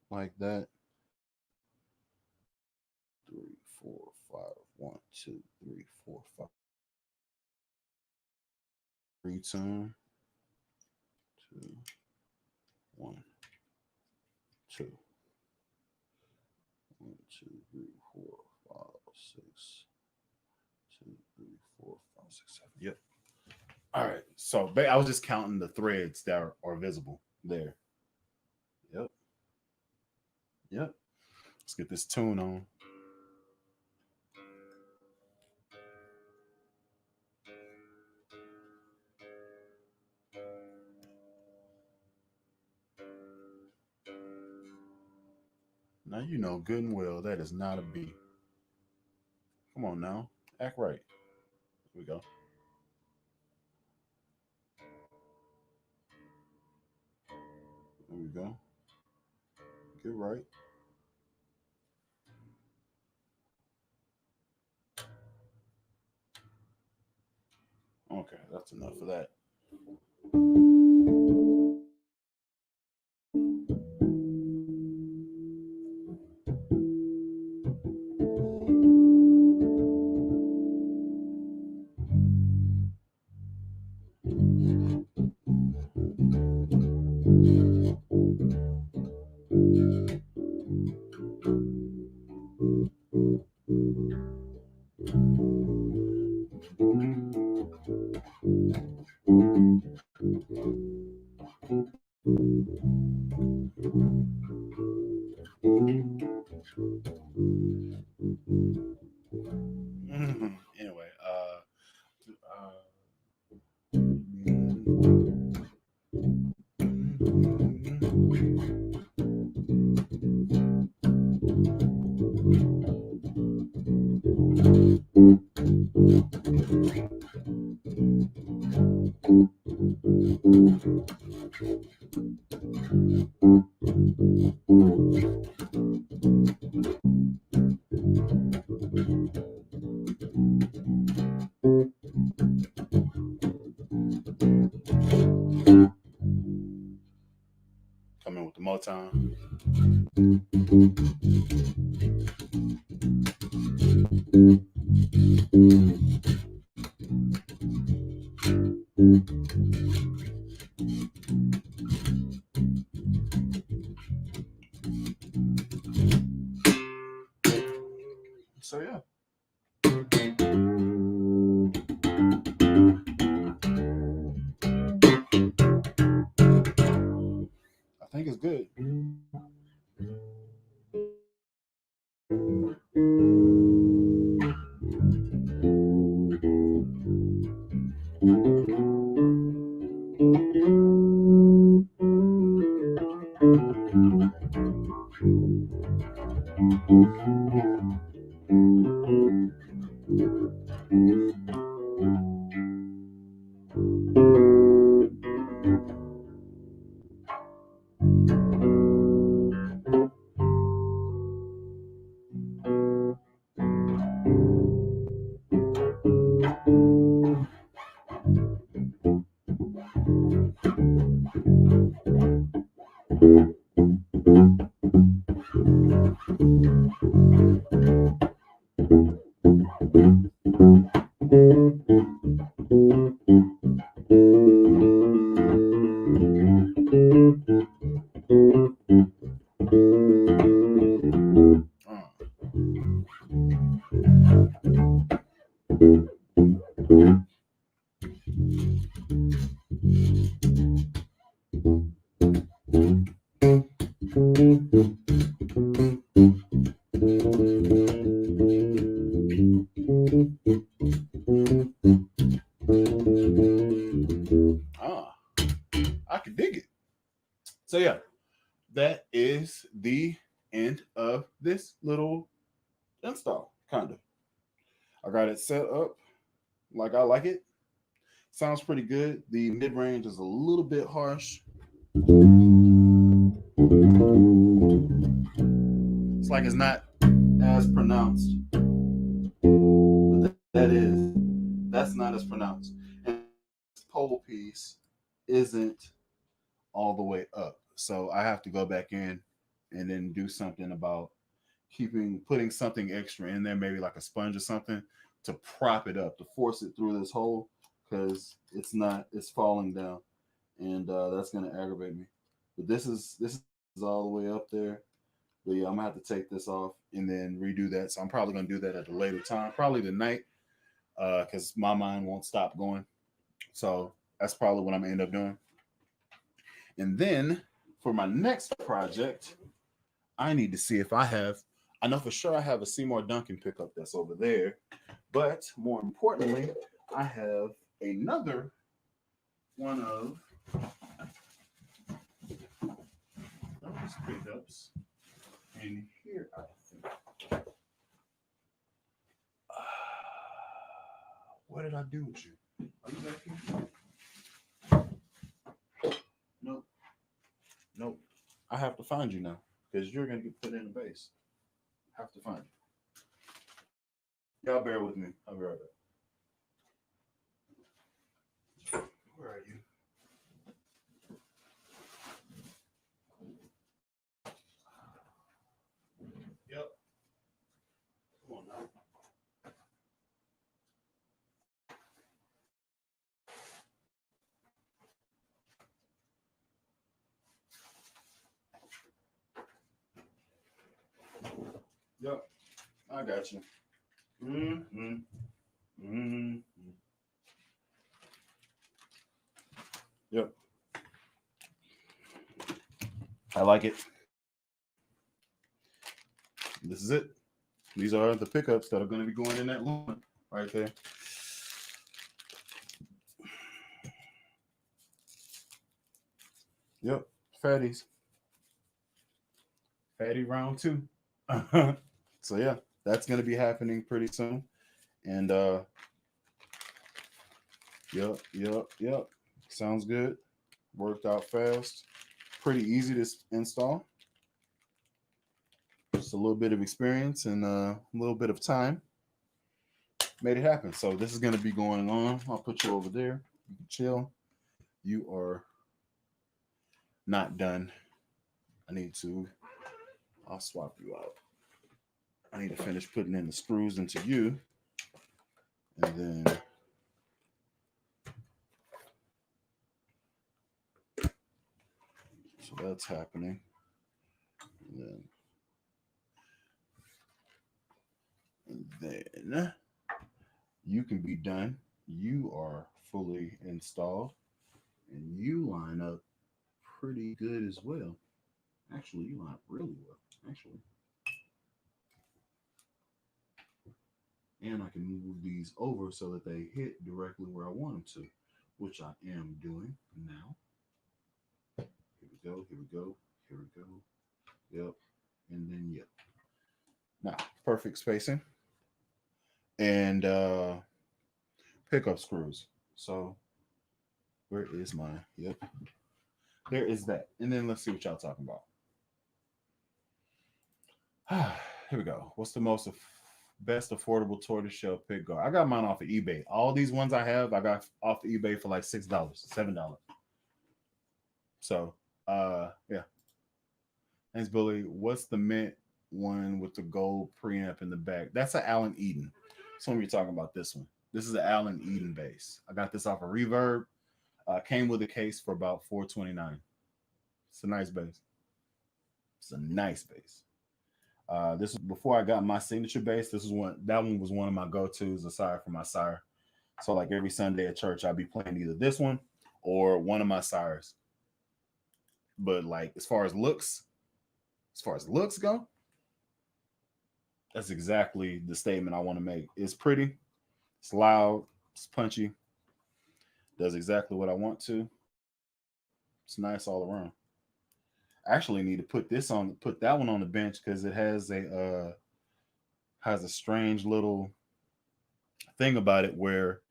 like that. 3, 4, 5, 1, 2, 3, 4, 5. Return. 2, 1, 2. 1, 2, 3, 4, 5, 6. 2, 3, 4, 5, 6, 7. Yep. All right. So I was just counting the threads that are visible there. Yep. Yep. Let's get this tune on. Now you know good and well that is not a B. Come on now. Act right. Here we go. There we go. Get right. Okay, that's enough of that. Anyway, come in with the Motown. So yeah. I think it's good. I can dig it. So yeah, that is the end of this little install, kind of. I got it set up like I like it. Sounds pretty good. The mid range is a little bit harsh. It's like it's not as pronounced. But that's not as pronounced. And this pole piece isn't all the way up. So I have to go back in and then do something about putting something extra in there, maybe like a sponge or something, to prop it up, to force it through this hole, because it's falling down, and that's gonna aggravate me. But this is all the way up there. But yeah, I'm gonna have to take this off and then redo that. So I'm probably gonna do that at a later time, probably tonight, because my mind won't stop going. So that's probably what I'm gonna end up doing. And then for my next project, I need to see if I know for sure I have a Seymour Duncan pickup that's over there. But more importantly, I have another one of those pickups in here, I think. What did I do with you? Are you back here? Nope. Nope. I have to find you now because you're going to get put in the base. I have to find you. Y'all bear with me. I'll be right back. Where are you? Yep. Come on now. Yep. I got you. Mm-hmm. Mm-hmm. Yep. I like it. This is it. These are the pickups that are going to be going in that loom right there. Yep. Fatties. Fatty round 2. So yeah, that's going to be happening pretty soon. And yep. Sounds good. Worked out fast. Pretty easy to install. Just a little bit of experience and a little bit of time made it happen. So this is going to be going on. I'll put you over there. You can chill. You are not done. I'll swap you out. I need to finish putting in the screws into you. And then so that's happening. And then you can be done. You are fully installed and you line up pretty good as well. Actually, you line up really well. Actually, and I can move these over so that they hit directly where I want them to, which I am doing now. Here we go, here we go, here we go. Yep. And then, yep. Now, perfect spacing and pickup screws. So, where is my, yep. There is that. And then let's see what y'all talking about. Here we go. What's the best affordable tortoiseshell pick guard? I got mine off of eBay. All these ones I have, I got off of eBay for like $6, $7. So, yeah. Thanks, Billy. What's the mint one with the gold preamp in the back? That's an Allen Eden. So we're talking about this one. This is an Allen Eden bass. I got this off of Reverb. Came with a case for about $4.29. It's a nice bass. It's a nice bass. This was before I got my signature bass. That one was one of my go-tos aside from my sire. So like every Sunday at church, I'd be playing either this one or one of my sires. But like as far as looks go, that's exactly the statement I want to make. It's pretty, it's loud, it's punchy, does exactly what I want to. It's nice all around. I actually need to put that one on the bench because it has a strange little thing about it where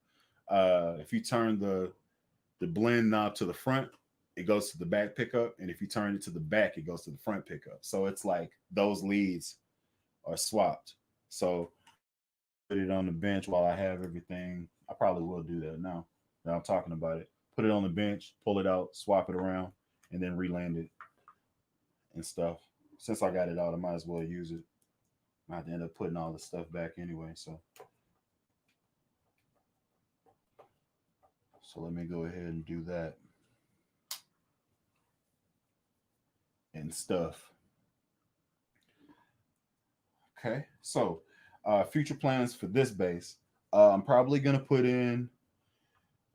if you turn the blend knob to the front, it goes to the back pickup, and if you turn it to the back, it goes to the front pickup. So it's like those leads are swapped. So put it on the bench while I have everything. I probably will do that now that I'm talking about it. Put it on the bench, pull it out, swap it around, and then reland it and stuff. Since I got it out, I might as well use it. I have to end up putting all the stuff back anyway. So let me go ahead and do that and stuff. Okay, so future plans for this bass. I'm probably gonna put in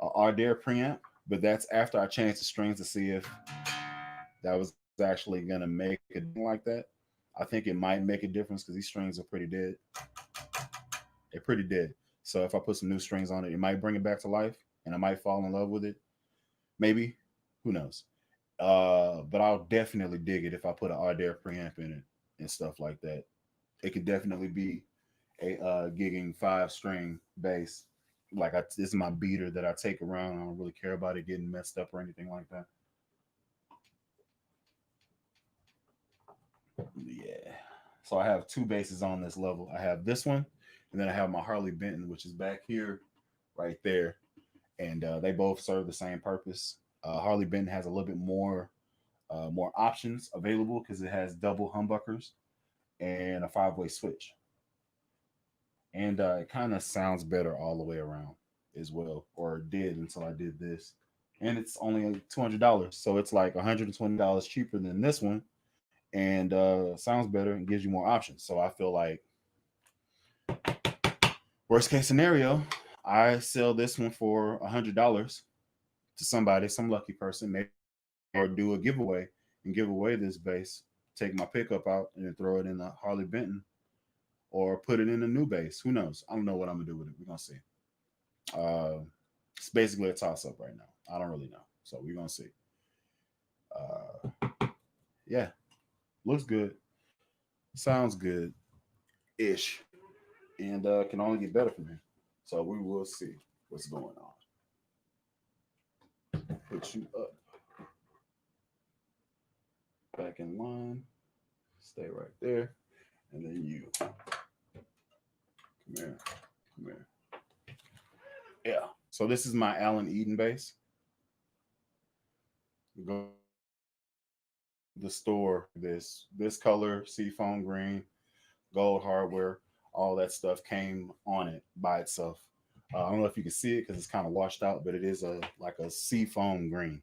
a Ardare preamp, but that's after I change the strings to see if that was actually gonna make it like that. I think it might make a difference because these strings are pretty dead. They're pretty dead. So if I put some new strings on it, it might bring it back to life, and I might fall in love with it. Maybe, who knows? But I'll definitely dig it if I put an Ardare preamp in it and stuff like that. It could definitely be a gigging 5-string bass. Like this is my beater that I take around. I don't really care about it getting messed up or anything like that. Yeah. So I have two basses on this level. I have this one, and then I have my Harley Benton, which is back here, right there, and they both serve the same purpose. Harley Benton has a little bit more options available because it has double humbuckers and a 5-way switch, and it kind of sounds better all the way around as well, or it did until I did this. And it's only $200, so it's like $120 cheaper than this one, and sounds better and gives you more options. So I feel like worst case scenario, I sell this one for $100 to somebody, some lucky person, maybe, or do a giveaway and give away this bass. Take my pickup out and then throw it in the Harley Benton, or put it in a new bass. Who knows? I don't know what I'm gonna do with it. We're gonna see. It's basically a toss up right now. I don't really know, so we're gonna see. Yeah, looks good, sounds good, ish, and can only get better from here. So we will see what's going on. Put you up, back in line, stay right there, and then you come here, come here. Yeah. So this is my Allen Eden bass. Go to the store. This color, seafoam green, gold hardware, all that stuff came on it by itself. I don't know if you can see it because it's kind of washed out, but it is like a seafoam green.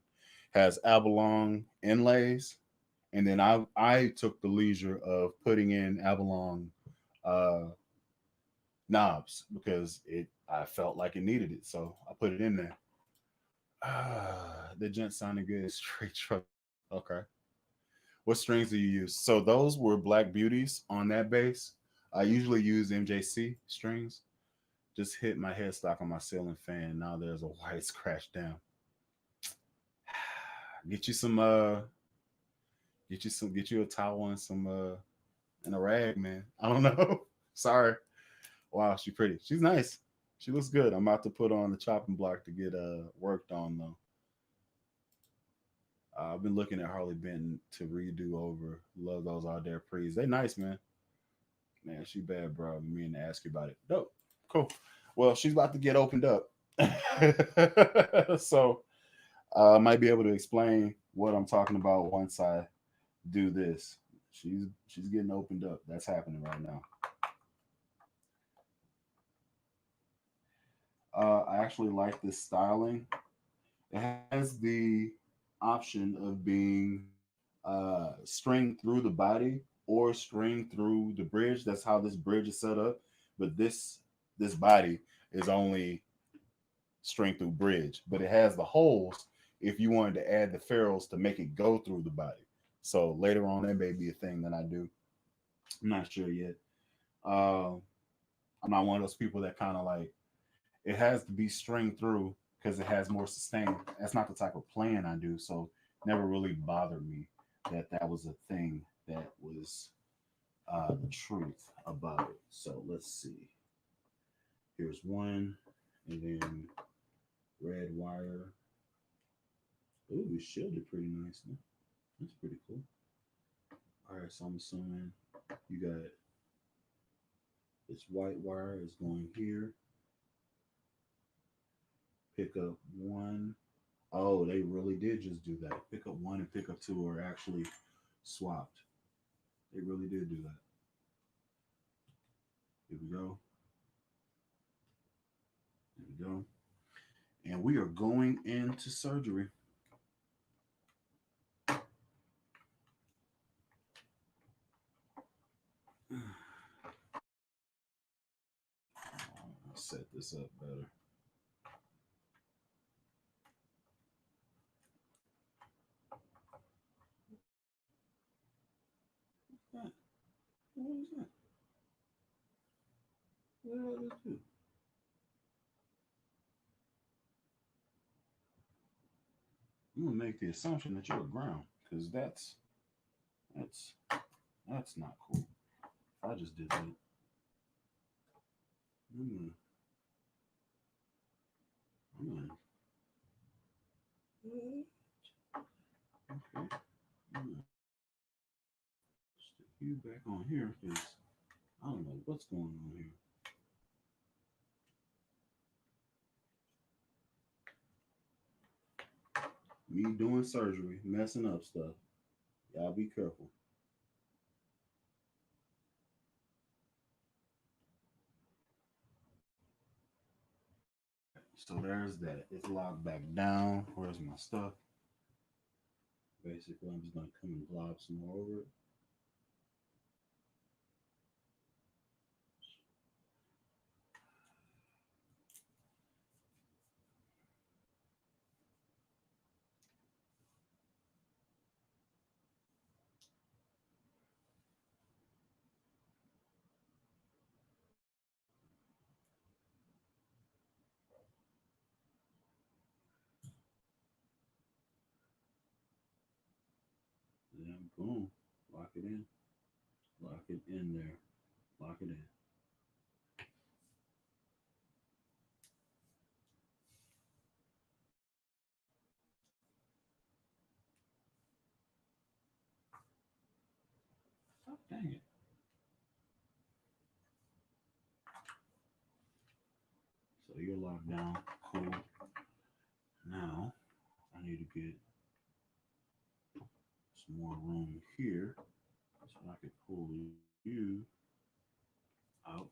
Has abalone inlays, and then I took the leisure of putting in abalone knobs because I felt like it needed it, so I put it in there. The gent sounded good. Straight truck. Okay. What strings do you use? So those were Black Beauties on that bass. I usually use MJC strings. Just hit my headstock on my ceiling fan. Now there's a white scratch down. Get you some get you a towel and some and a rag, man. I don't know. Sorry. Wow, she's pretty. She's nice. She looks good. I'm about to put on the chopping block to get worked on though. I've been looking at Harley Benton to redo over. Love those out there pre's. They nice, man. Man, she bad, bro. Me and to ask you about it. Dope. Cool. Well, she's about to get opened up. So I might be able to explain what I'm talking about once I do this. She's getting opened up. That's happening right now. I actually like this styling. It has the option of being string through the body or string through the bridge. That's how this bridge is set up. But this body is only string through bridge, but it has the holes if you wanted to add the ferrules to make it go through the body. So later on, that may be a thing that I do. I'm not sure yet. Uh, I'm not one of those people that kind of like it has to be string through because it has more sustain. That's not the type of playing I do. So never really bothered me that that was a thing that was the truth about it. So let's see. Here's one, and then red wire. Ooh, we shielded pretty nicely. That's pretty cool. All right, so I'm assuming you got this white wire is going here. Pick up one. Oh, they really did just do that. Pick up one and pick up two are actually swapped. They really did do that. Here we go. Here we go. And we are going into surgery. I'll set this up better. What? What is that? What did I just do? I'm gonna make the assumption that you're a ground because that's that's not cool. I just did that. I'm gonna, I'm gonna, okay. I'm gonna stick you back on here because I don't know what's going on here. Me doing surgery, messing up stuff. Y'all be careful. So there's that. It's locked back down. Where's my stuff? Basically, I'm just gonna come and glob some more over it. And then boom, lock it in. Lock it in there. Lock it in. Oh, dang it. So you're locked down. Cool. Now I need to get some more room here so I can pull you out.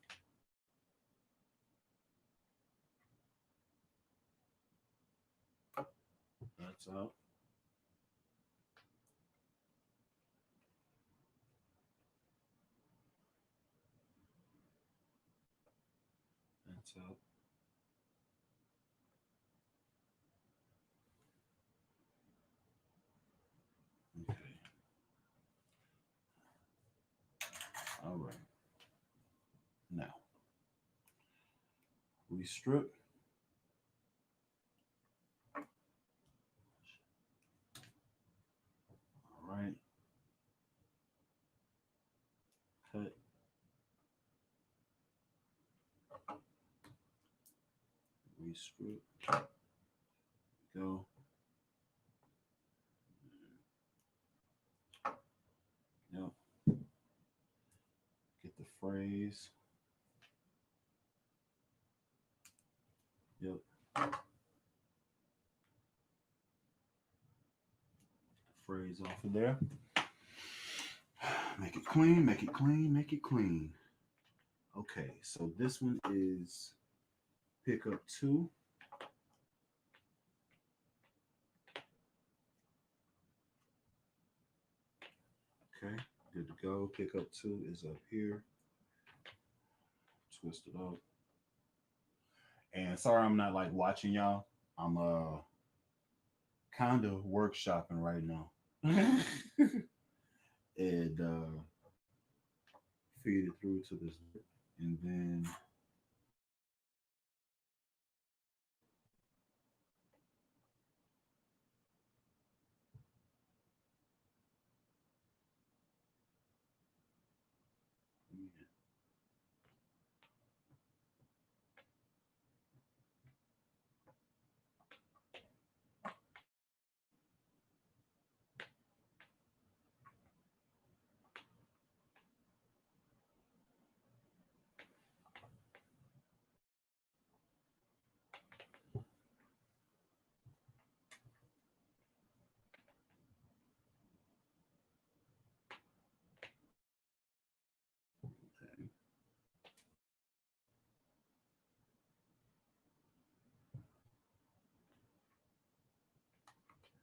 That's out. That's up. Okay. All right. Now, we strip. All right. Cut. We strip. Go. Yep. Get the phrase. Yep. Phrase off of there. Make it clean, make it clean, make it clean. Okay, so this one is pickup 2. Okay, good to go. Pickup 2 is up here. Twist it up. And sorry I'm not like watching y'all. I'm kind of workshopping right now. And feed it through to this, and then okay.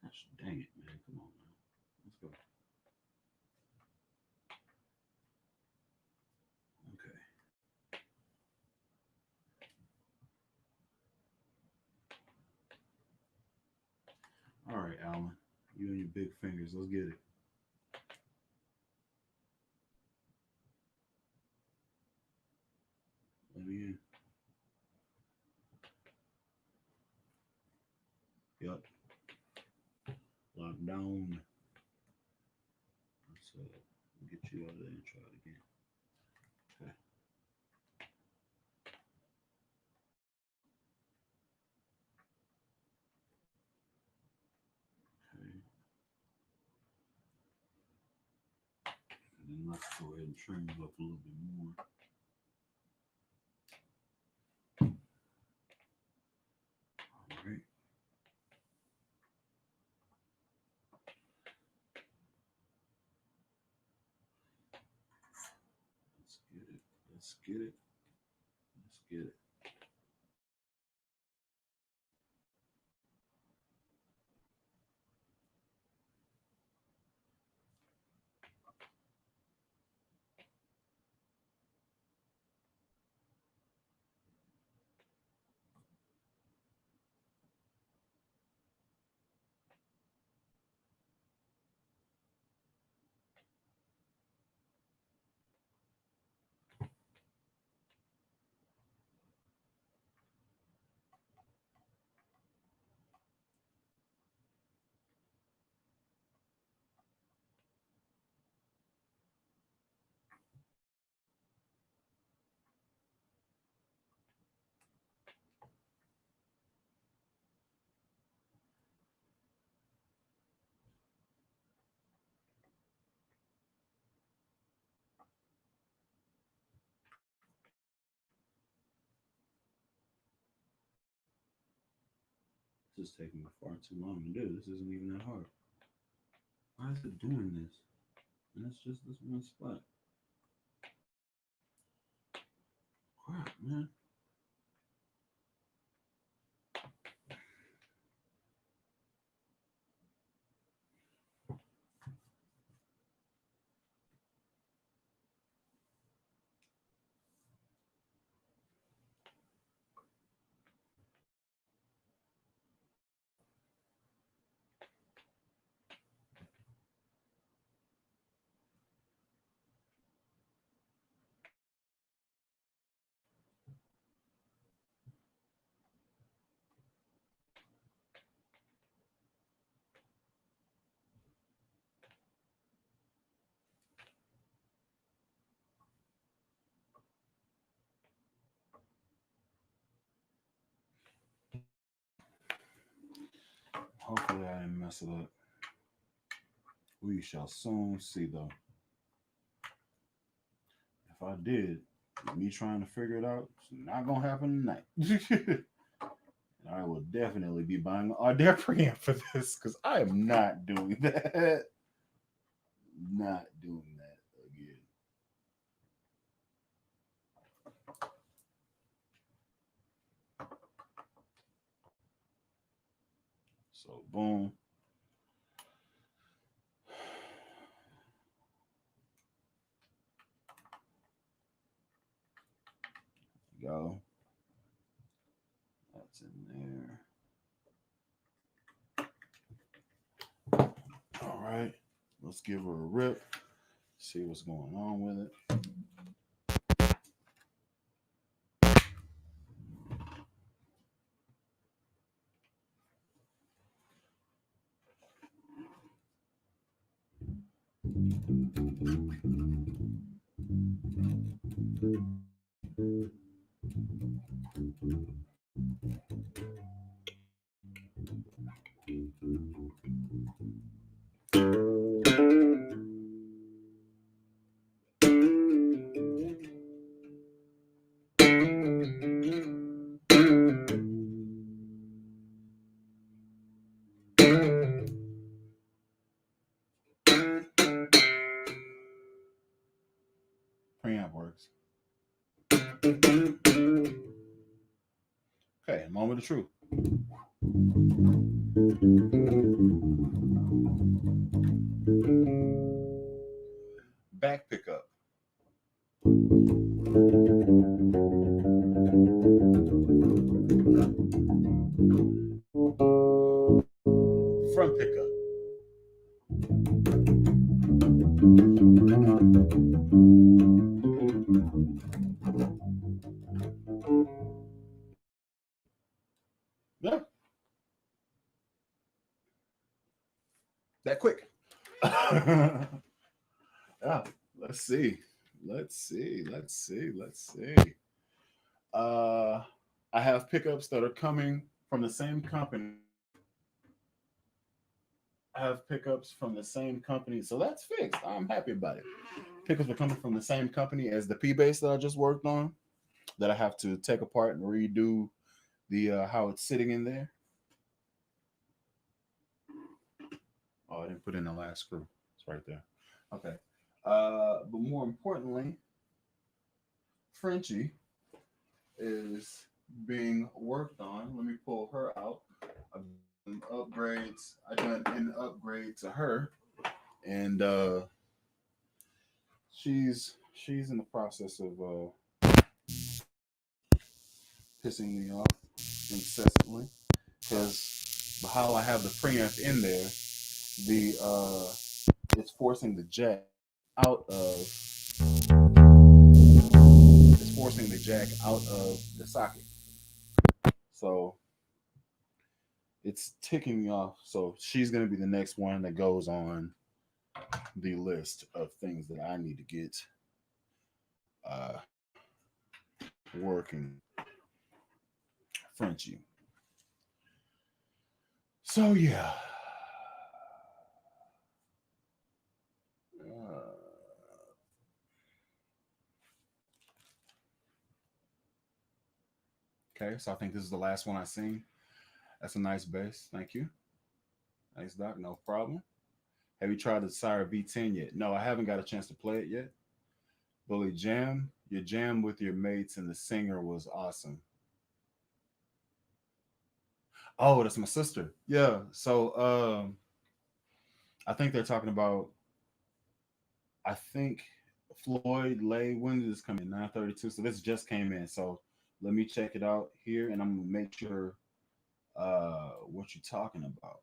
Gosh dang it, man. Come on now. Let's go. Okay. All right, Alan. You and your big fingers. Let's get it. Let me in. Yep. Lock down. Let's get you out of there and try it again. Okay. Okay. And then let's go ahead and trim it up a little bit more. All right. Let's get it. Let's get it. Let's get it. This is taking far too long to do. This isn't even that hard. Why is it doing this? And it's just this one spot. Crap, man. ain't mess it up. We shall soon see, though. If I did, me trying to figure it out, it's not gonna happen tonight. I will definitely be buying an Ardare preamp for this because I am not doing that. Not doing that again. So boom. Go. That's in there. All right. Let's give her a rip. See what's going on with it. Preamp works. Okay, moment of truth. Back pickup. Front pickup. Yeah. That quick. Yeah. Let's see. I have pickups that are coming from the same company. I have pickups from the same company, so that's fixed. I'm happy about it. Pickups are coming from the same company as the P base that I just worked on, that I have to take apart and redo the how it's sitting in there. Oh, I didn't put in the last screw. It's right there. Okay. But more importantly, Frenchie is being worked on. Let me pull her out. I've done upgrades. I done an upgrade to her, and she's in the process of pissing me off incessantly because how I have the preamp in there, it's forcing the jack out of the socket. So it's ticking me off. So she's gonna be the next one that goes on the list of things that I need to get uh, working. Frenchie. So yeah. Okay, so I think this is the last one I seen. That's a nice bass. Thank you. Nice, Doc. No problem. Have you tried the Sire V10 yet? No, I haven't got a chance to play it yet. Bully Jam. Your jam with your mates and the singer was awesome. Oh, that's my sister. Yeah. So I think they're talking about, I think Floyd Lay. When did this come in? 9:32. So this just came in. So let me check it out here and I'm gonna make sure what you're talking about.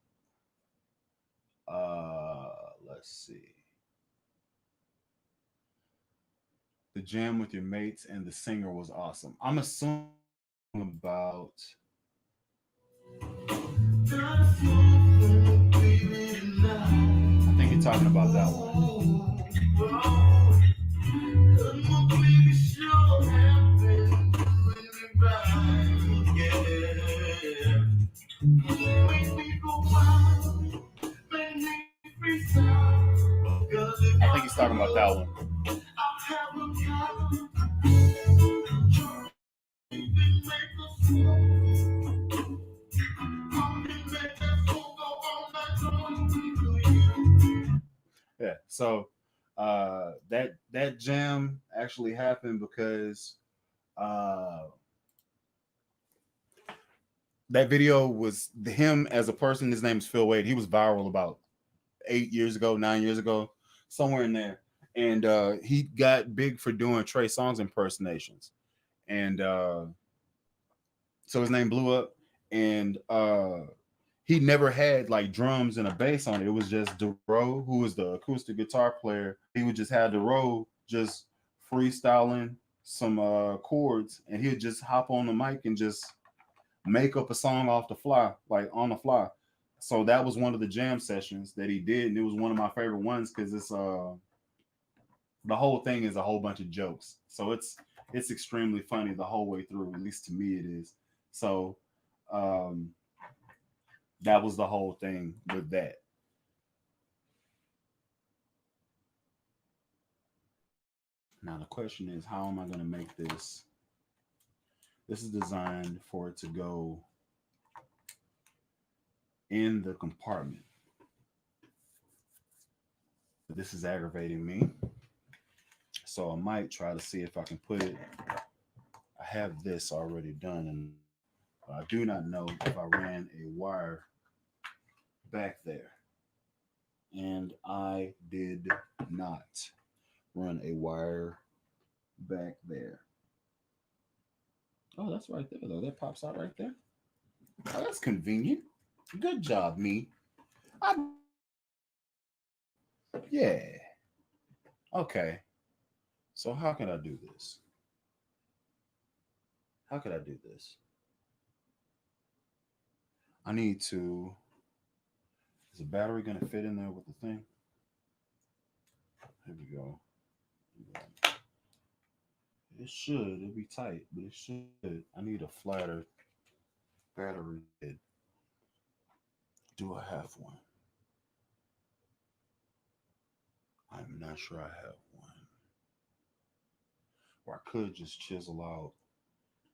Let's see. The jam with your mates and the singer was awesome. I'm assuming about. I think you're talking about that one. that one. Yeah. So that jam actually happened because uh that video was him as a person. His name is Phil Wade. He was viral about 8 years ago, 9 years ago, somewhere in there. And he got big for doing Trey Songz impersonations. And so his name blew up. And he never had like drums and a bass on it. It was just Dero, who was the acoustic guitar player. He would just have Dero just freestyling some chords, and he would just hop on the mic and just make up a song off the fly, like on the fly. So that was one of the jam sessions that he did, and it was one of my favorite ones because it's the whole thing is a whole bunch of jokes. So it's extremely funny the whole way through. At least to me, it is. So um, that was the whole thing with that. Now the question is, how am I going to make this? This is designed for it to go in the compartment. This is aggravating me. So I might try to see if I can put it. I have this already done, and I do not know if I ran a wire back there. And I did not run a wire back there. Oh, that's right there, though. That pops out right there. Oh, that's convenient. Good job, me. I, yeah. Okay. So how can I do this? How could I do this? I need to. Is the battery going to fit in there with the thing? Here we go. It should. It'll be tight, but it should. I need a flatter battery head. Do I have one? I'm not sure I have one. Or I could just chisel out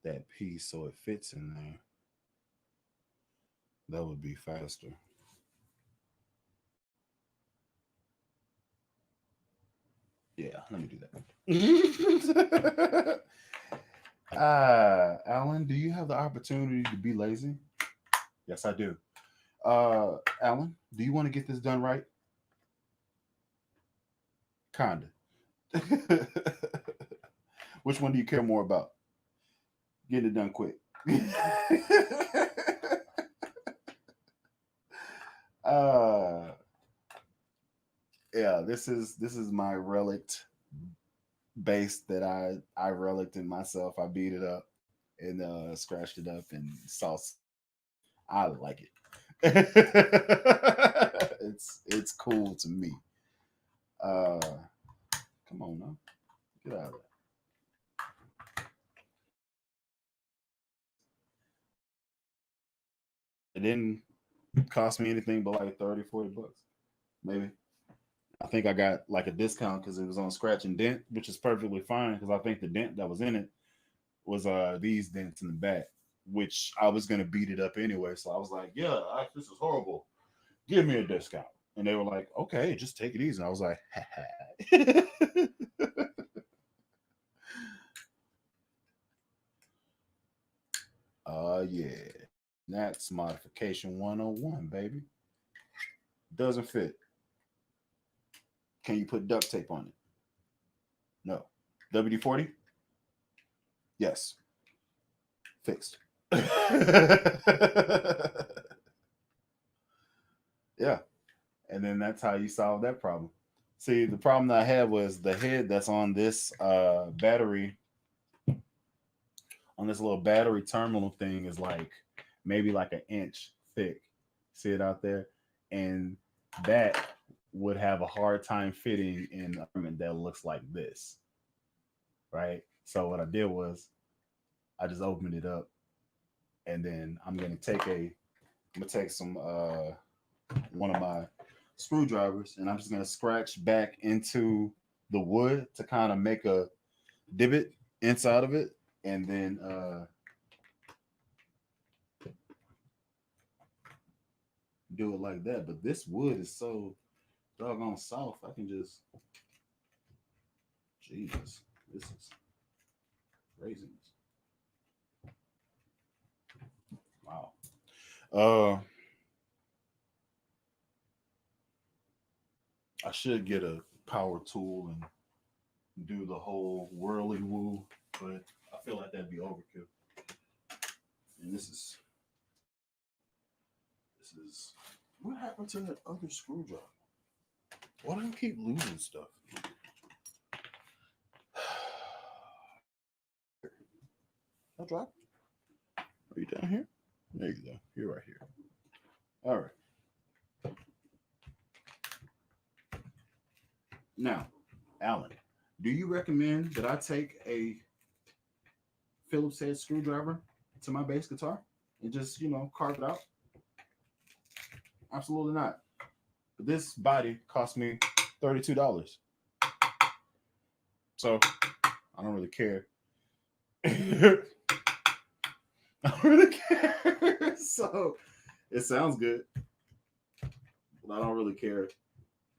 that piece so it fits in there. That would be faster. Yeah, let me do that. Alan, do you have the opportunity to be lazy? Yes, I do. Alan, do you want to get this done right? Kinda. Which one do you care more about? Getting it done quick. uh yeah, this is my relict bass that I reliced in myself. I beat it up and scratched it up and sauce. I like it. It's cool to me. Uh Come on now. Get out of there. It didn't cost me anything but like 30, $40, maybe. I think I got like a discount because it was on scratch and dent, which is perfectly fine because I think the dent that was in it was these dents in the back, which I was gonna beat it up anyway. So I was like, yeah, this is horrible. Give me a discount. And they were like, okay, just take it easy. And I was like, yeah. That's modification 101, baby. Doesn't fit. Can you put duct tape on it? No. WD-40? Yes. Fixed. Yeah. And then that's how you solve that problem. See, the problem that I had was the head that's on this battery, on this little battery terminal thing, is like maybe like an inch thick. See it out there? And that would have a hard time fitting in an ornament that looks like this. Right? So what I did was I just opened it up, and then I'm gonna take some one of my screwdrivers, and I'm just gonna scratch back into the wood to kind of make a divot inside of it, and then do it like that. But this wood is so doggone soft. I can just, Jesus, this is craziness. Wow. I should get a power tool and do the whole whirly woo, but I feel like that'd be overkill. And this is what happened to that other screwdriver? Why do I keep losing stuff? I drop. Are you down here? There you go. You're right here. All right. Now, Alan, do you recommend that I take a Phillips head screwdriver to my bass guitar and just, carve it out? Absolutely not. But this body cost me $32. So I don't really care. I don't really care. So it sounds good, but I don't really care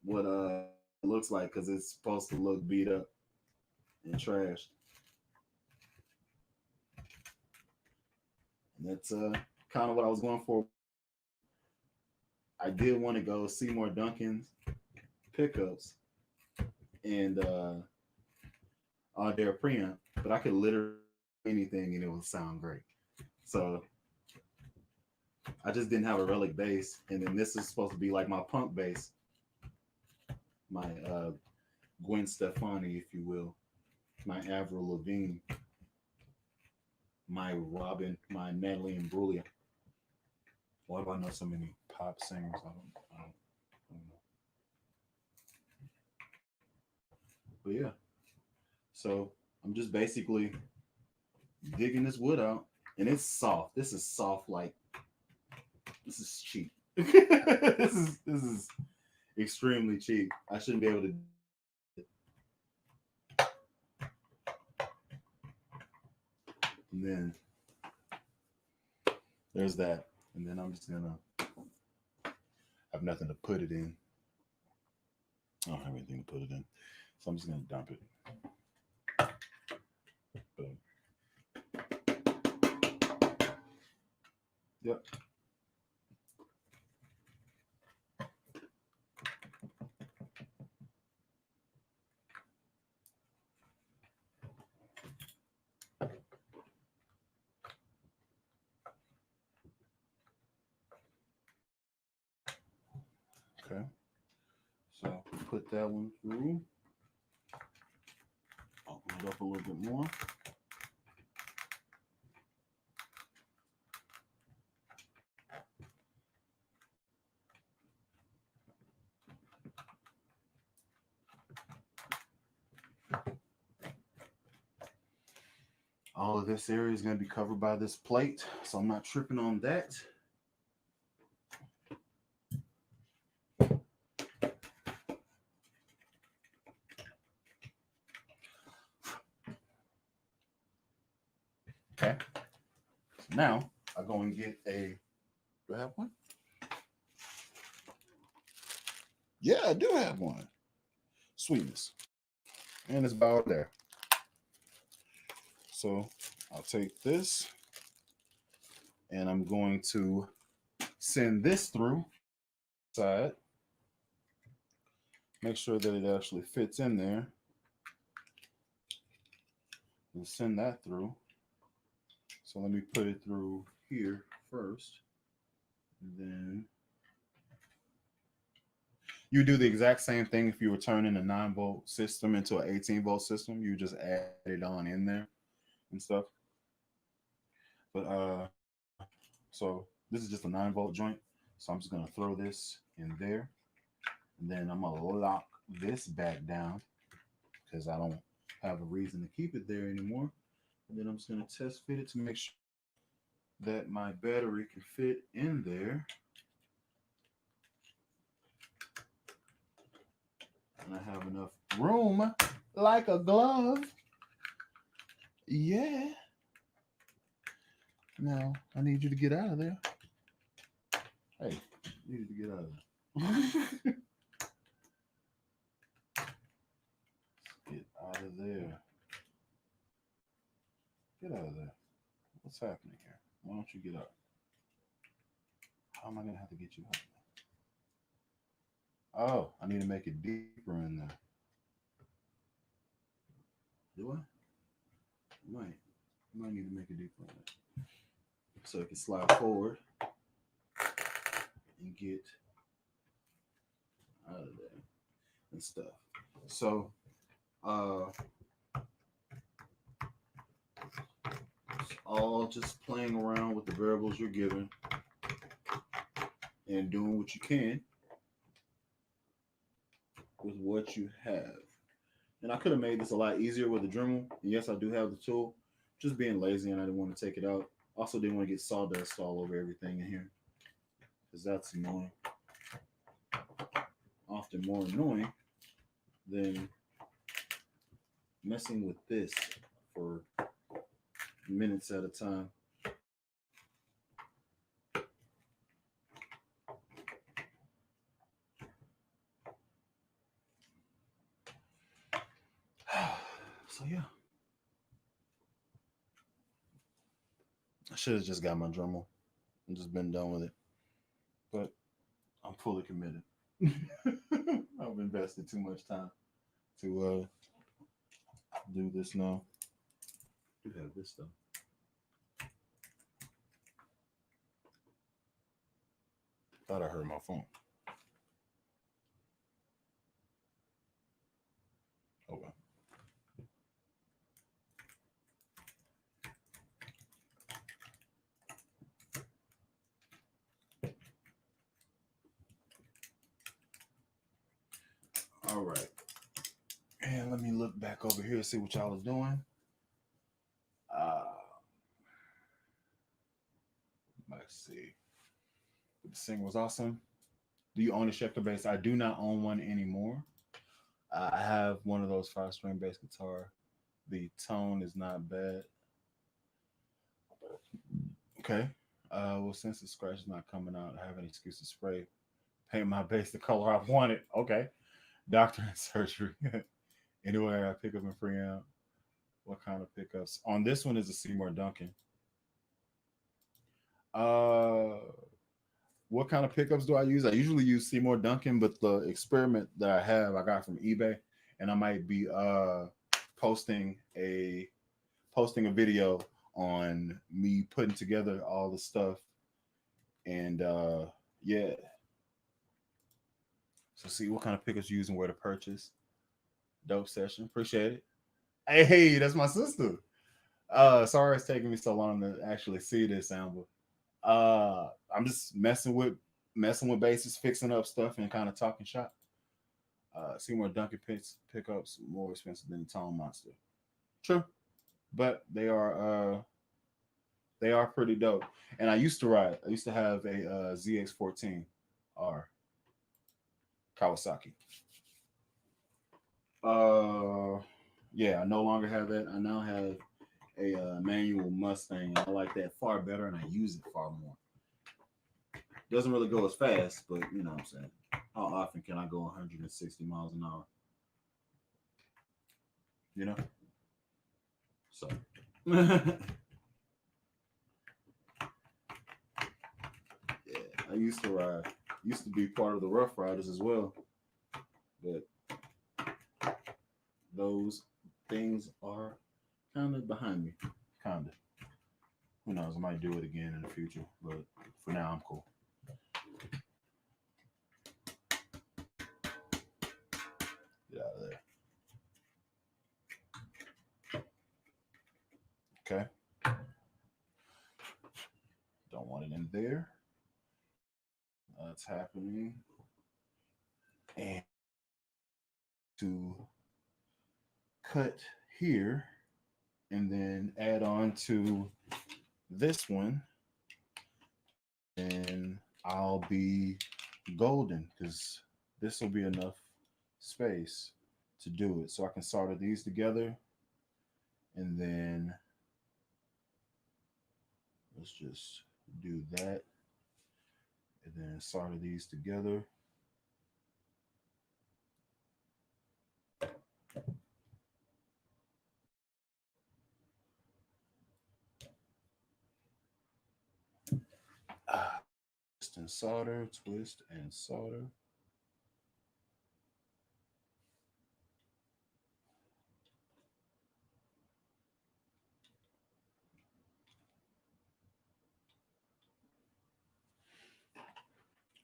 what it looks like because it's supposed to look beat up and trashed. And that's kind of what I was going for. I did want to go Seymour Duncan's pickups and their preamp, but I could literally anything and it would sound great. So I just didn't have a relic bass, and then this is supposed to be like my punk bass, my Gwen Stefani, if you will, my Avril Lavigne, my Robin, my Natalie Imbruglia. Why do I know so many pop singers? I don't know. But yeah, so I'm just basically digging this wood out, and it's soft. This is soft, like this is cheap. This is extremely cheap. I shouldn't be able to. And then there's that, and then I'm just gonna have nothing to put it in. I don't have anything to put it in, so I'm just gonna dump it. Boom. Yep. Okay. So put that one through. Open it up a little bit more. All of this area is going to be covered by this plate, so I'm not tripping on that. Okay. So now I go and get a. Do I have one? Yeah, I do have one. Sweetness. And it's about there. So I'll take this and I'm going to send this through side. Make sure that it actually fits in there. And send that through. So let me put it through here first. And then you do the exact same thing if you were turning a 9-volt system into an 18-volt system. You just add it on in there and stuff. But so this is just a 9-volt joint. So I'm just gonna throw this in there, and then I'm gonna lock this back down because I don't have a reason to keep it there anymore. And then I'm just gonna test fit it to make sure that my battery can fit in there. And I have enough room like a glove. Yeah. Now, I need you to get out of there. Hey, I need you to get out of there. Get out of there. Get out of there. What's happening here? Why don't you get up? How am I going to have to get you up? Oh, I need to make it deeper in there. Do I? Might need to make it deeper in there. So it can slide forward and get out of there and stuff. So, it's all just playing around with the variables you're given and doing what you can with what you have. And I could have made this a lot easier with the Dremel. And yes, I do have the tool. Just being lazy and I didn't want to take it out. Also didn't want to get sawdust all over everything in here, because that's annoying. Often more annoying than messing with this for minutes at a time. So yeah, I should have just got my Dremel and just been done with it, but I'm fully committed. I've invested too much time to do this now. I do have this though. Thought I heard my phone. Oh well. All right. And let me look back over here and see what y'all is doing. Let's see. The singer was awesome. Do you own a Schecter bass? I do not own one anymore. I have one of those 5-string bass guitar. The tone is not bad. Okay. Well, since the scratch is not coming out, I have an excuse to spray paint my bass the color I want it. Okay. Doctor and surgery. Anyway, I pick up and free amp. What kind of pickups? On this one is a Seymour Duncan. Uh, what kind of pickups do I use? I usually use Seymour Duncan, but the experiment that I got from eBay, and I might be posting a video on me putting together all the stuff, and yeah. So see what kind of pickups you use and where to purchase. Dope session, appreciate it. Hey, that's my sister. Sorry it's taking me so long to actually see this, Amber. I'm just messing with bases, fixing up stuff, and kind of talking shop. Seymour Duncan pickups more expensive than the Tone Monster. True, but they are pretty dope. And I used to have a ZX14R Kawasaki. Yeah, I no longer have that. I now have a manual Mustang. I like that far better, and I use it far more. Doesn't really go as fast, but you know what I'm saying. How often can I go 160 miles an hour? You know? So. Yeah, I used to ride. Used to be part of the Rough Riders as well. But those things are kind of behind me. Kind of. Who knows? I might do it again in the future. But for now, I'm cool. Get out of there. Okay. Don't want it in there. That's happening. And to cut here and then add on to this one, and I'll be golden because this will be enough space to do it. So I can solder these together, and then let's just do that, and then solder these together. Twist and solder, twist and solder.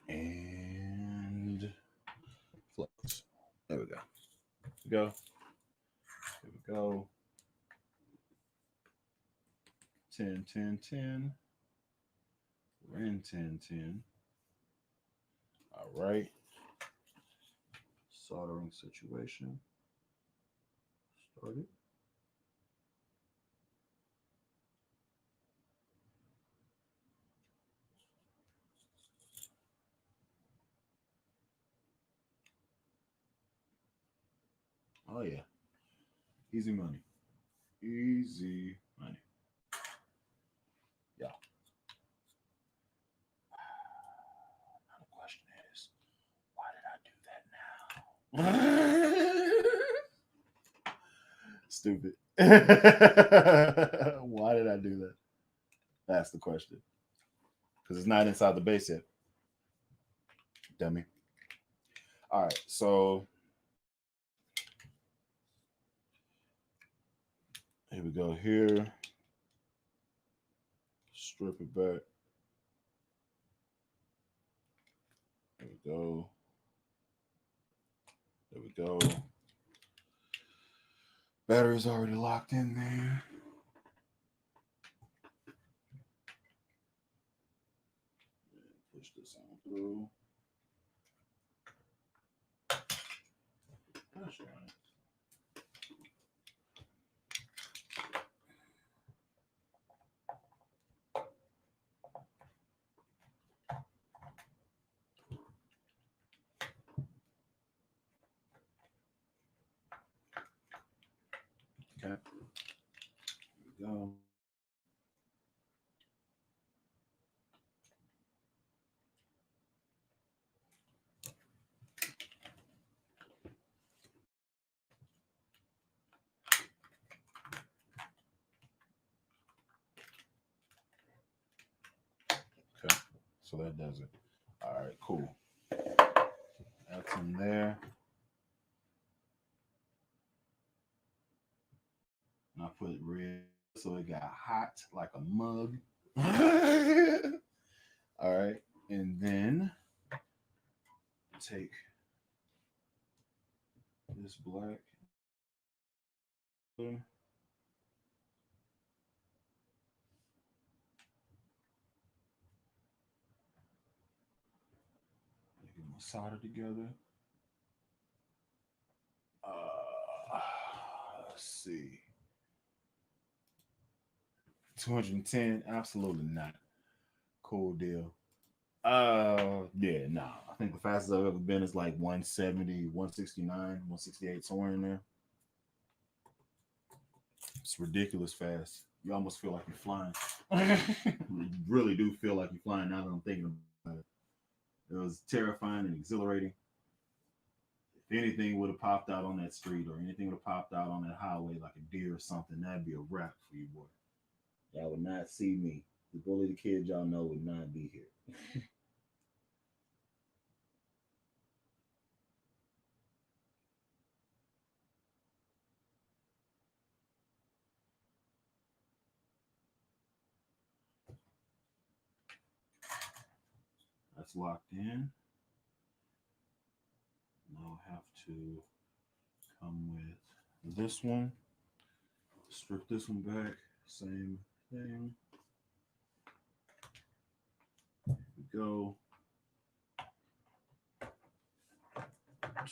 And flux. There we go. Go. Here we go. 10, 10, 10. We're in 10, 10. All right. Soldering situation. Started. Oh, yeah. Easy money. Easy money. Yeah. Now the question is, why did I do that now? Stupid. Why did I do that? That's the question. Because it's not inside the base yet. Dummy. All right. So here we go here. Strip it back. There we go. There we go. Battery's already locked in there. Push this on through. Gosh darn it. Okay. Here we go. Okay. So that does it. All right, cool. That's in there. And I put red so it got hot like a mug. All right. And then take this black. Get my solder together. Let's see. 210? Absolutely not. Cool deal. Yeah, nah. I think the fastest I've ever been is like 170, 169, 168, somewhere in there. It's ridiculous fast. You almost feel like you're flying. You really do feel like you're flying now that I'm thinking about it. It was terrifying and exhilarating. If anything would have popped out on that street or anything would have popped out on that highway like a deer or something, that'd be a wrap for you, boy. Y'all would not see me. The bully the kid y'all know would not be here. That's locked in. Now I have to come with this one. Strip this one back. Same thing. Here we go.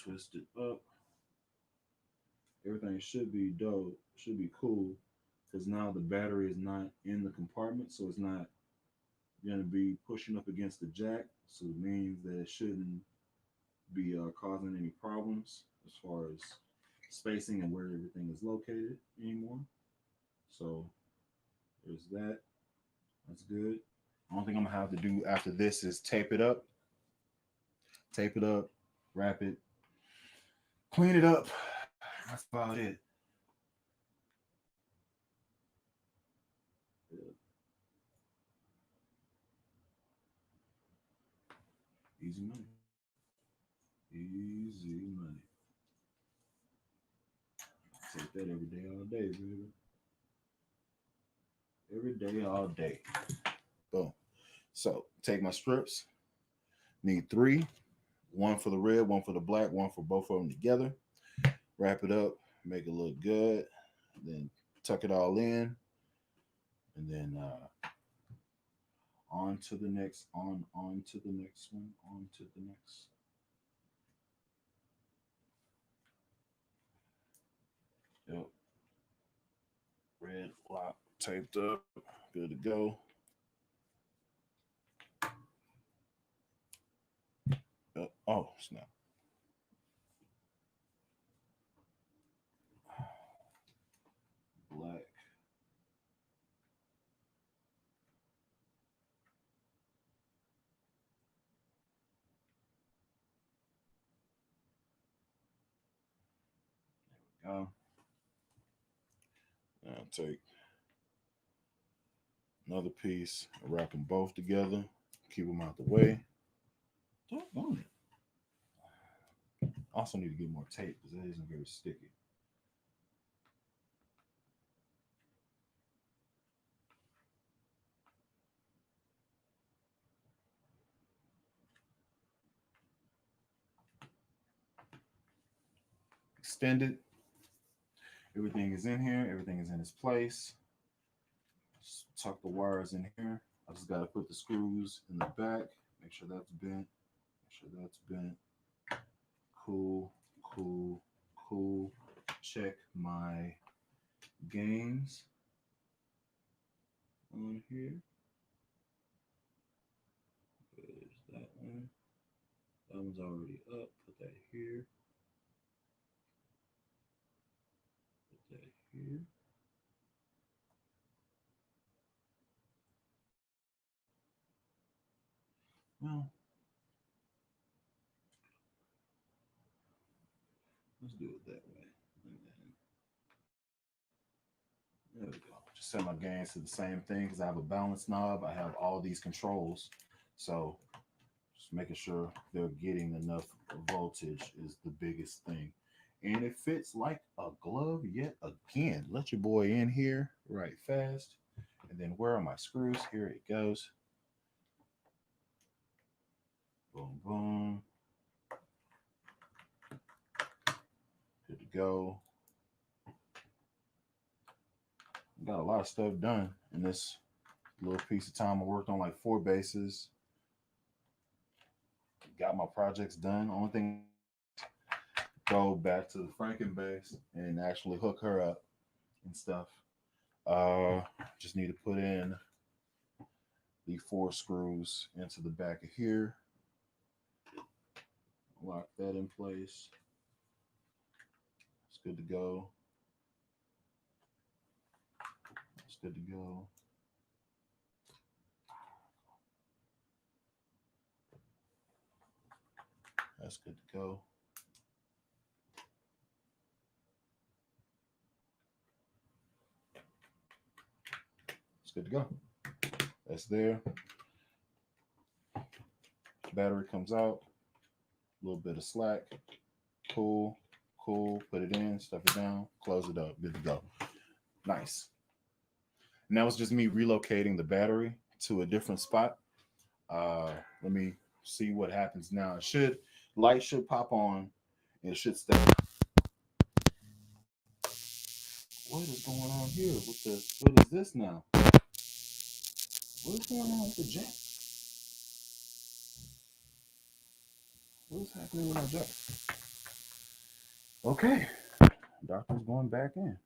Twist it up. Everything should be dope. Should be cool. Because now the battery is not in the compartment, so it's not going to be pushing up against the jack. So it means that it shouldn't be causing any problems as far as spacing and where everything is located anymore. So there's that. That's good. Only thing I'm gonna have to do after this is tape it up, wrap it, clean it up. That's about it. Yeah, easy money. Easy money. Take that every day, all day, baby. Every day, all day. Boom. So take my strips. Need three. One for the red, one for the black, one for both of them together. Wrap it up, make it look good. Then tuck it all in, and then on to the next, on to the next one, on to the next. Yep. Red lock taped up, good to go. Yep. Oh snap. Black. Go. Now take another piece, wrap them both together, keep them out the way. Doggone it. Also need to get more tape because that isn't very sticky. Extended. Everything is in here. Everything is in its place. Just tuck the wires in here. I just got to put the screws in the back. Make sure that's bent. Make sure that's bent. Cool, cool, cool. Check my gains on here. There's that one. That one's already up. Put that here. Put that here. Well, let's do it that way. And then there we go. Just set my gains to the same thing because I have a balance knob. I have all these controls. So just making sure they're getting enough voltage is the biggest thing. And it fits like a glove yet again. Let your boy in here right fast. And then where are my screws? Here it goes. Boom, boom. Good to go. Got a lot of stuff done in this little piece of time. I worked on like 4 bases. Got my projects done. Only thing, go back to the Franken base and actually hook her up and stuff. Just need to put in the 4 screws into the back of here. Lock that in place. It's good to go. It's good to go. That's good to go. It's good to go. That's there. Battery comes out. A little bit of slack. Cool. Cool. Put it in. Stuff it down. Close it up. Good to go. Nice. And that was just me relocating the battery to a different spot. Let me see what happens now. It should light should pop on and it should stay. What is going on here? What is this now? What is going on with the jack? What is happening with my jack? Okay. Doctor's going back in.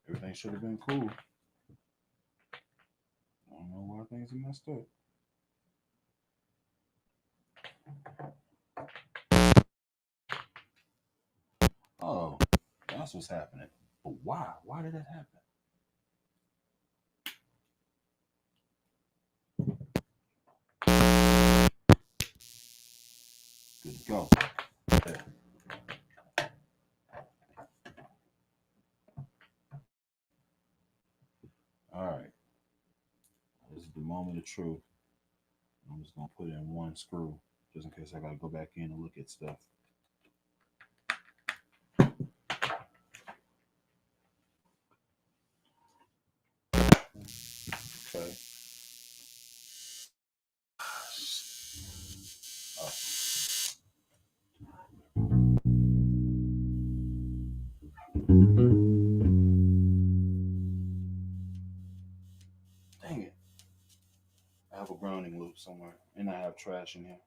Everything should have been cool. is messed up. Oh, that's what's happening. But why? Why did that happen? Good to go. There. All right. This is the moment of truth. I'm just gonna put in one screw just in case I gotta go back in and look at stuff. Okay. Oh. Dang it. I have a grounding loop somewhere and I have trash in here.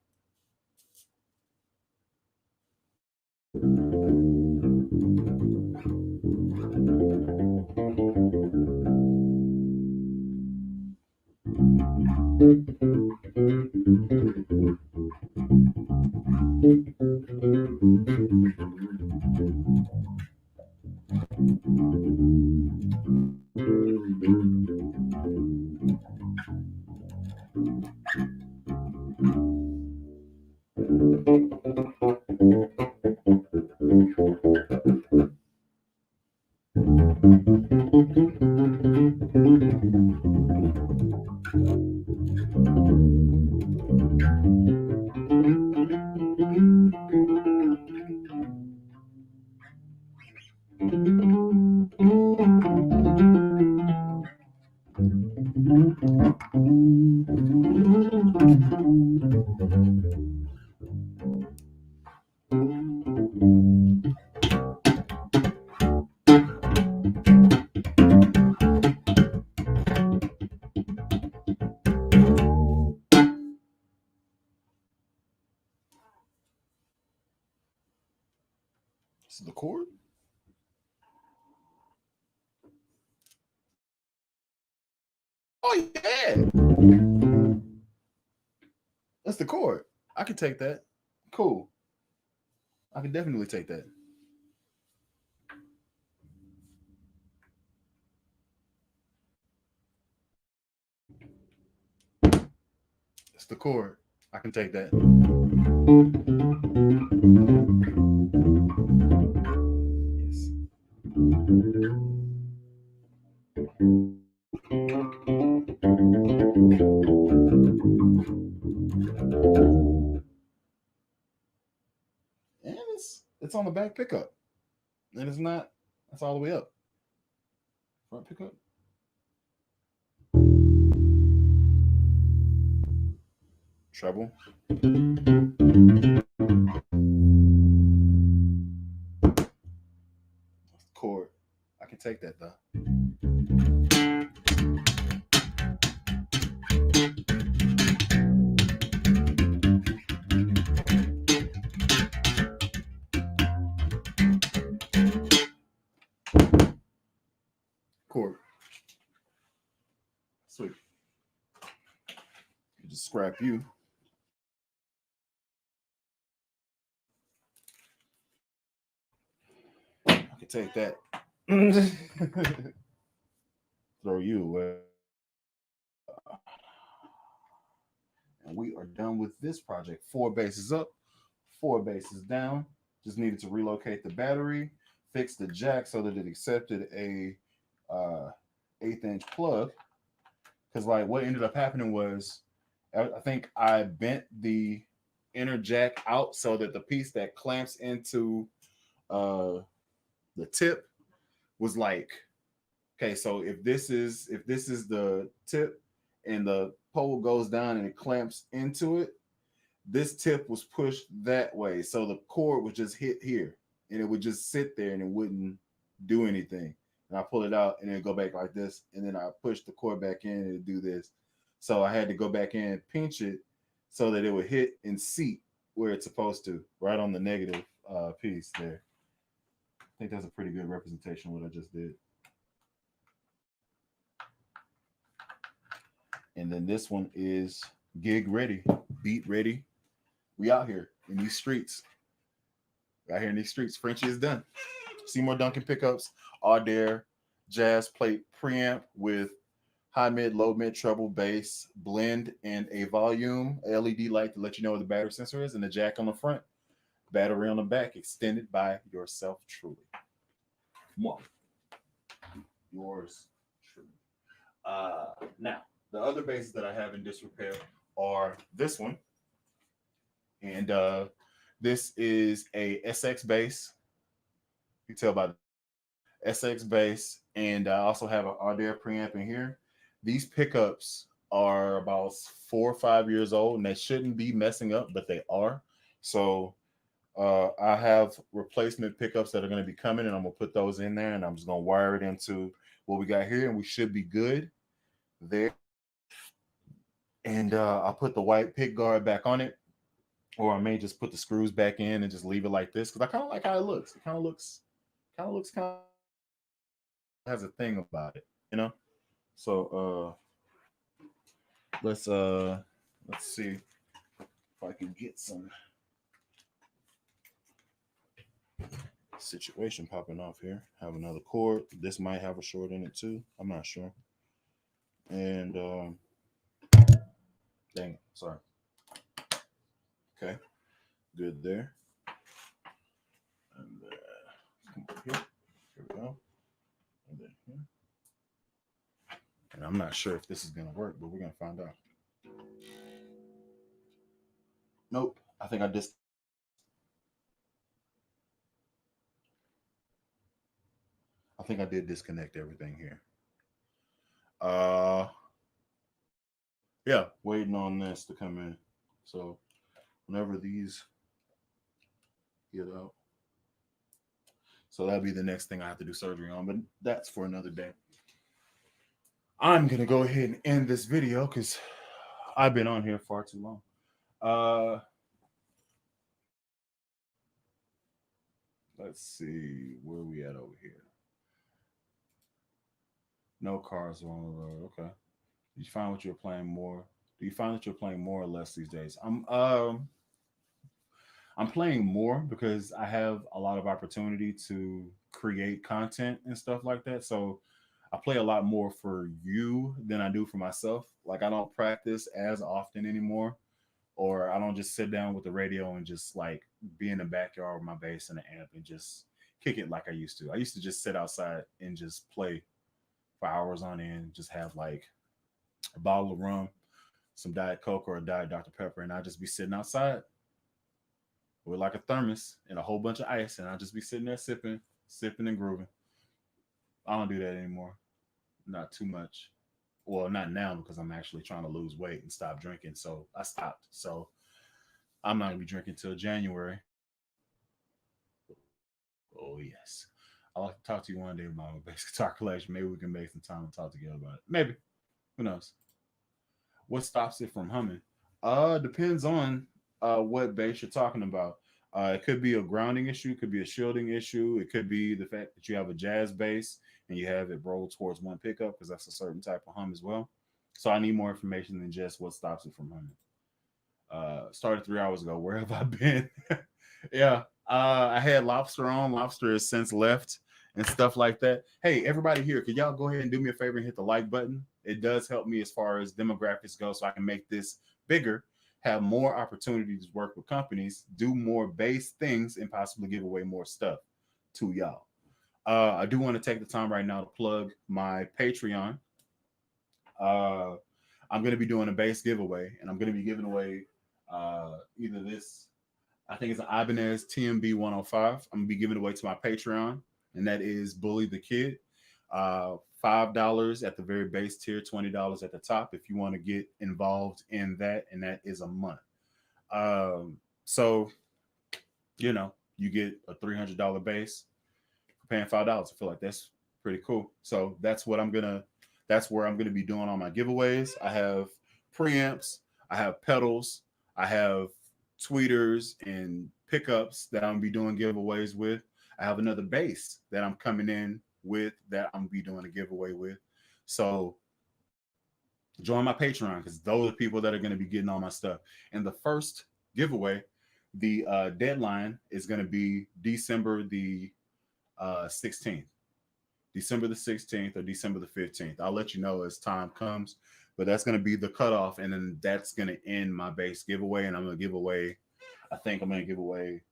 This is the cord? Oh yeah. That's the cord. I can take that. Cool. I can definitely take that. It's the cord. I can take that. Yes. And it's on the back pickup. And it's not, that's all the way up. Front pickup. Treble. Cord. I can take that though. Cord. Sweet. You just scrap you. I can take that. Throw you away. And we are done with this project. 4 bases up, 4 bases down. Just needed to relocate the battery, fix the jack so that it accepted a 1/8 inch plug. Because like what ended up happening was, I think I bent the inner jack out so that the piece that clamps into the tip was like, okay, so if this is the tip and the pole goes down and it clamps into it, this tip was pushed that way, so the cord would just hit here and it would just sit there and it wouldn't do anything. And I pull it out and then go back like this, and then I push the cord back in and it'd do this. So I had to go back in and pinch it so that it would hit and seat where it's supposed to, right on the negative piece there. I think that's a pretty good representation of what I just did. And then this one is gig ready, beat ready. We out here in these streets. Out here in these streets. Frenchie is done. Seymour Duncan pickups, Adair, jazz plate preamp with high mid, low mid, treble, bass, blend, and a volume LED light to let you know where the battery sensor is, and the jack on the front, battery on the back, extended by yourself truly. Moi. Yours truly. Now, the other basses that I have in disrepair are this one, and this is a SX bass. You can tell by the SX bass, and I also have an Adair preamp in here. These pickups are about 4 or 5 years old, and they shouldn't be messing up, but they are. So I have replacement pickups that are going to be coming, and I'm going to put those in there, and I'm just going to wire it into what we got here, and we should be good there. And I'll put the white pick guard back on it, or I may just put the screws back in and just leave it like this, because I kind of like how it looks. It kind of looks has a thing about it, you know. So let's see if I can get some situation popping off here. Have another cord. This might have a short in it too. I'm not sure. And dang it, sorry. Okay, good there. And come over here. Here we go. And then here. And I'm not sure if this is gonna work, but we're gonna find out. Nope. I think I did disconnect everything here. Yeah, waiting on this to come in. So whenever these get out. So that'll be the next thing I have to do surgery on, but that's for another day. I'm gonna go ahead and end this video because I've been on here far too long. Let's see where we at over here. No cars are on the road. Okay. Did you find what you're playing more? Do you find that you're playing more or less these days? I'm playing more because I have a lot of opportunity to create content and stuff like that. So I play a lot more for you than I do for myself. Like I don't practice as often anymore, or I don't just sit down with the radio and just like be in the backyard with my bass and the amp and just kick it like I used to. I used to just sit outside and just play for hours on end, just have like a bottle of rum, some Diet Coke or a Diet Dr. Pepper, and I'd just be sitting outside with like a thermos and a whole bunch of ice, and I'd just be sitting there sipping and grooving. I don't do that anymore. Not too much. Well, not now because I'm actually trying to lose weight and stop drinking. So I stopped. So I'm not gonna be drinking till January. Oh yes. I'd like to talk to you one day about my bass guitar collection. Maybe we can make some time to talk together about it. Maybe. Who knows? What stops it from humming? Depends on what bass you're talking about. It could be a grounding issue, it could be a shielding issue, it could be the fact that you have a jazz bass and you have it roll towards one pickup because that's a certain type of hum as well. So I need more information than just what stops it from humming. Started 3 hours ago. Where have I been? Yeah, I had Lobster on. Lobster has since left and stuff like that. Hey, everybody here, could y'all go ahead and do me a favor and hit the like button? It does help me as far as demographics go, so I can make this bigger, have more opportunities to work with companies, do more base things, and possibly give away more stuff to y'all. I do want to take the time right now to plug my Patreon. I'm going to be doing a base giveaway, and I'm going to be giving away either this, I think it's an Ibanez TMB 105. I'm going to be giving it away to my Patreon, and that is Bully the Kid. $5 at the very base tier, $20 at the top if you want to get involved in that, and that is a month. So, you know, you get a $300 base for paying $5. I feel like that's pretty cool. So that's where I'm gonna be doing all my giveaways. I have preamps, I have pedals, I have tweeters and pickups that I'm gonna be doing giveaways with. I have another bass that I'm coming in with that I'm gonna be doing a giveaway with. So join my Patreon because those are the people that are going to be getting all my stuff. And the first giveaway, the deadline is going to be December the 16th. December the 16th or December the 15th. I'll let you know as time comes, but that's going to be the cutoff. And then that's going to end my base giveaway. And I'm going to give away, I think I'm going to give away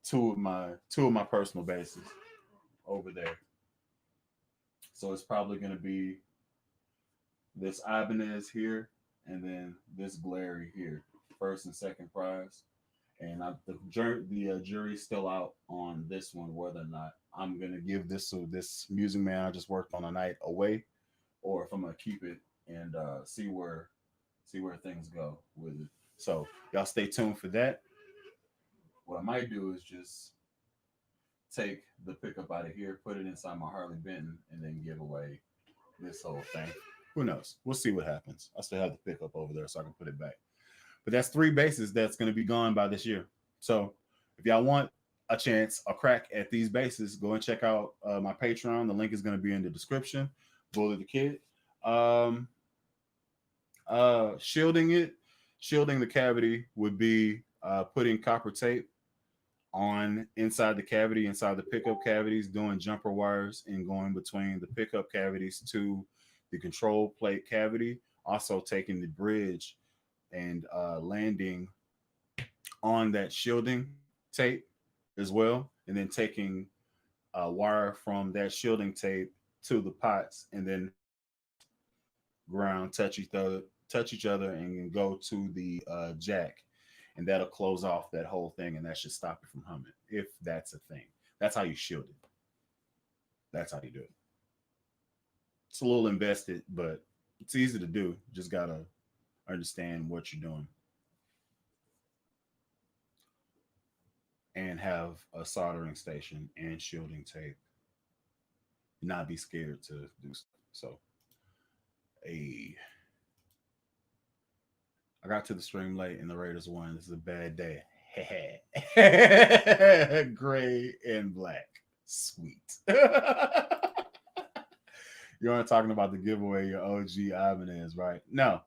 two of my personal bases over there. So it's probably going to be this Ibanez here and then this Glary here, first and second prize. And the jury's still out on this one, whether or not I'm gonna give this to this Music Man I just worked on a night away, or if I'm gonna keep it and see where things go with it. So y'all stay tuned for that. What I might do is just take the pickup out of here, put it inside my Harley Benton, and then give away this whole thing. Who knows? We'll see what happens. I still have the pickup over there, so I can put it back. But that's 3 bases that's going to be gone by this year. So if y'all want a chance, a crack at these bases, go and check out my Patreon. The link is going to be in the description. Bully the Kid. Shielding the cavity would be putting copper tape on inside the cavity, inside the pickup cavities, doing jumper wires and going between the pickup cavities to the control plate cavity. Also taking the bridge and landing on that shielding tape as well, and then taking a wire from that shielding tape to the pots, and then ground touch each other, and go to the jack, and that'll close off that whole thing, and that should stop it from humming, if that's a thing. That's how you shield it. That's how you do it. It's a little invested, but it's easy to do. Just gotta understand what you're doing and have a soldering station and shielding tape. Not be scared to do stuff. So I got to the stream late and the Raiders won. This is a bad day. Gray and black. Sweet. You aren't talking about the giveaway, your OG Ibanez, right? No.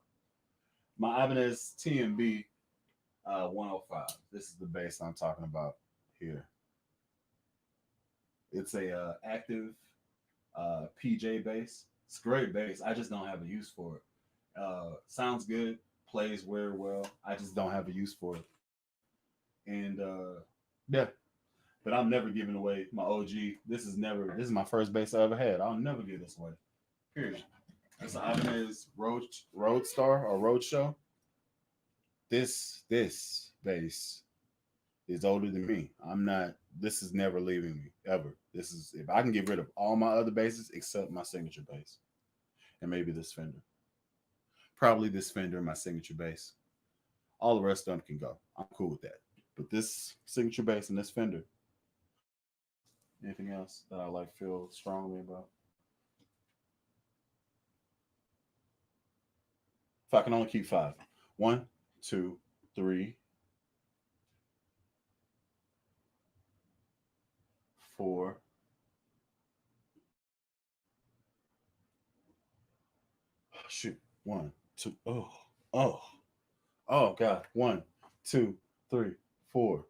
My Ibanez TMB 105. This is the bass I'm talking about here. It's a active PJ bass. It's a great bass. I just don't have a use for it. Sounds good, plays very well. I just don't have a use for it. And yeah, but I'm never giving away my OG. This is my first bass I ever had. I'll never give this away. Period. That's an Ibanez Roadstar or Roadshow. This bass is older than me. This is never leaving me ever. This is, if I can get rid of all my other basses except my signature bass and maybe this Fender. Probably this Fender, my signature bass. All the rest of them can go. I'm cool with that. But this signature bass and this Fender. Anything else that I feel strongly about? If I can only keep 5. 1, 2, 3, 4. Shoot. 1, 2. Oh God. 1, 2, 3, 4.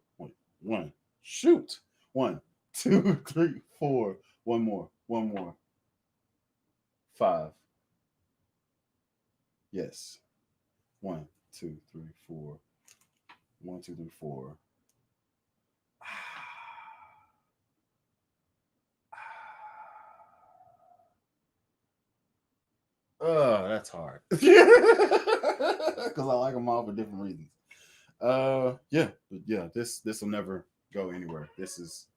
1. Shoot. 1, 2, 3, 4. One more. 5. Yes. 1, 2, 3, 4. 1, 2, 3, 4. Oh, that's hard. Because I like them all for different reasons. This will never go anywhere. This is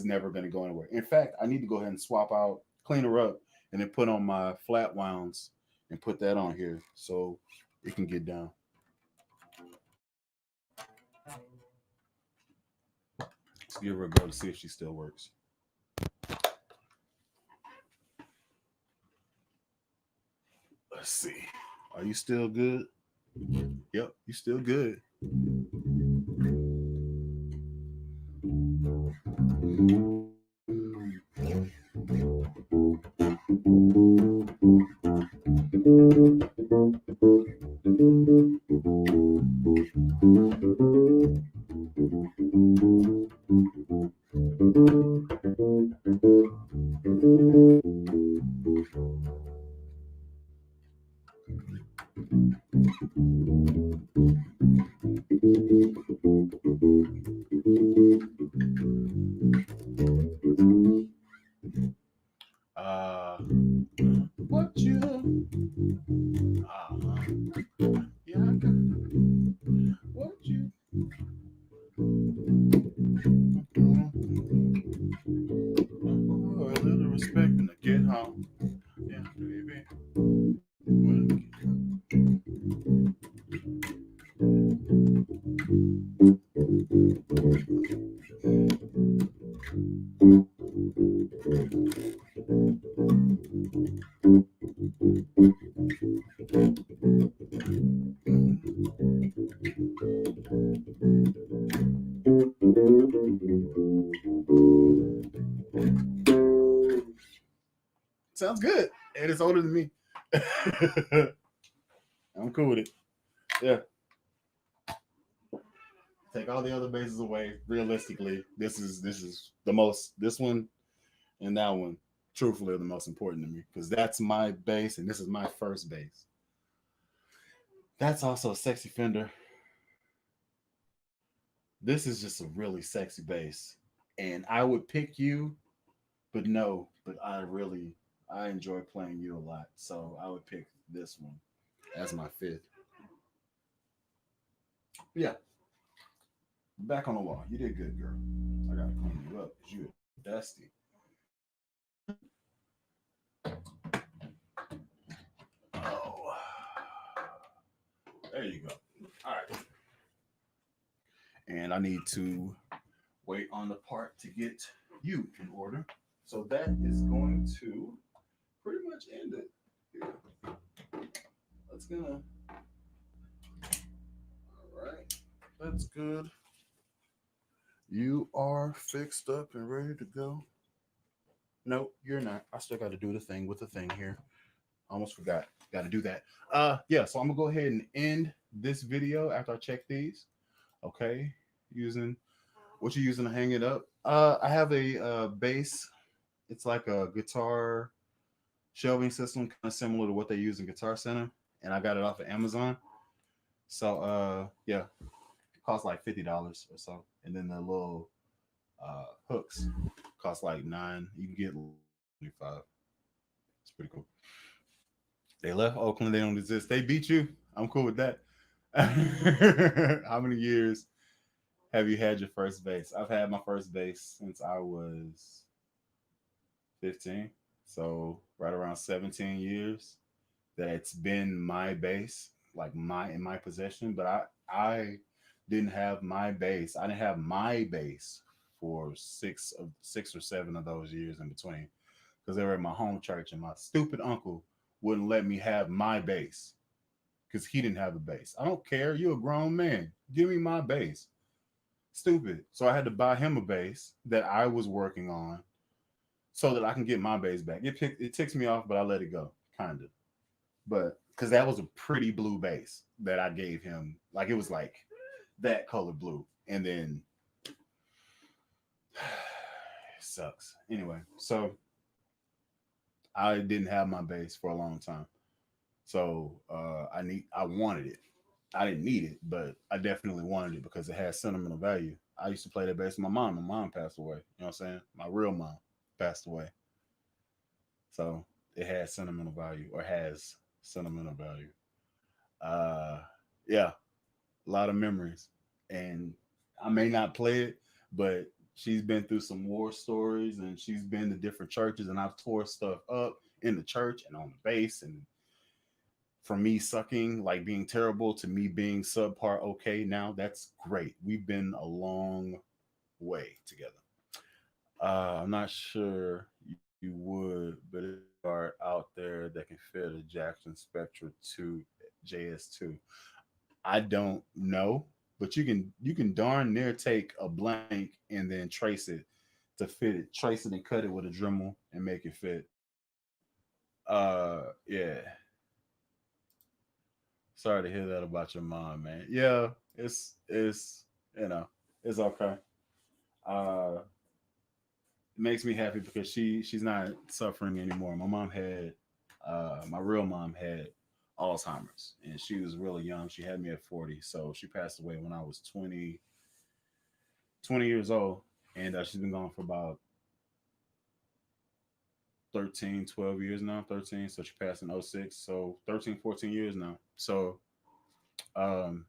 never going to go anywhere. In fact, I need to go ahead and swap out, clean her up, and then put on my flat wounds and put that on here so it can get down. Let's give her a go to see if she still works. Let's see. Are you still good? Yep, you still good. What you? Yeah, I got what you? Oh, a little respect when I get home. Yeah, baby. When I get home. Sounds good. And it's older than me. I'm cool with it. Yeah. Take all the other bases away. Realistically, this is the most. This one and that one, truthfully, are the most important to me because that's my base and this is my first base. That's also a sexy Fender. This is just a really sexy bass, and I would pick you, but no, but I enjoy playing you a lot, so I would pick this one as my fifth. Yeah, back on the wall. You did good, girl. I gotta clean you up because you are dusty. Oh, there you go. All right, and I need to wait on the part to get you in order. So that is going to pretty much end it. Here. That's gonna. All right, that's good. You are fixed up and ready to go. No, you're not. I still got to do the thing with the thing here. Almost forgot. Got to do that. Yeah. So I'm gonna go ahead and end this video after I check these. Okay. Using what you're using to hang it up. I have a bass. It's like a guitar shelving system, kind of similar to what they use in Guitar Center, and I got it off of Amazon. So yeah, it costs like $50 or so, and then the little hooks cost like 9. You can get 25. It's pretty cool. They left Oakland. They don't exist. They beat you. I'm cool with that. How many years have you had your first base? I've had my first base since I was 15. So right around 17 years that it's been my base, like my in my possession. But I didn't have my base. I didn't have my base for 6 or 7 of those years in between because they were at my home church and my stupid uncle wouldn't let me have my base because he didn't have a base. I don't care. You're a grown man. Give me my base. Stupid. So I had to buy him a base that I was working on so that I can get my base back. It ticks me off, but I let it go, kind of. But because that was a pretty blue base that I gave him, like it was like that color blue, and then it sucks. Anyway, so I didn't have my base for a long time, so I wanted it. I didn't need it, but I definitely wanted it because it had sentimental value. I used to play that bass with my mom. My mom passed away. You know what I'm saying? My real mom passed away. So it has sentimental value or has sentimental value. Uh yeah, a lot of memories. And I may not play it, but she's been through some war stories and she's been to different churches and I've tore stuff up in the church and on the base and from me sucking, like being terrible to me being subpar okay now, that's great. We've been a long way together. I'm not sure you would, but it's are out there that can fit a Jackson Spectra 2 JS2. I don't know, but you can darn near take a blank and then trace it to fit it, trace it and cut it with a Dremel and make it fit. Yeah. Sorry to hear that about your mom, man. Yeah, It's you know, it's okay. Uh, it makes me happy because she's not suffering anymore. My mom had my real mom had Alzheimer's, and she was really young. She had me at 40, so she passed away when I was 20 years old, and she's been gone for about 13, 12 years now. 13, so she passed in '06, so 13, 14 years now. So um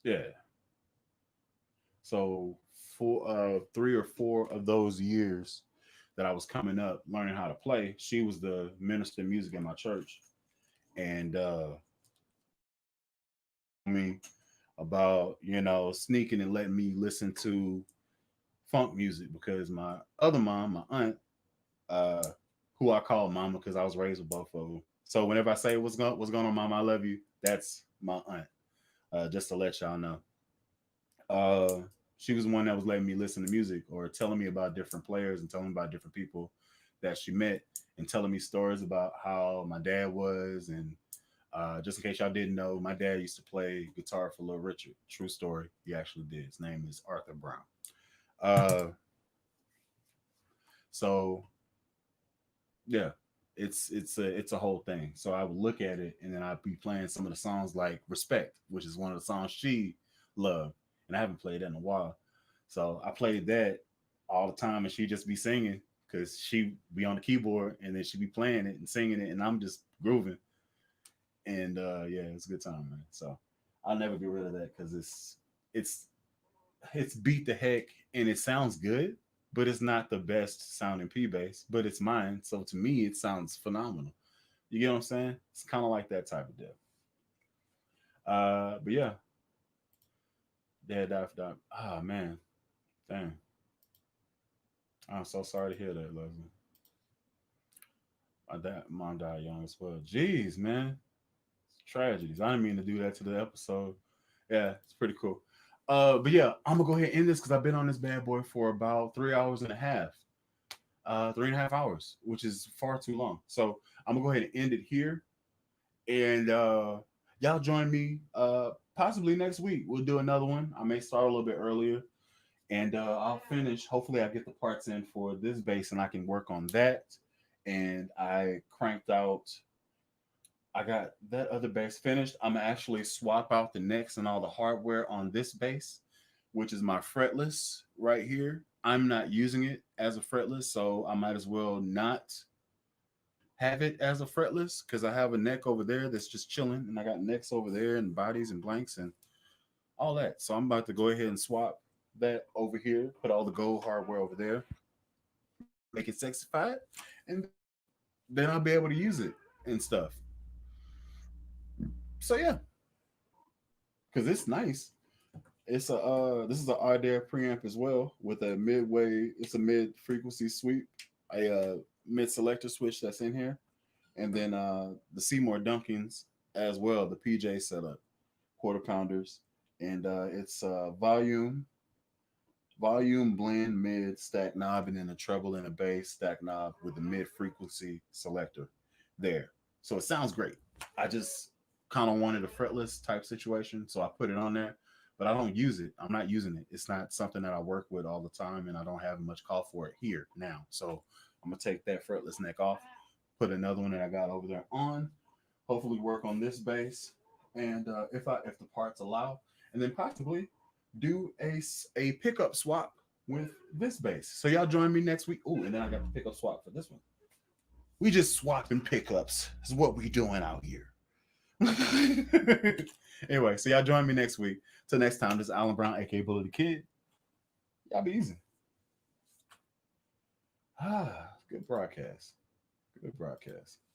yeah, so for 3 or 4 of those years that I was coming up learning how to play, she was the minister of music in my church. And me about, sneaking and letting me listen to funk music because my other mom, my aunt, uh, who I call mama because I was raised with both of them. So whenever I say what's going on, mama, I love you, that's my aunt. Just to let y'all know. Uh, she was the one that was letting me listen to music or telling me about different players and telling me about different people that she met and telling me stories about how my dad was. And just in case y'all didn't know, my dad used to play guitar for Little Richard. True story. He actually did. His name is Arthur Brown. Uh, so yeah, it's a whole thing. So I would look at it and then I'd be playing some of the songs like Respect, which is one of the songs she loved, and I haven't played that in a while. So I played that all the time, and she'd just be singing because she'd be on the keyboard and then she'd be playing it and singing it, and I'm just grooving. And yeah, it's a good time, man. So I'll never get rid of that because it's it's beat the heck and it sounds good, but it's not the best sounding P bass, but it's mine. So to me, it sounds phenomenal. You get what I'm saying? It's kind of like that type of deal. But yeah, Dad died for that. Ah, man, dang. I'm so sorry to hear that, Leslie. My dad, mom died young as well. Jeez, man, it's tragedies. I didn't mean to do that to the episode. Yeah, it's pretty cool. But yeah, I'm gonna go ahead and end this because I've been on this bad boy for about 3 hours and a half. 3.5 hours, which is far too long. So I'm gonna go ahead and end it here. And y'all join me possibly next week. We'll do another one. I may start a little bit earlier. And I'll finish. Hopefully, I get the parts in for this bass and I can work on that. And I cranked out, I got that other bass finished. I'm gonna actually swap out the necks and all the hardware on this bass, which is my fretless right here. I'm not using it as a fretless, so I might as well not have it as a fretless because I have a neck over there that's just chilling, and I got necks over there and bodies and blanks and all that. So I'm about to go ahead and swap that over here, put all the gold hardware over there, make it sexified, and then I'll be able to use it and stuff. So yeah, because it's nice. It's a this is an Ardare preamp as well with a midway. It's a mid frequency sweep, a mid selector switch that's in here, and then the Seymour Dunkins as well. The PJ setup, quarter pounders, and it's volume blend mid stack knob, and then a treble and a bass stack knob with the mid frequency selector there. So it sounds great. I just kind of wanted a fretless type situation, so I put it on there. But I don't use it. I'm not using it. It's not something that I work with all the time, and I don't have much call for it here now. So I'm gonna take that fretless neck off, put another one that I got over there on. Hopefully, work on this bass, and if the parts allow, and then possibly do a pickup swap with this bass. So y'all join me next week. Oh, and then I got the pickup swap for this one. We just swapping pickups. Is what we doing out here. Anyway, so y'all join me next week. Till next time, this is Alan Brown, aka Bully the Kid. Y'all be easy. Good broadcast. Good broadcast.